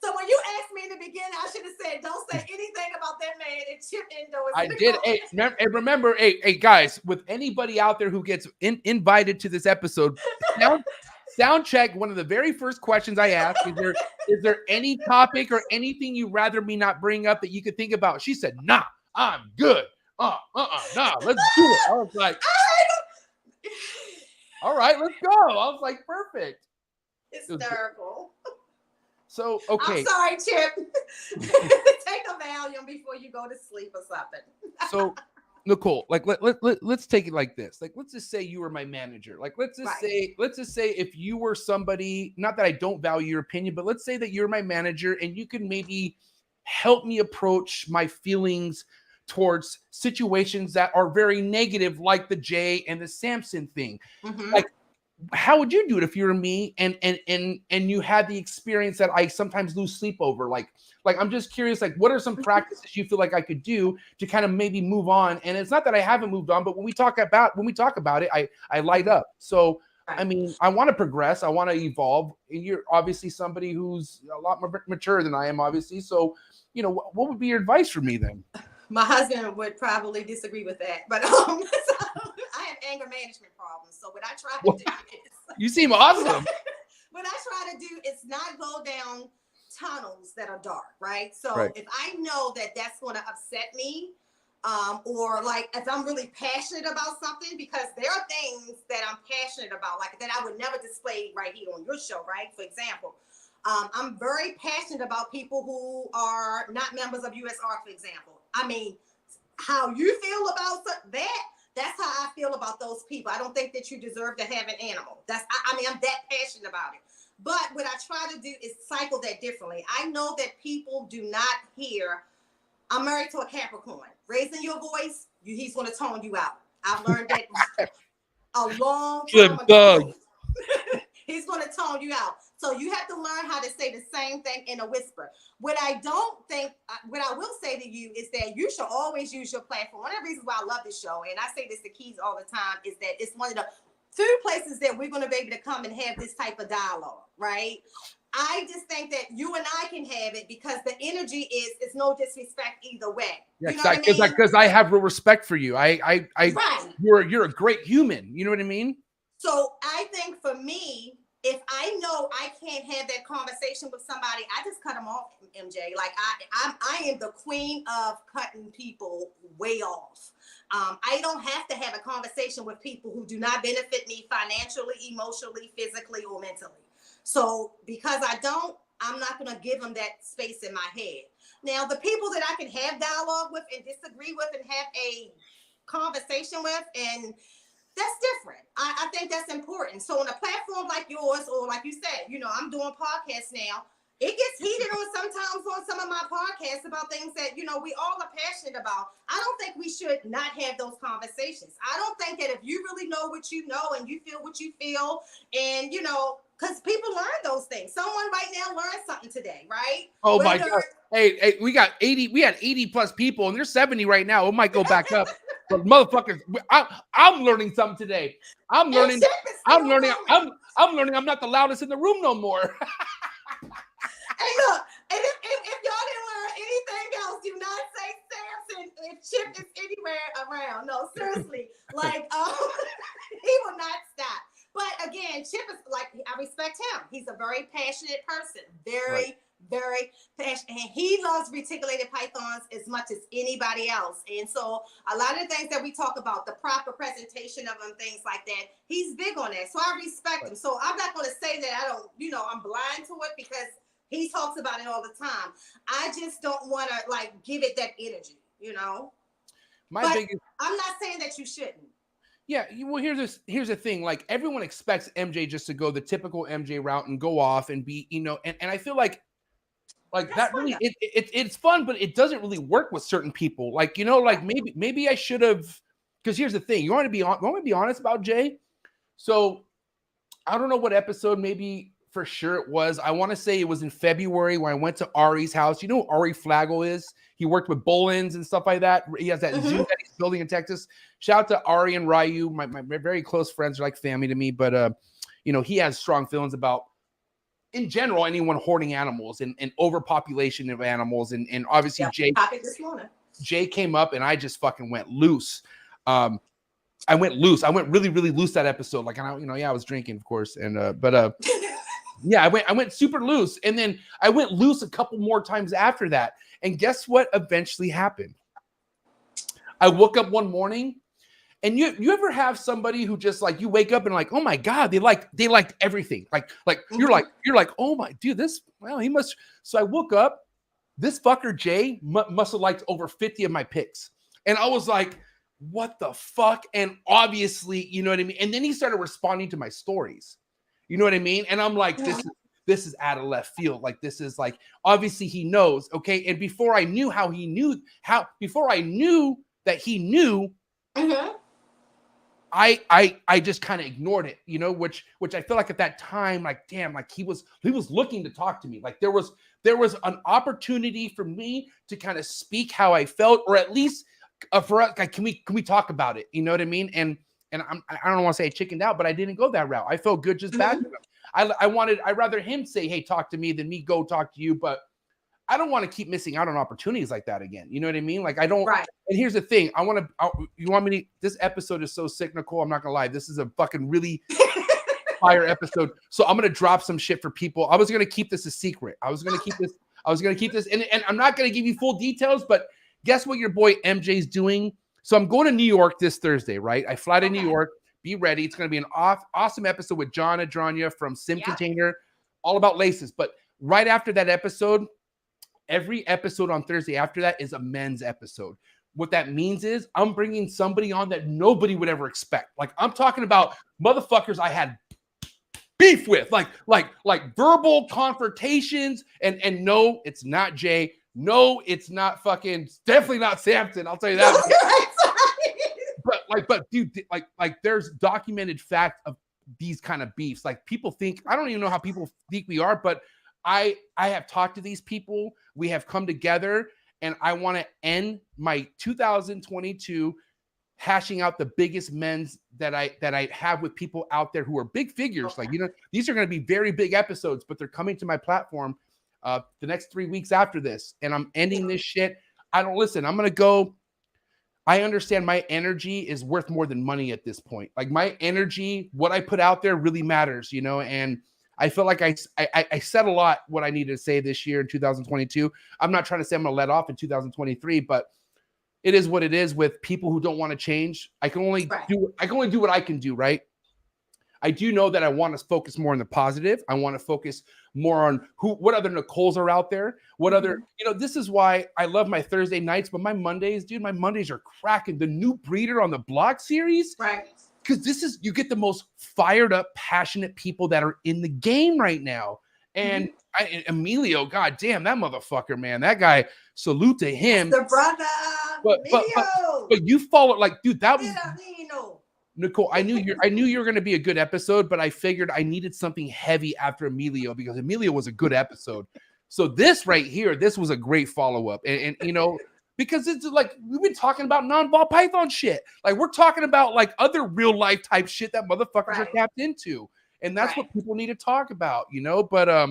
So when you asked me in the beginning, I should have said, don't say anything about that man and Chip indoors. I did. Hey, remember, hey, guys, with anybody out there who gets invited to this episode, sound check. One of the very first questions I asked is there any topic or anything you'd rather me not bring up that you could think about? She said, nah, I'm good. Nah, let's do it. I was like, all right, let's go. I was like, perfect. Hysterical. So, okay. I'm sorry, Chip. Take a Valium before you go to sleep or something. So, Nicole, like let's take it like this. Like, let's just say you were my manager. Like, let's just say if you were somebody, not that I don't value your opinion, but let's say that you're my manager and you can maybe help me approach my feelings towards situations that are very negative, like the Jay and the Samson thing. Mm-hmm. Like, how would you do it if you were me and you had the experience that I sometimes lose sleep over? Like I'm just curious, like, what are some practices you feel like I could do to kind of maybe move on? And it's not that I haven't moved on, but when we talk about it, I light up. So I mean, I want to progress, I want to evolve. And you're obviously somebody who's a lot more mature than I am, obviously. So, you know, what would be your advice for me then? My husband would probably disagree with that, but I have anger management problems. So what I try to do is, you seem awesome. What I try to do is not go down tunnels that are dark, right? So if I know that that's going to upset me, or like if I'm really passionate about something, because there are things that I'm passionate about, like that I would never display right here on your show, right? For example, I'm very passionate about people who are not members of USR, for example. I mean, how you feel about that's how I feel about those people. I don't think that you deserve to have an animal. I'm that passionate about it. But what I try to do is cycle that differently. I know that people do not hear, I'm married to a Capricorn. Raising your voice, he's going to tone you out. I've learned that a long time ago. He's going to tone you out. So you have to learn how to say the same thing in a whisper. What I will say to you is that you should always use your platform. One of the reasons why I love this show, and I say this to Keys all the time, is that it's one of the few places that we're going to be able to come and have this type of dialogue, right? I just think that you and I can have it because the energy is no disrespect either way. Yeah, you know because I have real respect for you. Right. You're a great human. You know what I mean? So I think for me, if I know I can't have that conversation with somebody, I just cut them off, MJ. Like I am the queen of cutting people way off. I don't have to have a conversation with people who do not benefit me financially, emotionally, physically, or mentally. So because I don't, I'm not going to give them that space in my head. Now, the people that I can have dialogue with and disagree with and have a conversation with, and that's different. I think that's important. So on a platform like yours, or like you said, you know, I'm doing podcasts now. It gets heated sometimes on some of my podcasts about things that, you know, we all are passionate about. I don't think we should not have those conversations. I don't think that if you really know what you know and you feel what you feel, and, you know, because people learn those things. Someone right now learned something today, right? Oh my God. Hey, we had 80 plus people, and there's 70 right now. It might go back up. But motherfuckers, I'm learning something today. I'm learning I'm I'm not the loudest in the room no more. Hey, look, and if y'all didn't learn anything else, do not say Samson if Chip is anywhere around. No, seriously. Like, he will not stop. But again, Chip is like, I respect him. He's a very passionate person. Very passionate. And he loves reticulated pythons as much as anybody else. And so a lot of the things that we talk about, the proper presentation of them, things like that, he's big on that. So I respect him. So I'm not going to say that I don't, you know, I'm blind to it, because he talks about it all the time. I just don't want to like give it that energy, you know. I'm not saying that you shouldn't. Yeah, well, here's the thing. Like, everyone expects MJ just to go the typical MJ route and go off and be, you know, and I feel like that's that really it's fun, but it doesn't really work with certain people. Like, you know, like maybe I should have, because here's the thing. You want to be honest about Jay. So I don't know what episode, maybe for sure it was. I want to say it was in February when I went to Ari's house. You know who Ari Flagel is? He worked with Bolins and stuff like that. He has that zoo that he's building in Texas. Shout out to Ari and Ryu. My very close friends are like family to me. But, you know, he has strong feelings about, in general, anyone hoarding animals and overpopulation of animals. And obviously Jay came up and I just fucking went loose. I went loose. I went really, really loose that episode. Like, I was drinking, of course. And, yeah, I went super loose. And then I went loose a couple more times after that. And guess what eventually happened? I woke up one morning, and you ever have somebody who just like, you wake up and like, oh my God, they liked everything. Like you're like, oh my dude, he must. So I woke up, this fucker Jay must have liked over 50 of my pics. And I was like, what the fuck? And obviously, you know what I mean? And then he started responding to my stories. You know what I mean? And I'm like, this is out of left field. Like, this is like, obviously he knows. Okay. And before I knew that he knew, I just kind of ignored it, you know, which I feel like at that time, like, damn, like he was looking to talk to me. Like there was an opportunity for me to kind of speak how I felt, or at least for us, like, can we talk about it? You know what I mean? And I don't want to say I chickened out, but I didn't go that route. I felt good just backing him. I'd rather him say, hey, talk to me, than me go talk to you. But I don't want to keep missing out on opportunities like that again. You know what I mean? Like, I don't. Right. And here's the thing. You want me to, this episode is so sick, Nicole. I'm not going to lie. This is a fucking really fire episode. So I'm going to drop some shit for people. I was going to keep this a secret. I was going to keep this. And I'm not going to give you full details, but guess what your boy MJ's doing? So I'm going to New York this Thursday, right? I fly to New York. Be ready. It's going to be an awesome episode with John Adrania from Sim Container, all about laces. But right after that episode, every episode on Thursday after that is a men's episode. What that means is I'm bringing somebody on that nobody would ever expect. Like, I'm talking about motherfuckers I had beef with, like verbal confrontations. And no, it's not Jay. No, it's not definitely not Samson. I'll tell you that. But dude, like there's documented fact of these kind of beefs. Like, people think, I don't even know how people think we are, but I have talked to these people. We have come together, and I want to end my 2022 hashing out the biggest men's that I have with people out there who are big figures. Like, you know, these are going to be very big episodes, but they're coming to my platform the next 3 weeks after this, and I'm ending this shit. I'm going to go. I understand my energy is worth more than money at this point. Like, my energy, what I put out there really matters, you know, and I feel like I said a lot what I needed to say this year in 2022. I'm not trying to say I'm going to let off in 2023, but it is what it is with people who don't want to change. I can only do what I can do, right? I do know that I want to focus more on the positive. I want to focus more on what other Nicoles are out there. What other, this is why I love my Thursday nights, but my Mondays, dude, my Mondays are cracking. The new Breeder on the Block series. Right. Because you get the most fired up, passionate people that are in the game right now. And Emilio, god damn, that motherfucker, man. That guy, salute to him. That's the brother. But you follow, like, dude, that was Nicole. I knew you were gonna be a good episode, but I figured I needed something heavy after Emilio because Emilio was a good episode. So this right here, this was a great follow-up. And because it's like we've been talking about non-ball python shit. Like we're talking about like other real life type shit that motherfuckers are tapped into. And that's what people need to talk about, But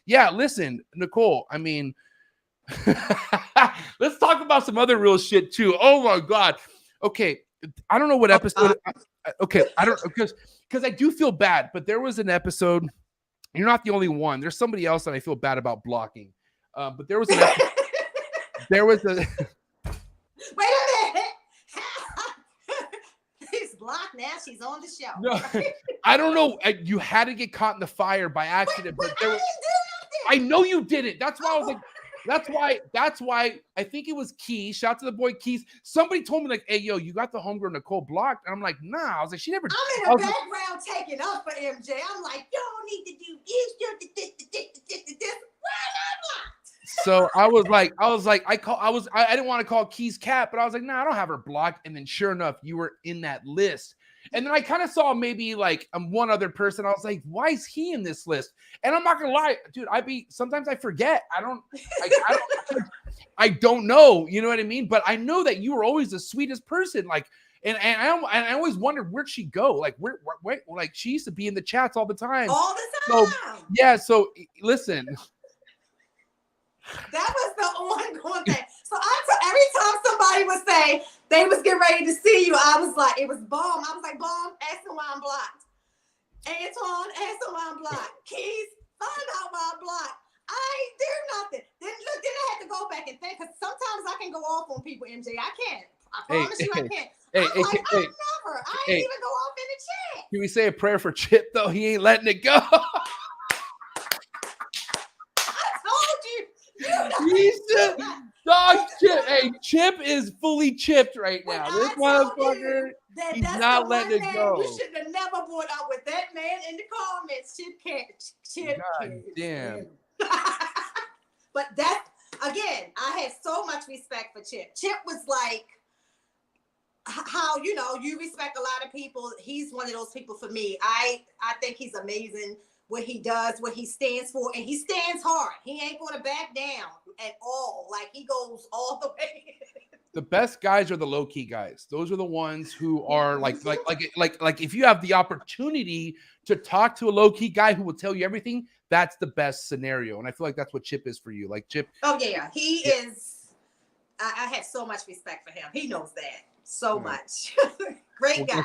yeah, listen, Nicole, I mean, let's talk about some other real shit too. Oh my God. Okay. I don't know what episode. Okay. I don't, because I do feel bad, but there was an episode. You're not the only one. There's somebody else that I feel bad about blocking. But there was an episode. Wait a minute. He's blocked now. She's on the show. No, I don't know. You had to get caught in the fire by accident. But there was, I know you didn't. That's why I was like, that's why I think it was Keys. Shout out to the boy Keys. Somebody told me like, hey, yo, you got the homegirl Nicole blocked. And I'm like, nah. I was like, she never. I'm in the background taking up for MJ. I'm like, you don't need to do this. Why not blocked? So I was like, I didn't want to call Keys Cat, but I was like, nah, I don't have her blocked. And then sure enough, you were in that list. And then I kind of saw maybe like one other person. I was like, why is he in this list? And I'm not gonna lie, dude. Sometimes I forget. I don't know. You know what I mean? But I know that you were always the sweetest person. Like, and I always wondered where'd she go? Like, where like she used to be in the chats all the time. All the time. So yeah. So listen. That was the ongoing thing. So every time somebody would say they was getting ready to see you, I was like, it was Bomb. I was like, Bomb, ask him why I'm blocked. Antoine, ask him why I'm blocked. Keys, find out why I'm blocked. I ain't do nothing. Then I had to go back and think, because sometimes I can go off on people, MJ. I can't. I promise you I can't. I ain't even go off in the chat. Can we say a prayer for Chip, though? He ain't letting it go. He's just, dog Chip. Hey, Chip is fully chipped right now. This motherfucker, he's not letting it go. You should have never brought up with that man in the comments. Chip can't. Chip God damn. But that's, again, I had so much respect for Chip. Chip was like, how, you respect a lot of people. He's one of those people for me. I think he's amazing. What he does, what he stands for, and he stands hard. He ain't going to back down at all. Like, he goes all the way. The best guys are the low-key guys. Those are the ones who are like if you have the opportunity to talk to a low-key guy who will tell you everything, that's the best scenario. And I feel like that's what Chip is for you. Like Chip. Oh yeah, he is. I have so much respect for him. He knows that so much. Great guy.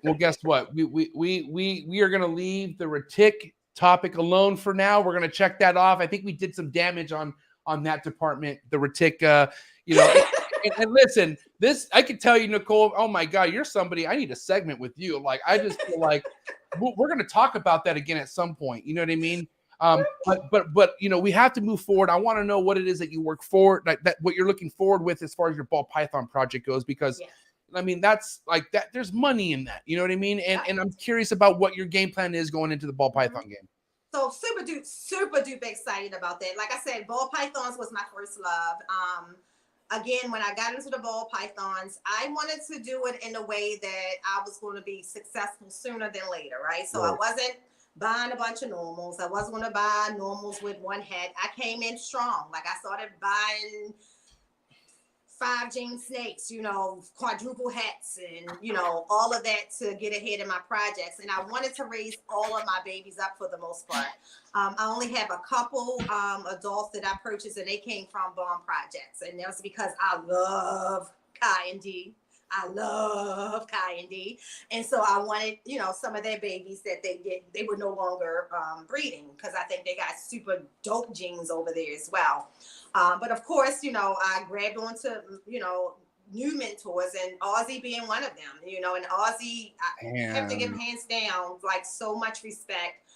Well, guess what? We are gonna leave the retic topic alone for now. We're gonna check that off. I think we did some damage on that department. The retic, and listen, this I can tell you, Nicole. Oh my God, you're somebody. I need a segment with you. Like I just feel like we're gonna talk about that again at some point. You know what I mean? But we have to move forward. I want to know what it is that you work for, that what you're looking forward with as far as your ball python project goes, because. Yeah. I mean, that's like that. There's money in that. You know what I mean? And I'm curious about what your game plan is going into the ball python game. So super duper excited about that. Like I said, ball pythons was my first love. Again, when I got into the ball pythons, I wanted to do it in a way that I was going to be successful sooner than later, right? So I wasn't buying a bunch of normals. I wasn't going to buy normals with one head. I came in strong. Like I started buying 5 gene snakes, quadruple hats and, all of that to get ahead in my projects. And I wanted to raise all of my babies up for the most part. I only have a couple adults that I purchased and they came from Bomb projects. And that was because I love Kai and D. I love Kai and D. And so I wanted, you know, some of their babies that they were no longer breeding, because I think they got super dope genes over there as well. But of course, you know, I grabbed onto, you know, new mentors, and Ozzy being one of them, you know, and Ozzy, I have to give him hands down, like, so much respect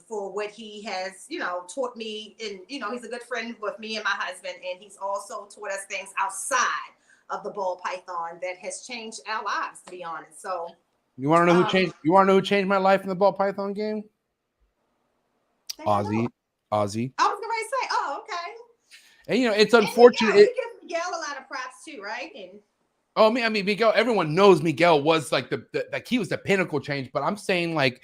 for what he has, you know, taught me. And, you know, he's a good friend with me and my husband, and he's also taught us things outside of the ball python that has changed our lives, to be honest. So you want to know who changed? You want to know who changed my life in the ball python game? Ozzy. I was gonna say, oh, okay. And you know, it's unfortunate. You give Miguel a lot of props too, right? And I mean, Miguel. Everyone knows Miguel was like like he was the pinnacle change. But I'm saying, like,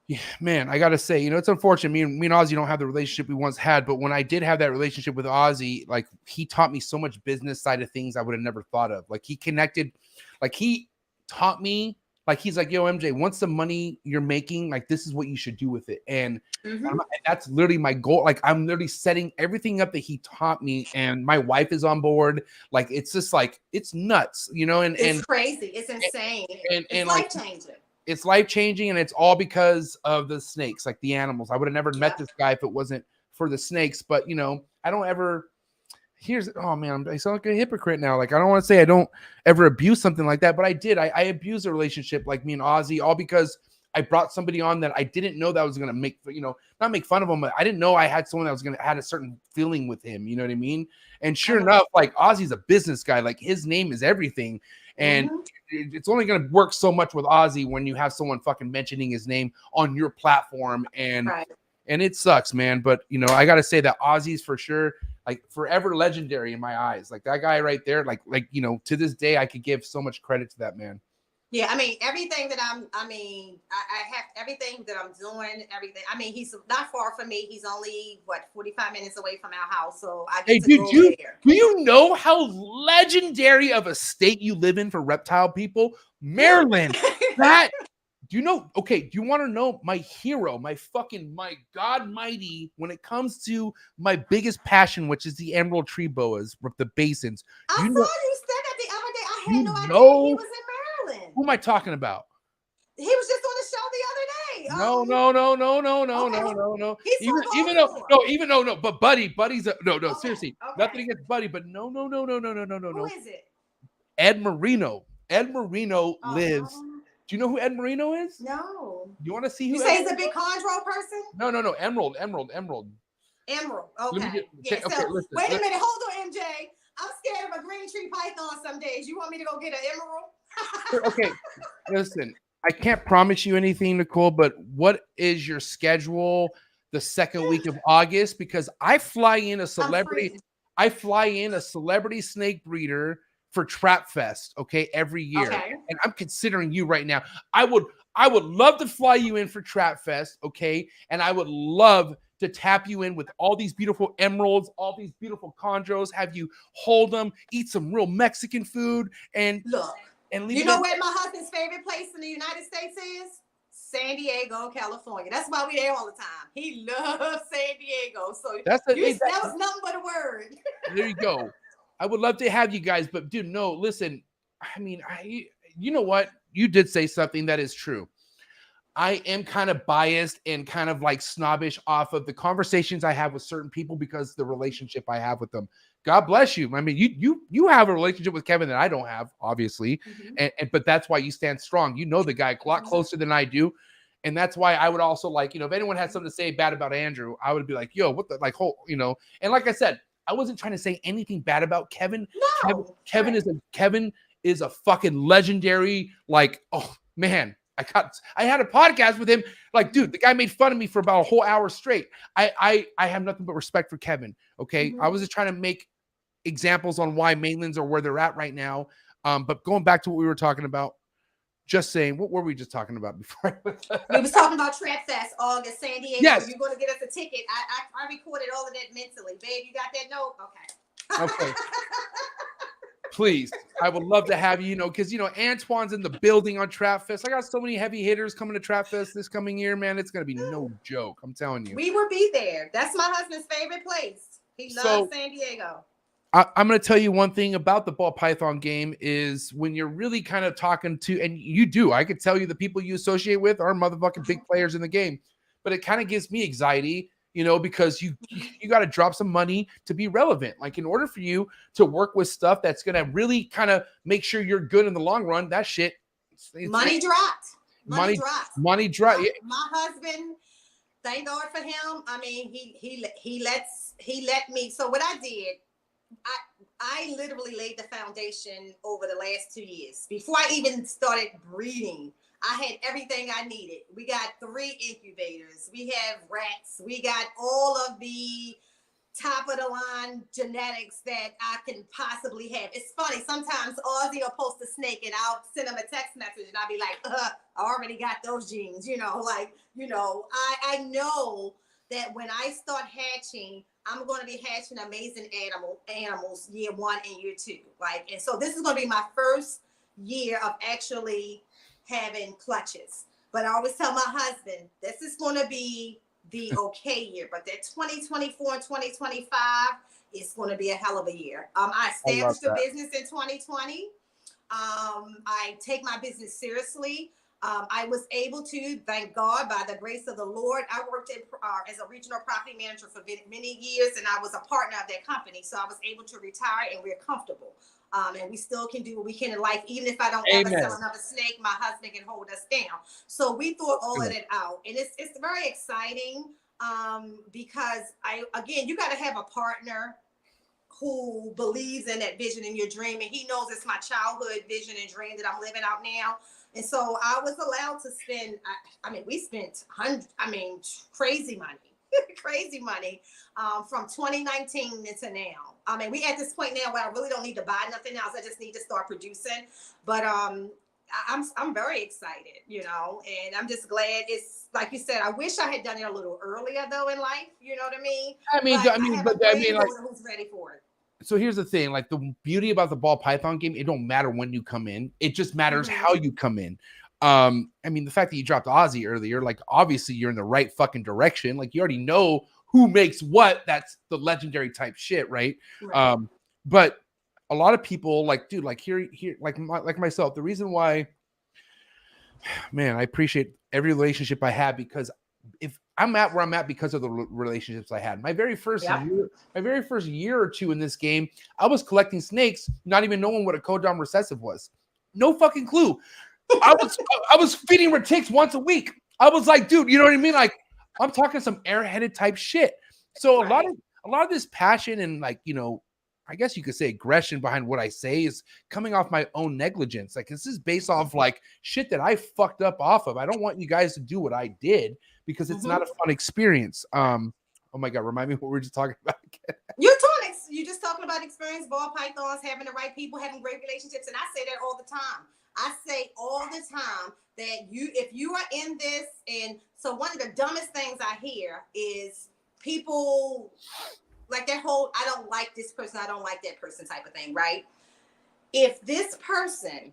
yeah, man, I gotta say, you know, it's unfortunate. Me and Ozzy don't have the relationship we once had. But when I did have that relationship with Ozzy, like, he taught me so much business side of things I would have never thought of. Like, he connected, like, he taught me. Like, he's like, yo, MJ, once the money you're making, like, this is what you should do with it. And that's literally my goal. Like, I'm literally setting everything up that he taught me. And my wife is on board. Like, it's just like, it's nuts, you know? And it's crazy. It's insane. And it's life-changing. It's life-changing. And it's all because of the snakes, like the animals. I would have never met this guy if it wasn't for the snakes. But, you know, I don't ever... oh man, I sound like a hypocrite now. Like, I don't want to say I don't ever abuse something like that, but I did. I abused a relationship like me and Ozzy, all because I brought somebody on that I didn't know that was going to make, you know, not make fun of him, but I didn't know I had someone that was going to had a certain feeling with him. You know what I mean? And sure enough, like, Ozzy's a business guy. Like, his name is everything. And it's only going to work so much with Ozzy when you have someone fucking mentioning his name on your platform. And it sucks, man. But, you know, I got to say that Ozzy's for sure, like, forever legendary in my eyes. Like, that guy right there, like, you know, to this day, I could give so much credit to that man. Yeah, I mean, everything that I have everything that I'm doing, everything. I mean, he's not far from me. He's only, 45 minutes away from our house. So I get to go there. Do you know how legendary of a state you live in for reptile people? Maryland. Do you know? Okay, do you want to know my hero, my God mighty, when it comes to my biggest passion, which is the emerald tree boas, the basins? I saw you said that the other day. I had no idea he was in Maryland. Who am I talking about? He was just on the show the other day. No. He's but Buddy's seriously, nothing against Buddy, but no. Who is it? Ed Marino. Ed Marino lives. Do you know who Ed Marino is? No. You want to see who? You say he's a big chondro person? No. Emerald. Emerald. Okay. Listen. Wait a minute. Hold on, MJ. I'm scared of a green tree python some days. You want me to go get an emerald? Okay. Listen, I can't promise you anything, Nicole, but what is your schedule the second week of August? Because I fly in a celebrity snake breeder for Trap Fest, okay, every year. Okay. And I'm considering you right now. I would love to fly you in for Trap Fest, okay? And I would love to tap you in with all these beautiful emeralds, all these beautiful chondros, have you hold them, eat some real Mexican food, and look. And you know where my husband's favorite place in the United States is? San Diego, California. That's why we there all the time. He loves San Diego. So that was nothing but a word. There you go. I would love to have you guys, but dude, no, listen, I mean, you know what? You did say something that is true. I am kind of biased and kind of like snobbish off of the conversations I have with certain people because of the relationship I have with them. God bless you. I mean, you have a relationship with Kevin that I don't have, obviously, but that's why you stand strong. You know the guy a lot closer than I do, and that's why I would also, like, you know, if anyone had something to say bad about Andrew, I would be like, yo, what the, like, whole, you know, and like I said, I wasn't trying to say anything bad about Kevin. No, Kevin is a fucking legendary, like, oh man, I had a podcast with him. Like, dude, the guy made fun of me for about a whole hour straight. I have nothing but respect for Kevin. Okay. I was just trying to make examples on why Mainlands are where they're at right now. But going back to what we were talking about, just saying, what were we just talking about before? We was talking about Trap Fest, August, San Diego. Yes. You're going to get us a ticket. I recorded all of that mentally. Babe, you got that note? Okay. Please. I would love to have you, you know, because, you know, Antoine's in the building on Trap Fest. I got so many heavy hitters coming to Trap Fest this coming year, man. It's going to be no joke. I'm telling you. We will be there. That's my husband's favorite place. He loves San Diego. I'm going to tell you one thing about the ball python game is when you're really kind of talking to, and you do, I could tell you the people you associate with are motherfucking big players in the game, but it kind of gives me anxiety, because you got to drop some money to be relevant. Like in order for you to work with stuff that's going to really kind of make sure you're good in the long run, that shit. Money dropped. Money dropped. My husband, thank God for him. I mean, he let me. So what I did, I literally laid the foundation over the last 2 years. Before I even started breeding, I had everything I needed. We got 3 incubators. We have rats. We got all of the top of the line genetics that I can possibly have. It's funny. Sometimes Ozzy will post a snake and I'll send him a text message and I'll be like, I already got those genes, I know that when I start hatching, I'm going to be hatching amazing animals year 1 and year 2. And so this is going to be my first year of actually having clutches. But I always tell my husband, this is going to be the okay year, but that 2024 and 2025 is going to be a hell of a year. I established a business in 2020. I take my business seriously. I was able to, thank God, by the grace of the Lord. I worked as a regional property manager for many years, and I was a partner of that company. So I was able to retire, and we're comfortable. And we still can do what we can in life. Even if I don't ever sell another snake, my husband can hold us down. So we thought all of it out. And it's very exciting because you got to have a partner who believes in that vision and your dream. And he knows it's my childhood vision and dream that I'm living out now. And so I was allowed to spend, we spent crazy money from 2019 into now. We at this point now where I really don't need to buy nothing else. I just need to start producing. But I'm very excited, and I'm just glad. It's like you said, I wish I had done it a little earlier though in life. You know what I mean? Who's ready for it? So here's the thing, like the beauty about the ball python game, it don't matter when you come in. It just matters how you come in. The fact that you dropped Ozzy earlier, like obviously you're in the right fucking direction. Like you already know who makes what. That's the legendary type shit, right? But a lot of people here, like myself, the reason why, man, I appreciate every relationship I have because if I'm at where I'm at because of the relationships I had. My very first year or 2 in this game, I was collecting snakes, not even knowing what a codon recessive was. No fucking clue. I was feeding retics once a week. I was like, dude, you know what I mean? Like, I'm talking some airheaded type shit. So a lot of this passion and I guess you could say aggression behind what I say is coming off my own negligence. Like this is based off like shit that I fucked up off of. I don't want you guys to do what I did because it's not a fun experience. Oh my God, remind me what we were just talking about again. You're just talking about experience, ball pythons, having the right people, having great relationships. And I say that all the time. I say all the time that if you are in this, and so one of the dumbest things I hear is people like that whole, I don't like this person, I don't like that person type of thing, right? If this person,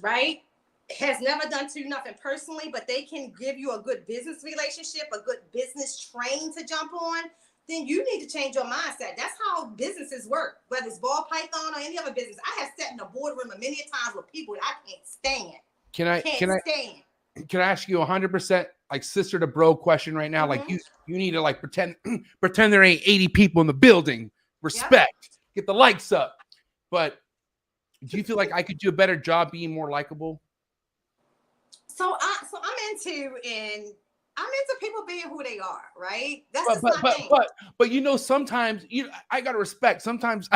right, has never done to you nothing personally, but they can give you a good business relationship, a good business train to jump on, then you need to change your mindset. That's how businesses work, whether it's ball python or any other business. I have sat in a boardroom many times with people that I can't stand. Can I ask you 100% like sister to bro question right now? Like you need to like pretend there ain't 80 people in the building. Respect, get the likes up. But do you feel like I could do a better job being more likable? So I'm into people being who they are, right? That's my thing. But sometimes I gotta respect. Sometimes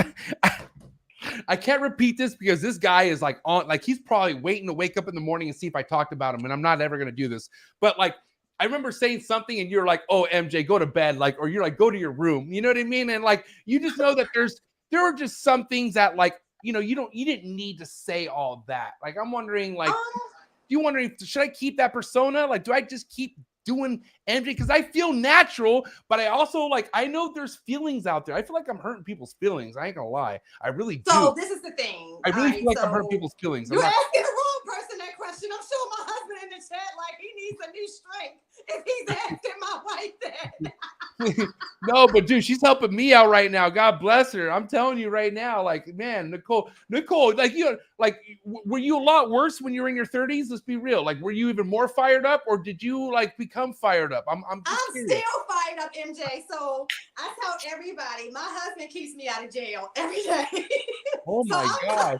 I can't repeat this because this guy is like on, like he's probably waiting to wake up in the morning and see if I talked about him, and I'm not ever gonna do this. But like I remember saying something, and you're like, "Oh, MJ, go to bed," like, or you're like, "Go to your room." You know what I mean? And like you just know that there are just some things that like you didn't need to say all that. Like I'm wondering, like, should I keep that persona? Like, do I just keep doing MJ because I feel natural, but I also like I know there's feelings out there. I feel like I'm hurting people's feelings. I ain't gonna lie, I really do. So this is the thing. I really feel like I'm hurting people's feelings. You're asking the wrong person that question. I'm sure my husband in the chat like he needs a new strength if he's asking my wife that. No, but dude, she's helping me out right now. God bless her. I'm telling you right now, like, man, Nicole, like, were you a lot worse when you were in your 30s? Let's be real. Like, were you even more fired up, or did you like become fired up? I'm still fired up, MJ. So I tell everybody, my husband keeps me out of jail every day. Oh my God.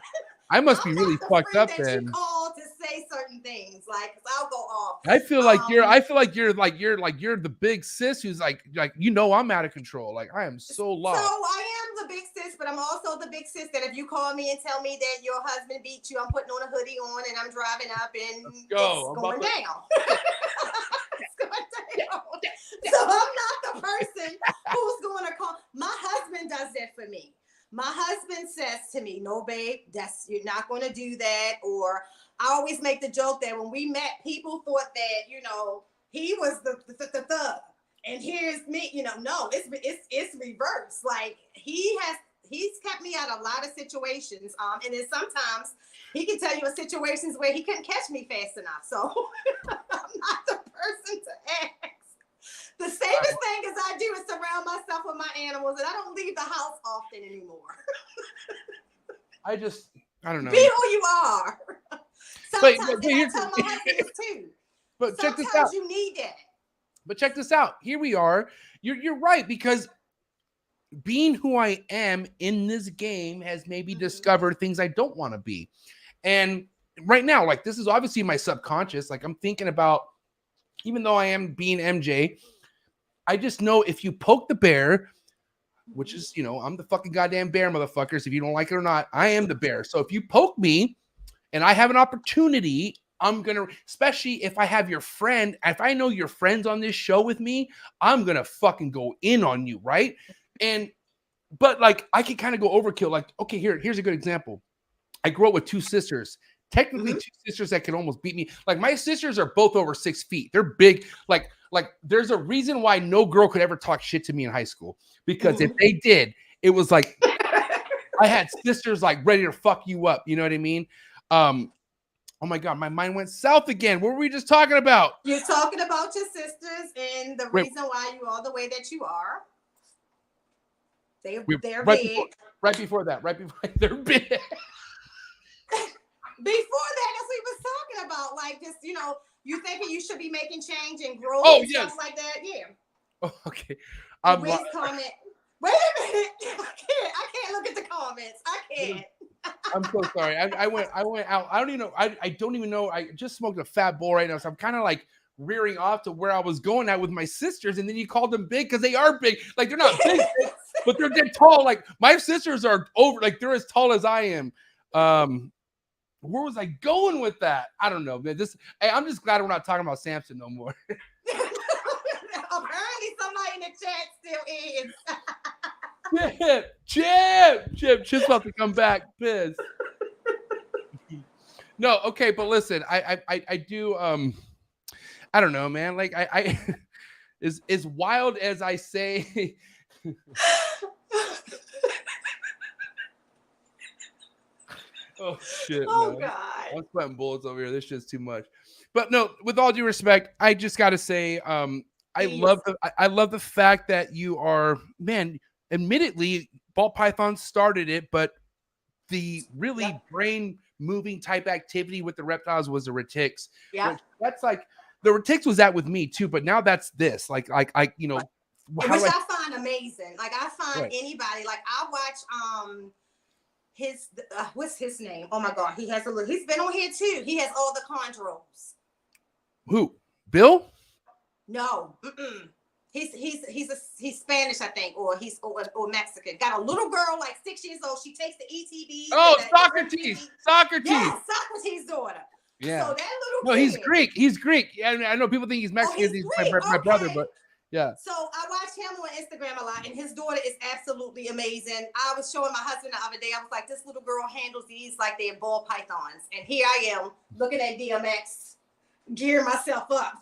I must be really fucked up then. You call to say certain things, like, 'cause I'll go off. I feel like you're the big sis who's like I'm out of control. Like, I am so lost. So I am the big sis, but I'm also the big sis that if you call me and tell me that your husband beat you, I'm putting on a hoodie on and I'm driving up and it's going down. It's going down. So I'm not the person who's going to call. My husband does that for me. My husband says to me, no, babe, you're not going to do that. Or I always make the joke that when we met, people thought that, he was the thug. And here's me, no, it's reverse. Like, he's kept me out of a lot of situations. And then sometimes he can tell you of situations where he couldn't catch me fast enough. So I'm not the person to ask. The safest thing I do is surround myself with my animals, and I don't leave the house often anymore. I don't know. Be who you are. Sometimes I tell my husband too. But check this out. You need that. But check this out. Here we are. You're right, because being who I am in this game has made me discover things I don't want to be. And right now, like, this is obviously my subconscious. Like, I'm thinking about, even though I am being MJ, I just know if you poke the bear, which is, I'm the fucking goddamn bear, motherfuckers. If you don't like it or not, I am the bear. So if you poke me and I have an opportunity, I'm going to, especially if I have your friend, if I know your friend's on this show with me, I'm going to fucking go in on you, right? But like, I can kind of go overkill. Like, okay, here's a good example. I grew up with two sisters. Technically, two sisters that can almost beat me. Like, my sisters are both over 6 feet. They're big. Like there's a reason why no girl could ever talk shit to me in high school. Because if they did, it was like I had sisters like ready to fuck you up. You know what I mean? Oh my God, my mind went south again. What were we just talking about? You're talking about your sisters and the reason why you are the way that you are. They're big. Right before that, they're big. Before that, that's what we was talking about. Like, just, you thinking you should be making change and growth and stuff like that. Yeah. Oh, okay. Comment. Wait a minute. I can't look at the comments. I can't. I'm so sorry. I went out. I don't even know. I just smoked a fat bowl right now. So I'm kind of like rearing off to where I was going at with my sisters. And then you called them big because they are big. Like, they're not big, but they're tall. Like, my sisters are they're as tall as I am. Where was I going with that? I don't know, man. I'm just glad we're not talking about Samson no more. Apparently, somebody in the chat still is. Chip's about to come back. Pissed. No, okay, but listen, I do. I don't know, man. Like, I as wild as I say. Oh shit! Oh man. God! I'm sweating bullets over here. This shit's too much. But no, with all due respect, I just got to say, I love the fact that you are, man. Admittedly, ball pythons started it, but the really brain moving type activity with the reptiles was the retics. Yeah, that's like the retics was that with me too, but now that's this. Like which I find amazing. Like, I find anybody. Like, I watch what's his name? Oh my God, he's been on here too. He has all the chondros. Who? Bill? No. He's Spanish, I think, or he's or Mexican. Got a little girl like 6 years old. She takes the ETB. Oh, Socrates. Yeah, Socrates' daughter. Yeah. So that little kid, he's Greek. He's Greek. I know people think he's Mexican. He's my brother, but yeah. So I watch him on Instagram a lot, and his daughter is absolutely amazing. I was showing my husband the other day. I was like, this little girl handles these like they're ball pythons. And here I am looking at DMX, gearing myself up,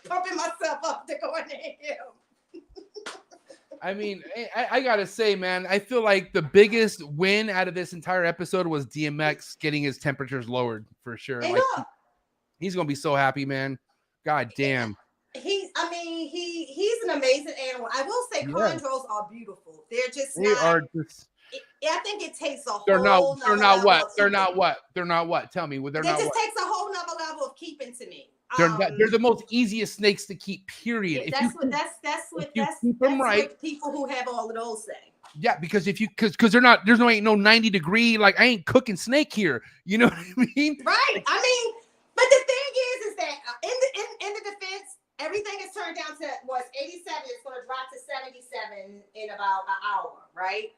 pumping myself up to go in him. I mean, I gotta say, man, I feel like the biggest win out of this entire episode was DMX getting his temperatures lowered for sure. Like, he's gonna be so happy, man. God damn. mean, he's an amazing animal. I will say chondros are beautiful. They're just I think it takes a they're whole not. They're not what. They're not what. They're not what. Tell me. They're not what. It just takes a whole nother level of keeping to me. They're the most easiest snakes to keep. Period. Yeah, that's what people who have all of those say. Yeah, because because they're not. Ain't no 90-degree. Like I ain't cooking snake here. You know what I mean? Right. I mean, but the thing is that in the defense, everything is turned down to 87. It's going to drop to 77 in about an hour. Right.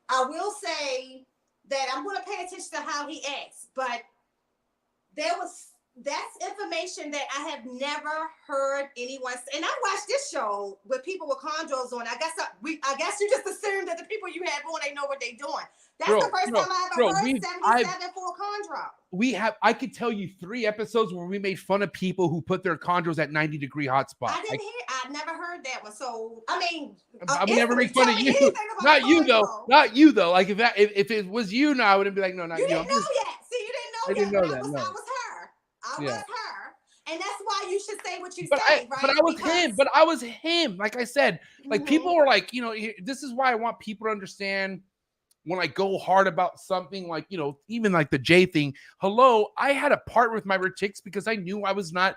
I will say that I'm going to pay attention to how he acts, but that's information that I have never heard anyone say. And I watched this show with people with chondros on. I guess you just assumed that the people you have on, they know what they're doing. That's the first time I ever heard 77 for a chondro. I could tell you 3 episodes where we made fun of people who put their chondros at 90-degree hotspot. I never heard that one. So I mean, I would never make fun of you. Not you though. Not you though. Like if it was you, no, I wouldn't be like, no, not you. You didn't know yet. See, you didn't know. I didn't know that. I was her. I was her. And that's why you should say what you say, right? But I was him. Like I said, like people were like, this is why I want people to understand when I go hard about something, like, even like the J thing. Hello, I had to part with my retics because I knew I was not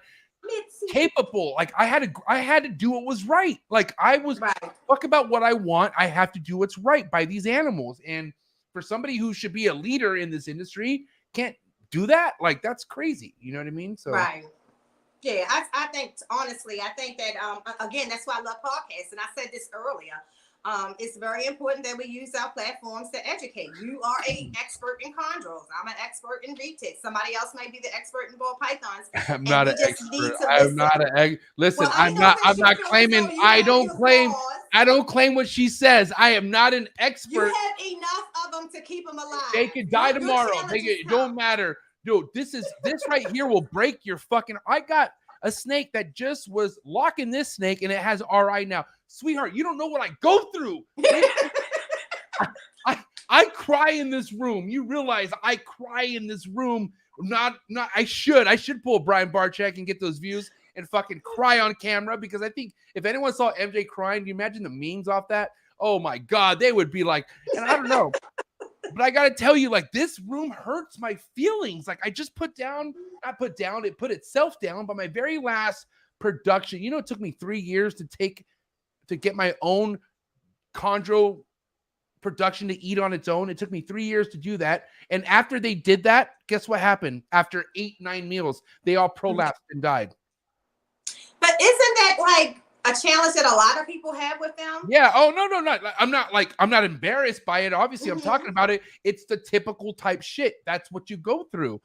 capable. Like I had to do what was right. Like I was fuck about what I want. I have to do what's right by these animals. And for somebody who should be a leader in this industry, can't do that. Like that's crazy. You know what I mean? So yeah, I think honestly, I think that again, that's why I love podcasts. And I said this earlier. It's very important that we use our platforms to educate. You are an expert in chondros. I'm an expert in retics. Somebody else might be the expert in ball pythons. I'm not an expert. I'm not an listen. Well, I'm not claiming. I don't claim what she says. I am not an expert. You have enough of them to keep them alive. They could die tomorrow. It don't matter, dude. This right here will break your fucking. I got a snake that just was locking this snake, and it has RI now. Sweetheart, you don't know what I go through. I cry in this room. You realize I cry in this room. I should pull Brian Barczyk and get those views and fucking cry on camera, because I think if anyone saw MJ crying, do you imagine the memes off that? Oh my God, they would be like, and I don't know. But I got to tell you, like, this room hurts my feelings. Like I just it put itself down. But my very last production, it took me 3 years to get my own chondro production to eat on its own. It took me 3 years to do that. And after they did that, guess what happened? After 8-9 meals, they all prolapsed and died. But isn't that like a challenge that a lot of people have with them? Yeah. Oh, no. I'm not embarrassed by it. Obviously, I'm talking about it. It's the typical type shit. That's what you go through.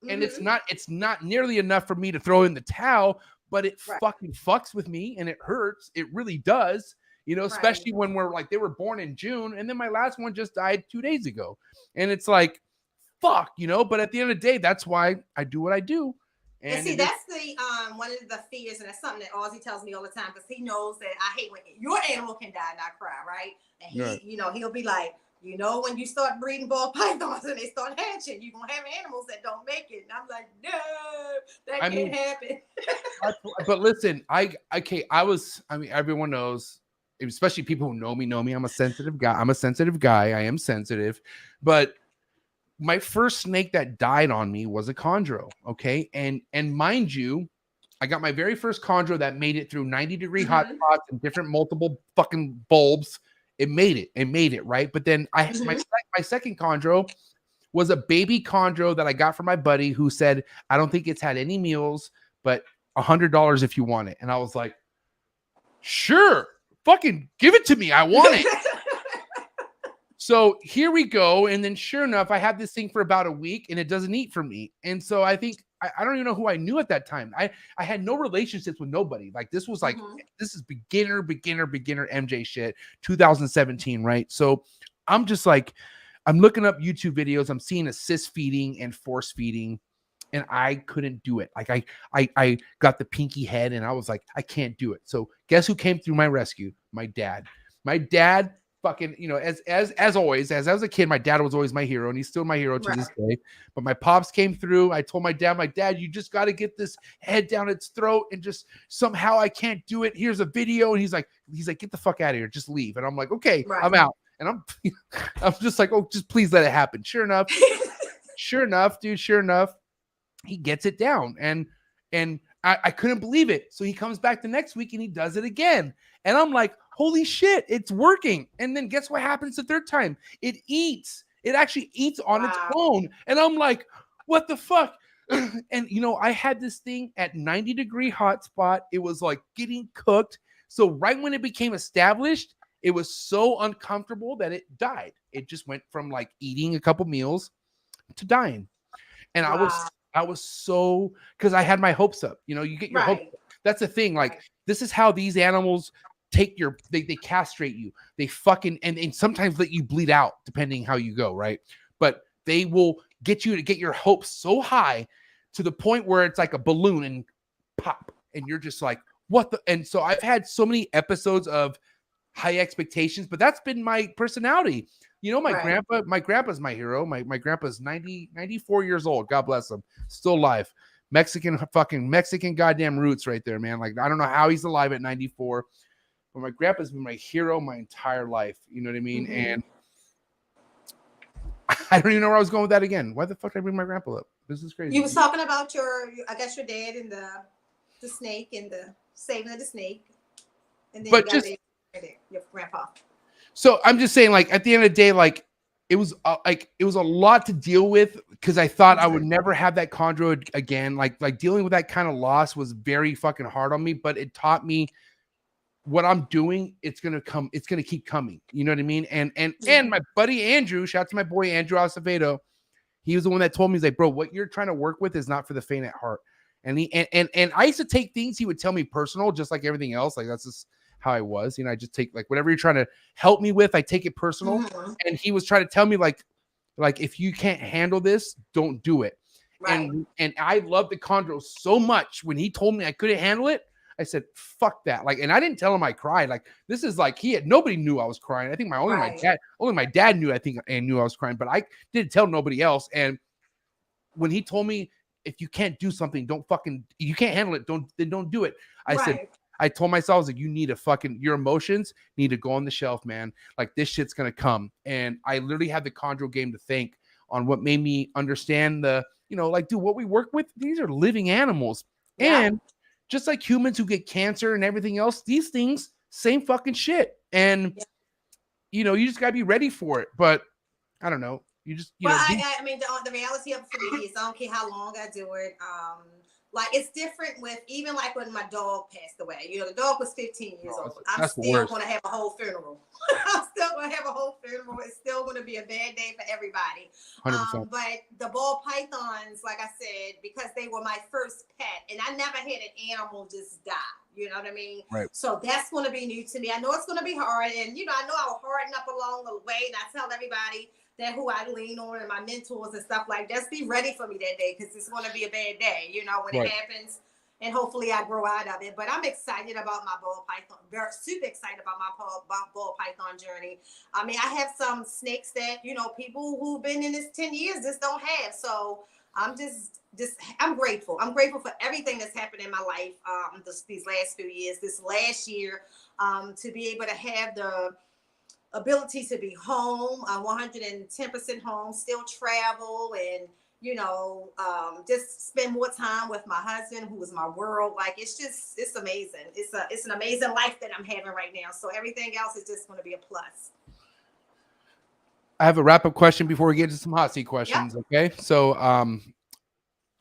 And it's not nearly enough for me to throw in the towel, but it fucking fucks with me and it hurts. It really does, especially when they were born in June. And then my last one just died 2 days ago. And it's like, fuck, but at the end of the day, that's why I do what I do. And see, that's the one of the fears, and that's something that Ozzy tells me all the time, because he knows that I hate when your animal can die and I cry, right? And he, he'll be like, when you start breeding ball pythons and they start hatching, you're going to have animals that don't make it. And I'm like, no, that can't happen. But listen, everyone knows, especially people who know me, I'm a sensitive guy. I am sensitive. But my first snake that died on me was a chondro. Okay. And mind you, I got my very first chondro that made it through 90-degree hot spots and different multiple fucking bulbs. It made it, right? But then my second chondro was a baby chondro that I got from my buddy, who said, I don't think it's had any meals, but $100 if you want it. And I was like, sure, fucking give it to me. I want it. So here we go. And then sure enough, I had this thing for about a week and it doesn't eat for me. And so I think, I don't even know who I knew at that time. I had no relationships with nobody. Like this was like, this is beginner MJ shit, 2017, right? So I'm just like, I'm looking up YouTube videos. I'm seeing assist feeding and force feeding, and I couldn't do it. Like I got the pinky head and I was like, I can't do it. So guess who came through my rescue? My dad. My dad fucking, as always, as I was a kid, my dad was always my hero, and he's still my hero to this day. But my pops came through. I told my dad, you just got to get this head down its throat, and just somehow I can't do it. Here's a video, and he's like, get the fuck out of here, just leave. And I'm like, okay, I'm out. And I'm just like, oh, just please let it happen. Sure enough, he gets it down, and I couldn't believe it. So he comes back the next week and he does it again, and I'm like, holy shit, it's working. And then guess what happens the third time? It actually eats on its own. And I'm like, what the fuck? And I had this thing at 90-degree hot spot. It was like getting cooked. So right when it became established, it was so uncomfortable that it died. It just went from like eating a couple meals to dying. And I was so, because I had my hopes up. You get your hopes up. That's the thing. Like, this is how these animals take they castrate you. They fucking, and sometimes let you bleed out depending how you go, right? But they will get you to get your hopes so high to the point where it's like a balloon and pop. And you're just like, what the? And so I've had so many episodes of high expectations, but that's been my personality. My grandpa's my hero. My grandpa's 94 years old. God bless him. Still alive. Mexican goddamn roots right there, man. Like, I don't know how he's alive at 94. But my grandpa's been my hero my entire life. You know what I mean? Mm-hmm. And I don't even know where I was going with that again. Why the fuck did I bring my grandpa up? This is crazy. You was talking about your dad and the snake and the saving of the snake. And then your grandpa. So I'm just saying, like, at the end of the day, like, it was a lot to deal with, because I thought I would never have that chondro again. Like dealing with that kind of loss was very fucking hard on me, but it taught me what I'm doing. It's going to keep coming. You know what I mean? And my buddy Andrew, shout out to my boy Andrew Acevedo. He was the one that told me, he's like, bro, what you're trying to work with is not for the faint at heart. And I used to take things he would tell me personal, just like everything else. Like, that's just how I was. I just take, like, whatever you're trying to help me with, I take it personal. Mm-hmm. And he was trying to tell me, like, if you can't handle this, don't do it. Right. And I loved the chondro so much. When he told me I couldn't handle it, I said, fuck that. Like, and I didn't tell him I cried. Like, this is like, nobody knew I was crying. I think only my dad knew, knew I was crying, but I didn't tell nobody else. And when he told me, if you can't do something, you can't handle it, don't do it. I told myself, I was like, your emotions need to go on the shelf, man. Like, this shit's going to come. And I literally had the chondro game to thank on what made me understand dude, what we work with, these are living animals. Yeah. And just like humans who get cancer and everything else, these things, same fucking shit. And, you just got to be ready for it. But I don't know. You just, I mean, the reality of it for me is, I don't care how long I do it. Like, it's different with, even like when my dog passed away. The dog was 15 years old. I'm still going to have a whole funeral. It's still going to be a bad day for everybody. But the ball pythons, like I said, because they were my first pet, and I never had an animal just die. You know what I mean? Right. So that's going to be new to me. I know it's going to be hard. And, I know I will harden up along the way. And I tell everybody that who I lean on and my mentors and stuff like that, just be ready for me that day, because it's going to be a bad day, when it happens. And hopefully I grow out of it. But I'm excited about my ball python. Very super excited about my ball python journey. I mean, I have some snakes that, people who've been in this 10 years just don't have. So I'm I'm grateful. I'm grateful for everything that's happened in my life these last few years, this last year, to be able to have the ability to be home, 110% home, still travel, and just spend more time with my husband, who is my world. Like, it's amazing. It's an amazing life that I'm having right now. So everything else is just going to be a plus. I have a wrap-up question before we get to some hot seat questions. Yep. Okay, so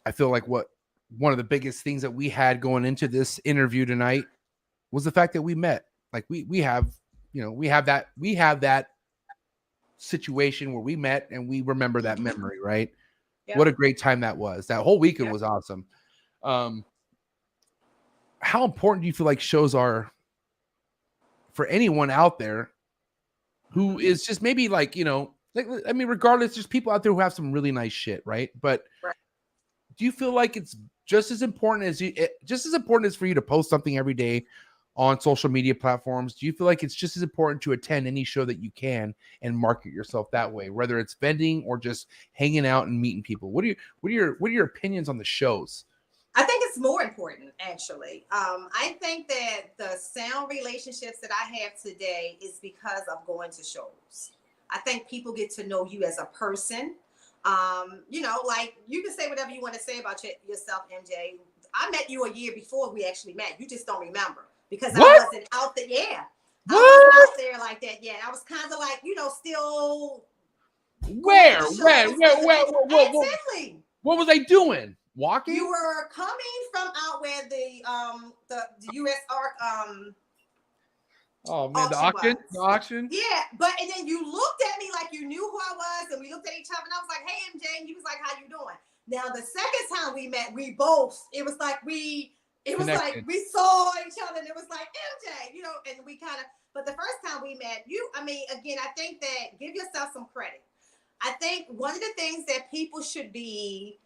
I feel like one of the biggest things that we had going into this interview tonight was the fact that we met. Like, we have that situation where we met and we remember that memory, right? Yep. What a great time that was. That whole weekend was awesome. How important do you feel like shows are for anyone out there who is just maybe regardless, there's people out there who have some really nice shit, right? But do you feel like it's just as important as for you to post something every day on social media platforms? Do you feel like it's just as important to attend any show that you can and market yourself that way, whether it's vending or just hanging out and meeting people? What are your opinions on the shows? I think it's more important, actually. I think that the sound relationships that I have today is because of going to shows. I think people get to know you as a person. You know, like you can say whatever you want to say about yourself, MJ. I met you a year before we actually met. You just don't remember because What? I wasn't out there. Yeah. What? I wasn't out there like that yet. I was kind of like, you know, still. Where? What was I doing? Walking? You were coming from out where the U.S. ARC Oh man, the auction. Yeah, but and then you looked at me like you knew who I was, and we looked at each other, and I was like, "Hey, MJ," and he was like, "How you doing?" Now the second time we met, we both like we saw each other, and it was like MJ, you know, and we kind of. But the first time we met, I mean, again, I think that give yourself some credit. I think one of the things that people should be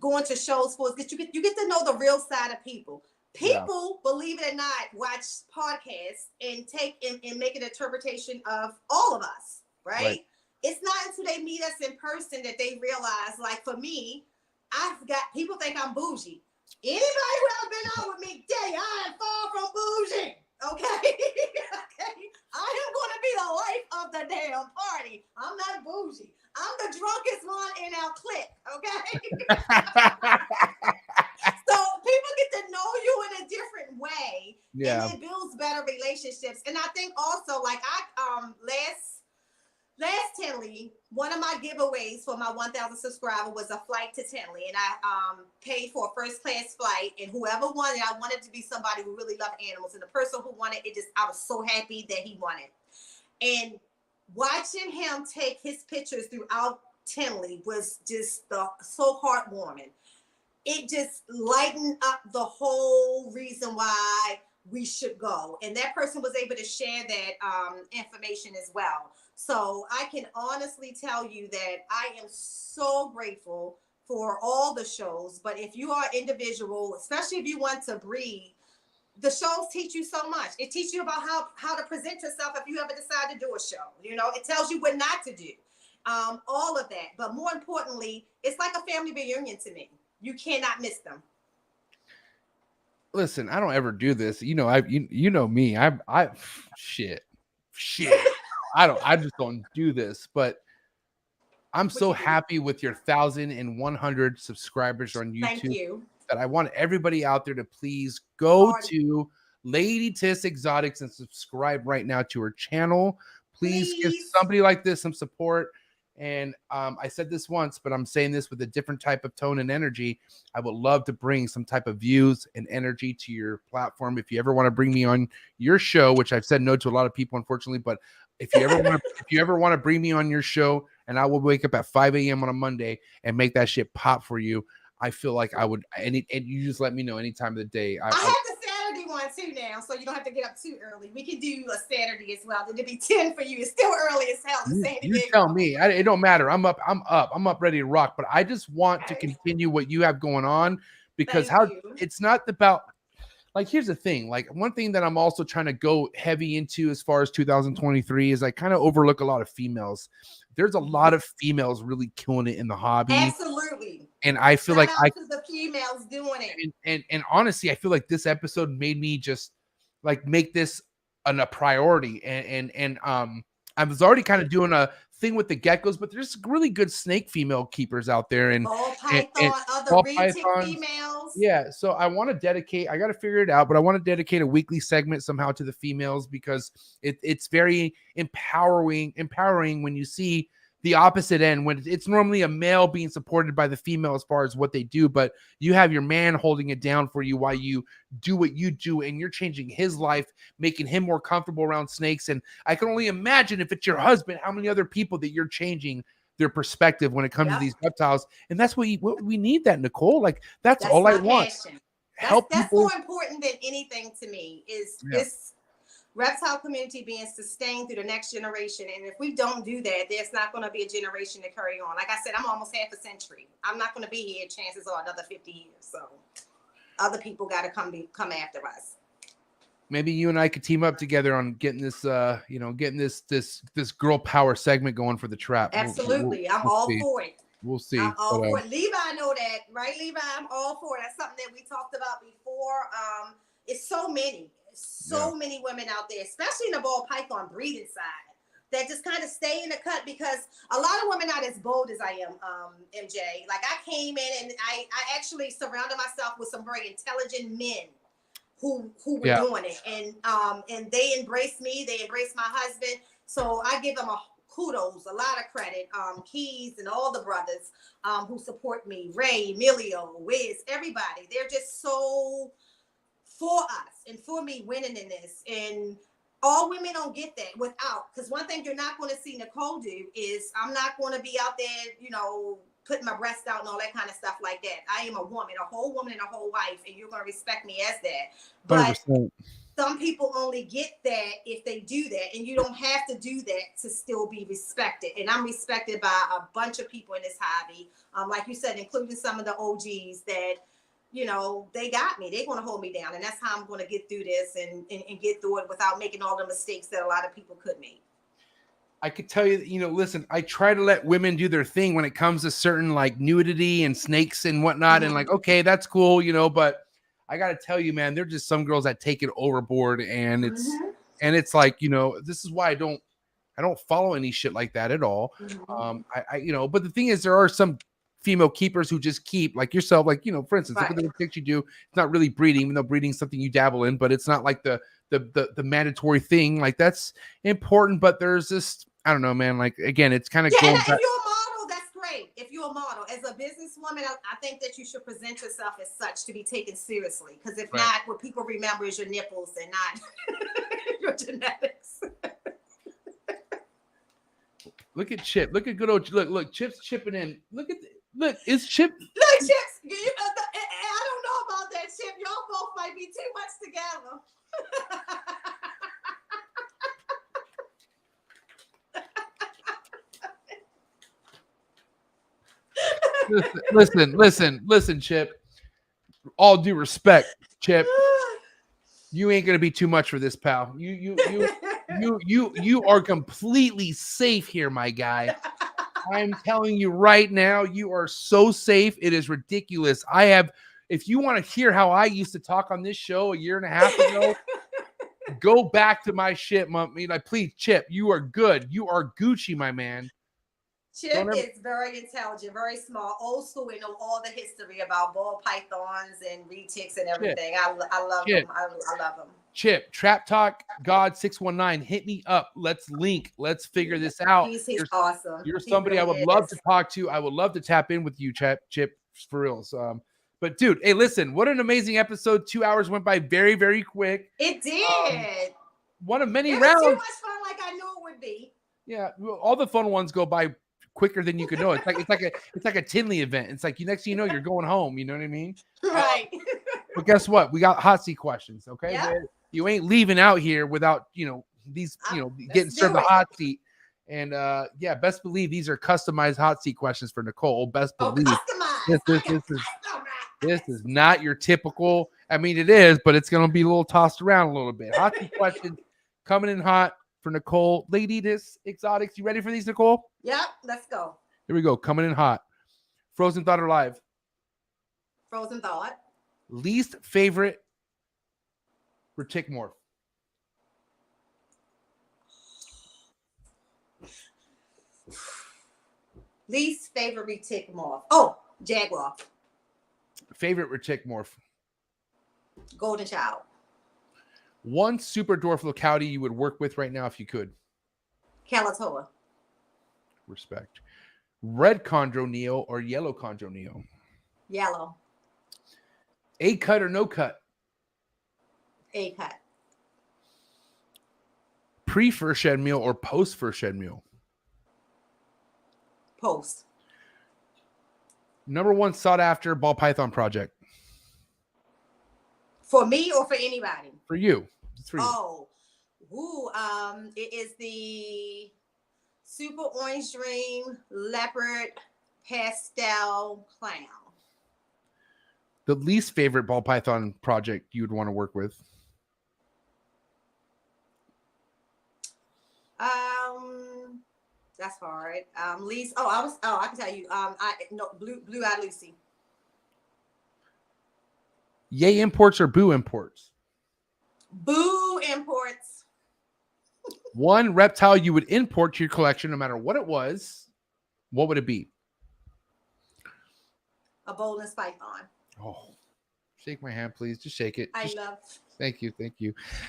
going to shows for is that you get to know the real side of people. People, believe it or not, watch podcasts and make an interpretation of all of us, right? It's not until they meet us in person that they realize, like for me, people think I'm bougie. Anybody who ever been out with me, I am far from bougie. Okay? Okay? I am going to be the life of the damn party. I'm not bougie. I'm the drunkest one in our clique, okay? So people get to know you in a different way, and it builds better relationships. And I think also, like last Tinley, one of my giveaways for my 1,000 subscriber was a flight to Tinley, and I paid for a first class flight. And whoever won it, I wanted to be somebody who really loved animals, and the person who won it, I was so happy that he won it. And watching him take his pictures throughout Tinley was just so heartwarming. It just lightened up the whole reason why we should go. And that person was able to share that information as well. So I can honestly tell you that I am so grateful for all the shows. But if you are individual, especially if you want to breed, the shows teach you so much. It teaches you about how to present yourself if you ever decide to do a show. You know, it tells you what not to do. All of that. But more importantly, it's like a family reunion to me. You cannot miss them. Listen, I don't ever do this. You know, you know me. Shit. I just don't do this, but I'm so happy with your 1,100 subscribers on YouTube. Thank you. That I want everybody out there to please go to Lady Tiss Exotics and subscribe right now to her channel. Please give somebody like this some support. And I said this once, but I'm saying this with a different type of tone and energy. I would love to bring some type of views and energy to your platform. If you ever want to bring me on your show, which I've said no to a lot of people, unfortunately, but if you ever want to bring me on your show, and I will wake up at 5 a.m. on a Monday and make that shit pop for you, I feel like I would, and you just let me know any time of the day. I have the Saturday one too now, so you don't have to get up too early. We can do a Saturday as well. It'll be 10 for you. It's still early as hell. You tell me. It don't matter. I'm up ready to rock. But I just want to continue what you have going on, because it's not about, like, here's the thing. Like, one thing that I'm also trying to go heavy into as far as 2023 is I kind of overlook a lot of females. There's a lot of females really killing it in the hobby. Absolutely. And I feel like the females doing it. And honestly, I feel like this episode made me just like make this a priority. And I was already kind of doing a thing with the geckos, but there's really good snake female keepers out there, and ball python, other retic females. Yeah, so I want to dedicate. I got to figure it out, but I want to dedicate a weekly segment somehow to the females, because it's very empowering when you see the opposite end, when it's normally a male being supported by the female as far as what they do, but you have your man holding it down for you while you do what you do, and you're changing his life, making him more comfortable around snakes. And I can only imagine, if it's your husband, how many other people that you're changing their perspective when it comes to these reptiles. And that's what we need, that, Nicole. Like, that's all I want. That's more important than anything to me, is this reptile community being sustained through the next generation. And if we don't do that, there's not going to be a generation to carry on. Like I said, I'm almost half a century. I'm not going to be here, chances are, another 50 years. So other people got to come after us. maybe you and I could team up together on getting this, getting this girl power segment going for the trap. Absolutely. I'm we'll all see. for it. We'll see. I'm all for it. Levi know that, right? Levi, I'm all for it. That's something that we talked about before. It's so many women out there, especially in the ball python breeding side, that just kind of stay in the cut because a lot of women not as bold as I am, MJ. Like I came in and I actually surrounded myself with some very intelligent men who were doing it, and they embraced me. They embraced my husband. So I give them kudos, a lot of credit. Keys and all the brothers who support me, Ray, Emilio, Wiz, everybody. They're just so for us and for me winning in this. And all women don't get that without, because one thing you're not going to see Nicole do is I'm not going to be out there, putting my breast out and all that kind of stuff like that. I am a woman, a whole woman and a whole wife, and you're going to respect me as that. But 100%. Some people only get that if they do that, and you don't have to do that to still be respected. And I'm respected by a bunch of people in this hobby, like you said, including some of the OGs that, they got me. They're going to hold me down, and that's how I'm going to get through this and get through it without making all the mistakes that a lot of people could make. I could tell you, listen, I try to let women do their thing when it comes to certain like nudity and snakes and whatnot. And like, okay, that's cool, but I got to tell you, man, there's just some girls that take it overboard, and it's like, this is why I don't follow any shit like that at all. But the thing is, there are some female keepers who just keep, like yourself, like, for instance, look at the picture you do. It's not really breeding, even though breeding is something you dabble in, but it's not like the mandatory thing. Like that's important, but there's this, I don't know, man. Like again, it's kind of going back. If you're a model, that's great. If you're a model, as a businesswoman, I think that you should present yourself as such to be taken seriously. Because if not, what people remember is your nipples and not your genetics. Look at Chip. Look at good old look. Chip's chipping in. Look, is Chip? Look, Chips. I don't know about that, Chip. Y'all both might be too much together. Listen, Chip. All due respect, Chip. You ain't gonna be too much for this, pal. You are completely safe here, my guy. I'm telling you right now, you are so safe. It is ridiculous. If you want to hear how I used to talk on this show a year and a half ago, go back to my shit, please, Chip, you are good. You are Gucci, my man. Chip is very intelligent, very smart, old school, and know all the history about ball pythons and retics and everything. I love him. I love him. Chip, Trap Talk God 619, hit me up. Let's link. Let's figure this out. He's awesome. You're somebody I would love to talk to. I would love to tap in with you, Chip, for reals. But dude, hey, listen, what an amazing episode. 2 hours went by very, very quick. It did. One of many rounds. Too much fun, like I knew it would be. Yeah, all the fun ones go by quicker than you could know. It's like a Tinley event. It's like next thing you know, you're going home. You know what I mean? Right. But guess what? We got hot seat questions. Okay, you ain't leaving out here without these getting served a hot seat. And best believe these are customized hot seat questions for Nicole. Best believe this is not your typical. I mean, it is, but it's gonna be a little tossed around a little bit. Hot seat questions coming in hot for Nicole. Lady This Exotics. You ready for these, Nicole? Yep, let's go. Here we go. Coming in hot. Frozen Thought or Live? Frozen Thought. Least favorite retic morph? Least favorite retic morph. Oh, Jaguar. Favorite retic morph? Golden Child. One super dwarf locality you would work with right now if you could? Kalatoa. Respect. Red Chondro Neo or yellow Chondro Neo? Yellow. A cut or no cut? A cut. Pre first shed meal or post first shed meal? Post. Number one sought after ball python project? For me or for anybody? For you. It's for you. Oh, it is the Super Orange Dream Leopard Pastel Clown. The least favorite ball python project you would want to work with? That's hard. Least. I can tell you. Blue-eyed Lucy. Yay imports or boo imports? Boo imports. One reptile you would import to your collection, no matter what it was. What would it be? A Bolin's python. Oh, shake my hand, please. Just shake it. Thank you.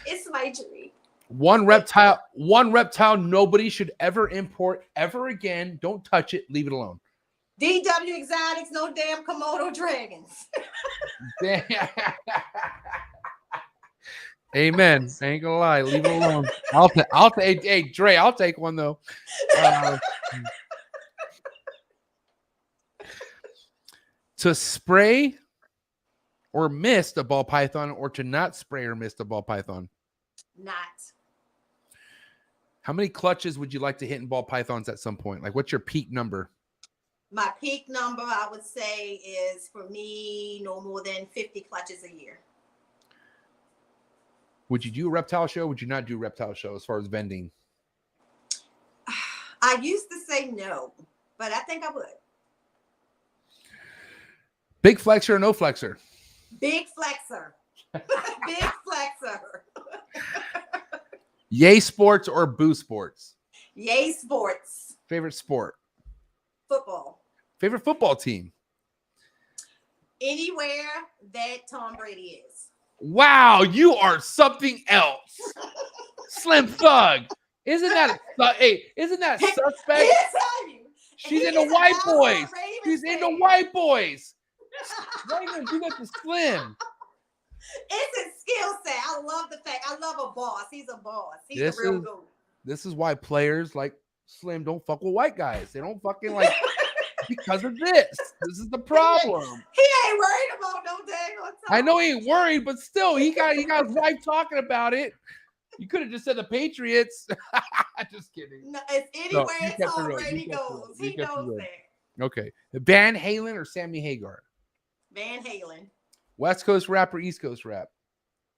It's my dream. One reptile nobody should ever import ever again. Don't touch it. Leave it alone. DW Exotics, no damn Komodo dragons. Amen. I ain't gonna lie. Leave it alone. Hey, Dre, I'll take one though. To spray or mist a ball python, or to not spray or mist a ball python? Not. How many clutches would you like to hit in ball pythons at some point? Like, what's your peak number? My peak number, I would say, is for me no more than 50 clutches a year. Would you do a reptile show? Would you not do a reptile show as far as vending? I used to say no, but I think I would. Big flexor or no flexor? Big flexor. Big flexor. Yay sports or boo sports? Yay sports. Favorite sport? Football. Favorite football team? Anywhere that Tom Brady is. Wow, you are something else. Slim Thug. Isn't that suspect? She's into white boys. She's into white boys. Why are you gonna do that to Slim? It's a skill set. I love the fact. I love a boss. He's a boss. He's a real good. This is why players like Slim don't fuck with white guys. They don't fucking like because of this. This is the problem. He ain't worried about no dang on time. I know he ain't worried, but still, he got his wife talking about it. You could have just said the Patriots. Just kidding. No, it's anywhere Tom Brady goes. He knows that. Okay. Van Halen or Sammy Hagar? Van Halen. West Coast rap or East Coast rap?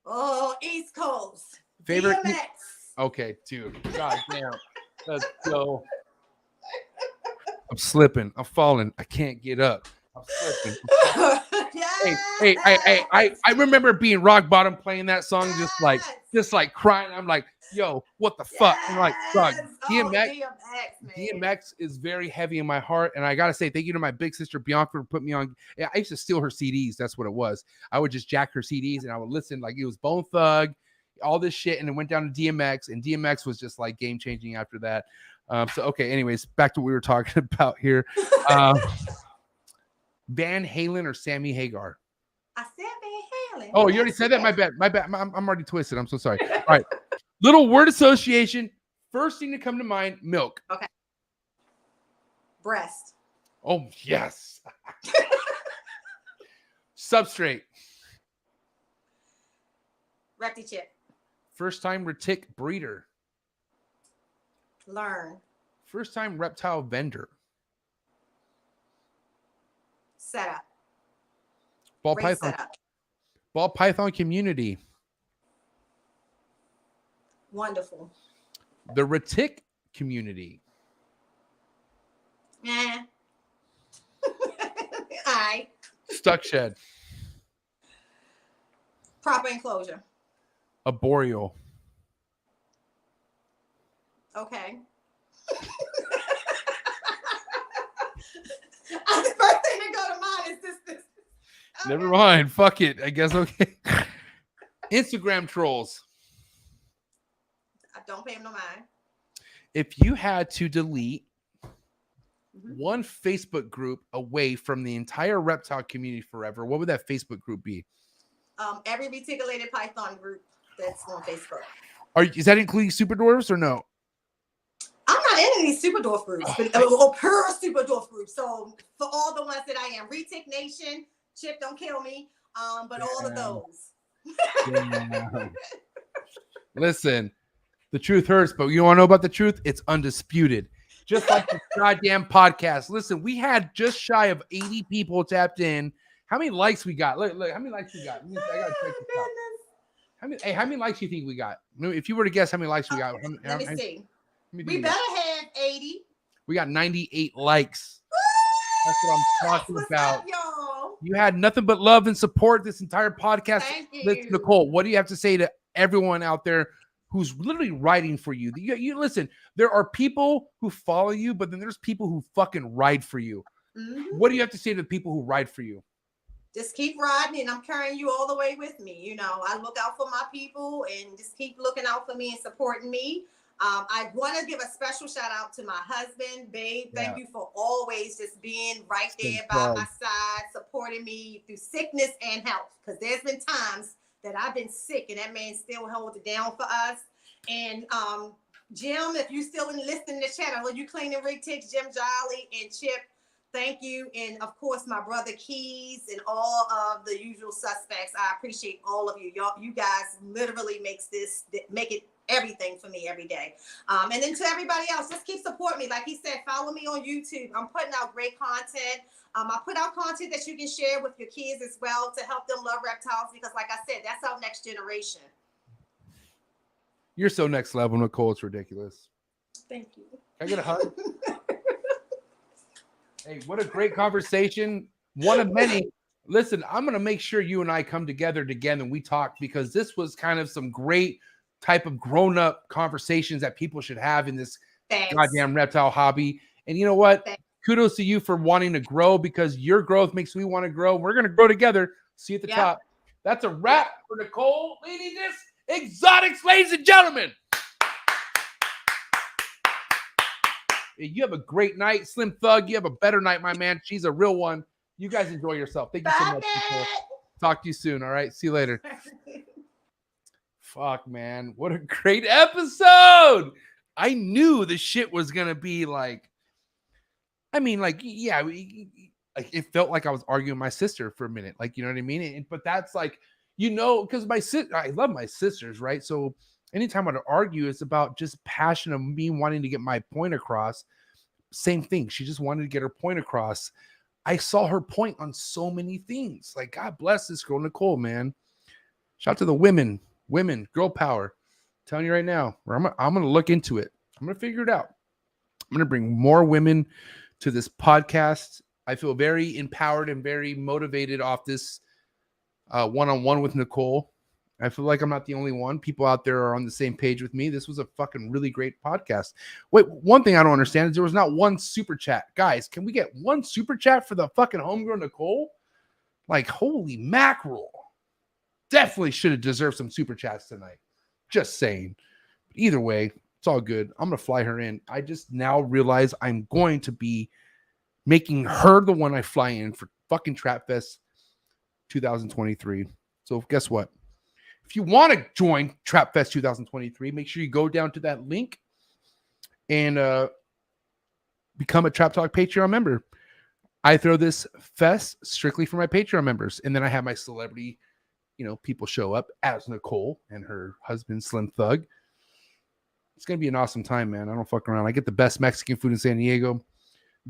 Oh, East Coast. Favorite? DMX. Okay, dude. God damn. Let's go. I'm slipping. I'm falling. I can't get up. I'm slipping. Yes. Hey, I remember being rock bottom playing that song, just like crying. I'm like, yo, what the fuck? I'm like, dog, DMX is very heavy in my heart. And I gotta say, thank you to my big sister Bianca for putting me on. Yeah, I used to steal her CDs. That's what it was. I would just jack her CDs and I would listen like it was Bone Thug, all this shit, and it went down to DMX, and DMX was just like game changing after that. So okay, anyways, back to what we were talking about here. Van Halen or Sammy Hagar? I said Van Halen. Oh, you already said that? My bad. I'm already twisted. I'm so sorry. All right. Little word association. First thing to come to mind, milk. Okay. Breast. Oh, yes. Substrate. Repti-chip. First time retic breeder. Learn. First time reptile vendor. Setup. Ball Race python. setup. Ball python community. Wonderful. The retic community. All right. Stuck shed. Proper enclosure. Arboreal. Okay. The first thing that go to mind is this. Okay. Never mind. Fuck it. I guess okay. Instagram trolls. I don't pay them no mind. If you had to delete one Facebook group away from the entire reptile community forever, what would that Facebook group be? Every reticulated python group that's on Facebook. Is that including super dwarfs or no? I'm not in any super dwarf groups, or pure super dwarf groups. So for all the ones that I am, Retic Nation, Chip, don't kill me. But all of those. Yeah. Listen, the truth hurts, but you want to know about the truth? It's undisputed. Just like the goddamn podcast. Listen, we had just shy of 80 people tapped in. How many likes we got? Look, how many likes we got? I gotta check this out. How many likes do you think we got? If you were to guess how many likes we got. Let me see. We better have 80. We got 98 likes. That's what I'm talking about. Up, y'all? You had nothing but love and support this entire podcast. Thank you. Nicole, what do you have to say to everyone out there who's literally writing for you? You listen, there are people who follow you, but then there's people who fucking ride for you. Mm-hmm. What do you have to say to the people who ride for you? Just keep riding, and I'm carrying you all the way with me. You know, I look out for my people, and just keep looking out for me and supporting me. I want to give a special shout out to my husband, babe. Thank you for always just being right there by my side, supporting me through sickness and health. Because there's been times that I've been sick, and that man still holds it down for us. And Jim, if you still listening to the chat, I know you cleaning rig ticks, Jim Jolly and Chip. Thank you. And of course, my brother Keys and all of the usual suspects. I appreciate all of you. You guys literally make it everything for me every day. And then to everybody else, just keep supporting me. Like he said, follow me on YouTube. I'm putting out great content. I put out content that you can share with your kids as well to help them love reptiles, because like I said, that's our next generation. You're so next level, Nicole. It's ridiculous. Thank you. Can I get a hug? Hey, what a great conversation. One of many. Listen, I'm going to make sure you and I come together again and we talk, because this was kind of some great type of grown-up conversations that people should have in this goddamn reptile hobby. And you know what? Kudos to you for wanting to grow, because your growth makes me want to grow. We're going to grow together. See you at the top. That's a wrap for Nicole leading this Exotics, ladies and gentlemen. You have a great night, Slim Thug. You have a better night, my man. She's a real one. You guys enjoy yourself. Thank you so much, Nicole. Talk to you soon. All right. See you later. Fuck, man. What a great episode. I knew the shit was going to be like, I mean, like, yeah, it felt like I was arguing with my sister for a minute. Like, you know what I mean? But that's like, you know, because I love my sisters, right? So anytime I argue, it's about just passion of me wanting to get my point across. Same thing. She just wanted to get her point across. I saw her point on so many things. Like, God bless this girl, Nicole, man. Shout out to the women, girl power. I'm telling you right now, I'm going to look into it. I'm going to figure it out. I'm going to bring more women to this podcast. I feel very empowered and very motivated off this one-on-one with Nicole. I feel like I'm not the only one. People out there are on the same page with me. This was a fucking really great podcast. Wait, one thing I don't understand is there was not one super chat. Guys, can we get one super chat for the fucking homegrown Nicole? Like, holy mackerel. Definitely should have deserved some super chats tonight. Just saying. But either way, it's all good. I'm going to fly her in. I just now realize I'm going to be making her the one I fly in for fucking Trap Fest 2023. So guess what? If you want to join Trap Fest 2023, make sure you go down to that link and become a Trap Talk Patreon member. I throw this fest strictly for my Patreon members, and then I have my celebrity, people show up as Nicole and her husband Slim Thug. It's gonna be an awesome time, man. I don't fuck around. I get the best Mexican food in San Diego.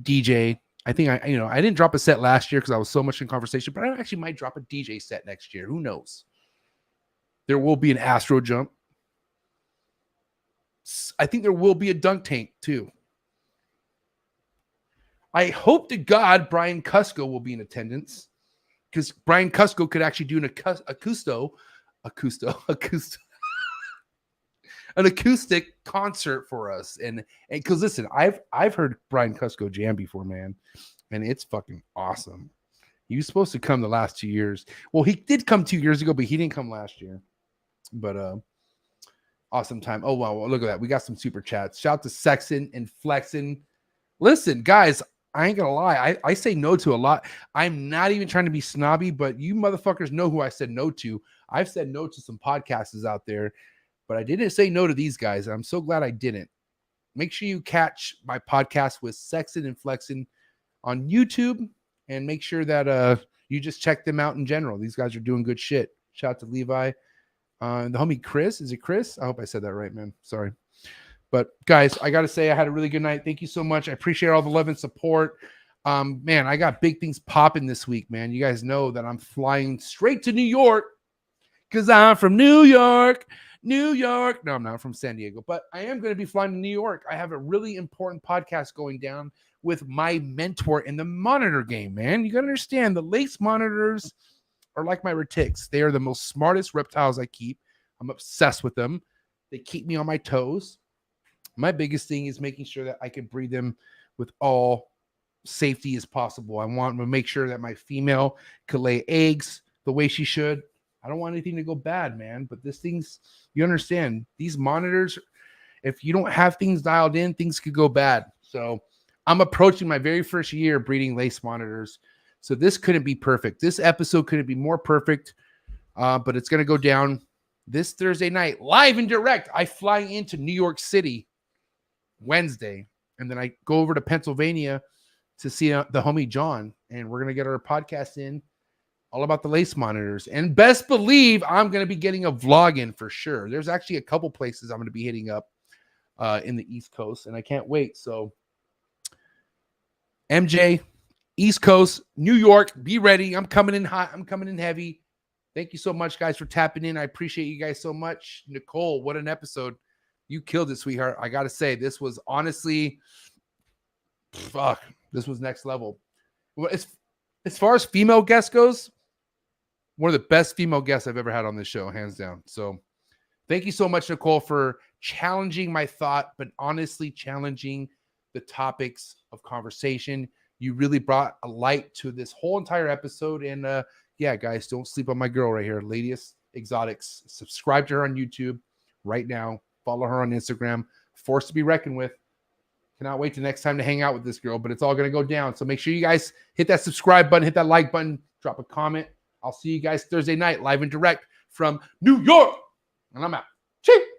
DJ. I think I didn't drop a set last year because I was so much in conversation, but I actually might drop a DJ set next year. Who knows? There will be an Astro Jump. I think there will be a dunk tank too. I hope to God Brian Cusco will be in attendance, because Brian Cusco could actually do an acoustic concert for us. And because listen, I've heard Brian Cusco jam before, man, and it's fucking awesome. He was supposed to come the last 2 years. Well, he did come 2 years ago, but he didn't come last year. But awesome time. Oh wow, well, look at that. We got some super chats. Shout out to Sexin and Flexin. Listen, guys, I ain't gonna lie. I say no to a lot. I'm not even trying to be snobby, but you motherfuckers know who I said no to. I've said no to some podcasters out there, but I didn't say no to these guys. I'm so glad I didn't. Make sure you catch my podcast with Sexin and Flexin on YouTube, and make sure that you just check them out in general. These guys are doing good shit. Shout out to Levi. The homie Chris. Is it Chris? I hope I said that right, man. Sorry. But guys, I got to say I had a really good night. Thank you so much. I appreciate all the love and support. Man, I got big things popping this week, man. You guys know that I'm flying straight to New York because I'm from New York. New York. No, I'm not from San Diego, but I am going to be flying to New York. I have a really important podcast going down with my mentor in the monitor game, man. You got to understand the lace monitors are like my retics. They are the most smartest reptiles I keep. I'm obsessed with them. They keep me on my toes. My biggest thing is making sure that I can breed them with all safety as possible. I want to make sure that my female could lay eggs the way she should. I don't want anything to go bad, man. But this thing's, you understand, these monitors, if you don't have things dialed in, things could go bad. So I'm approaching my very first year breeding lace monitors. So this couldn't be perfect. This episode couldn't be more perfect, but it's going to go down this Thursday night, live and direct. I fly into New York City Wednesday, and then I go over to Pennsylvania to see the homie John, and we're going to get our podcast in all about the lace monitors. And best believe I'm going to be getting a vlog in for sure. There's actually a couple places I'm going to be hitting up in the East Coast, and I can't wait. So MJ, East Coast, New York, be ready. I'm coming in hot. I'm coming in heavy. Thank you so much, guys, for tapping in. I appreciate you guys so much. Nicole, what an episode. You killed it, sweetheart. I got to say, this was honestly, this was next level. As far as female guest goes, one of the best female guests I've ever had on this show, hands down. So thank you so much, Nicole, for challenging my thought, but honestly challenging the topics of conversation. You really brought a light to this whole entire episode. And yeah, guys, don't sleep on my girl right here, Ladies Exotics. Subscribe to her on YouTube right now. Follow her on Instagram. Force to be reckoned with. Cannot wait till next time to hang out with this girl, but it's all going to go down. So make sure you guys hit that subscribe button, hit that like button, drop a comment. I'll see you guys Thursday night, live and direct from New York. And I'm out. Cheers.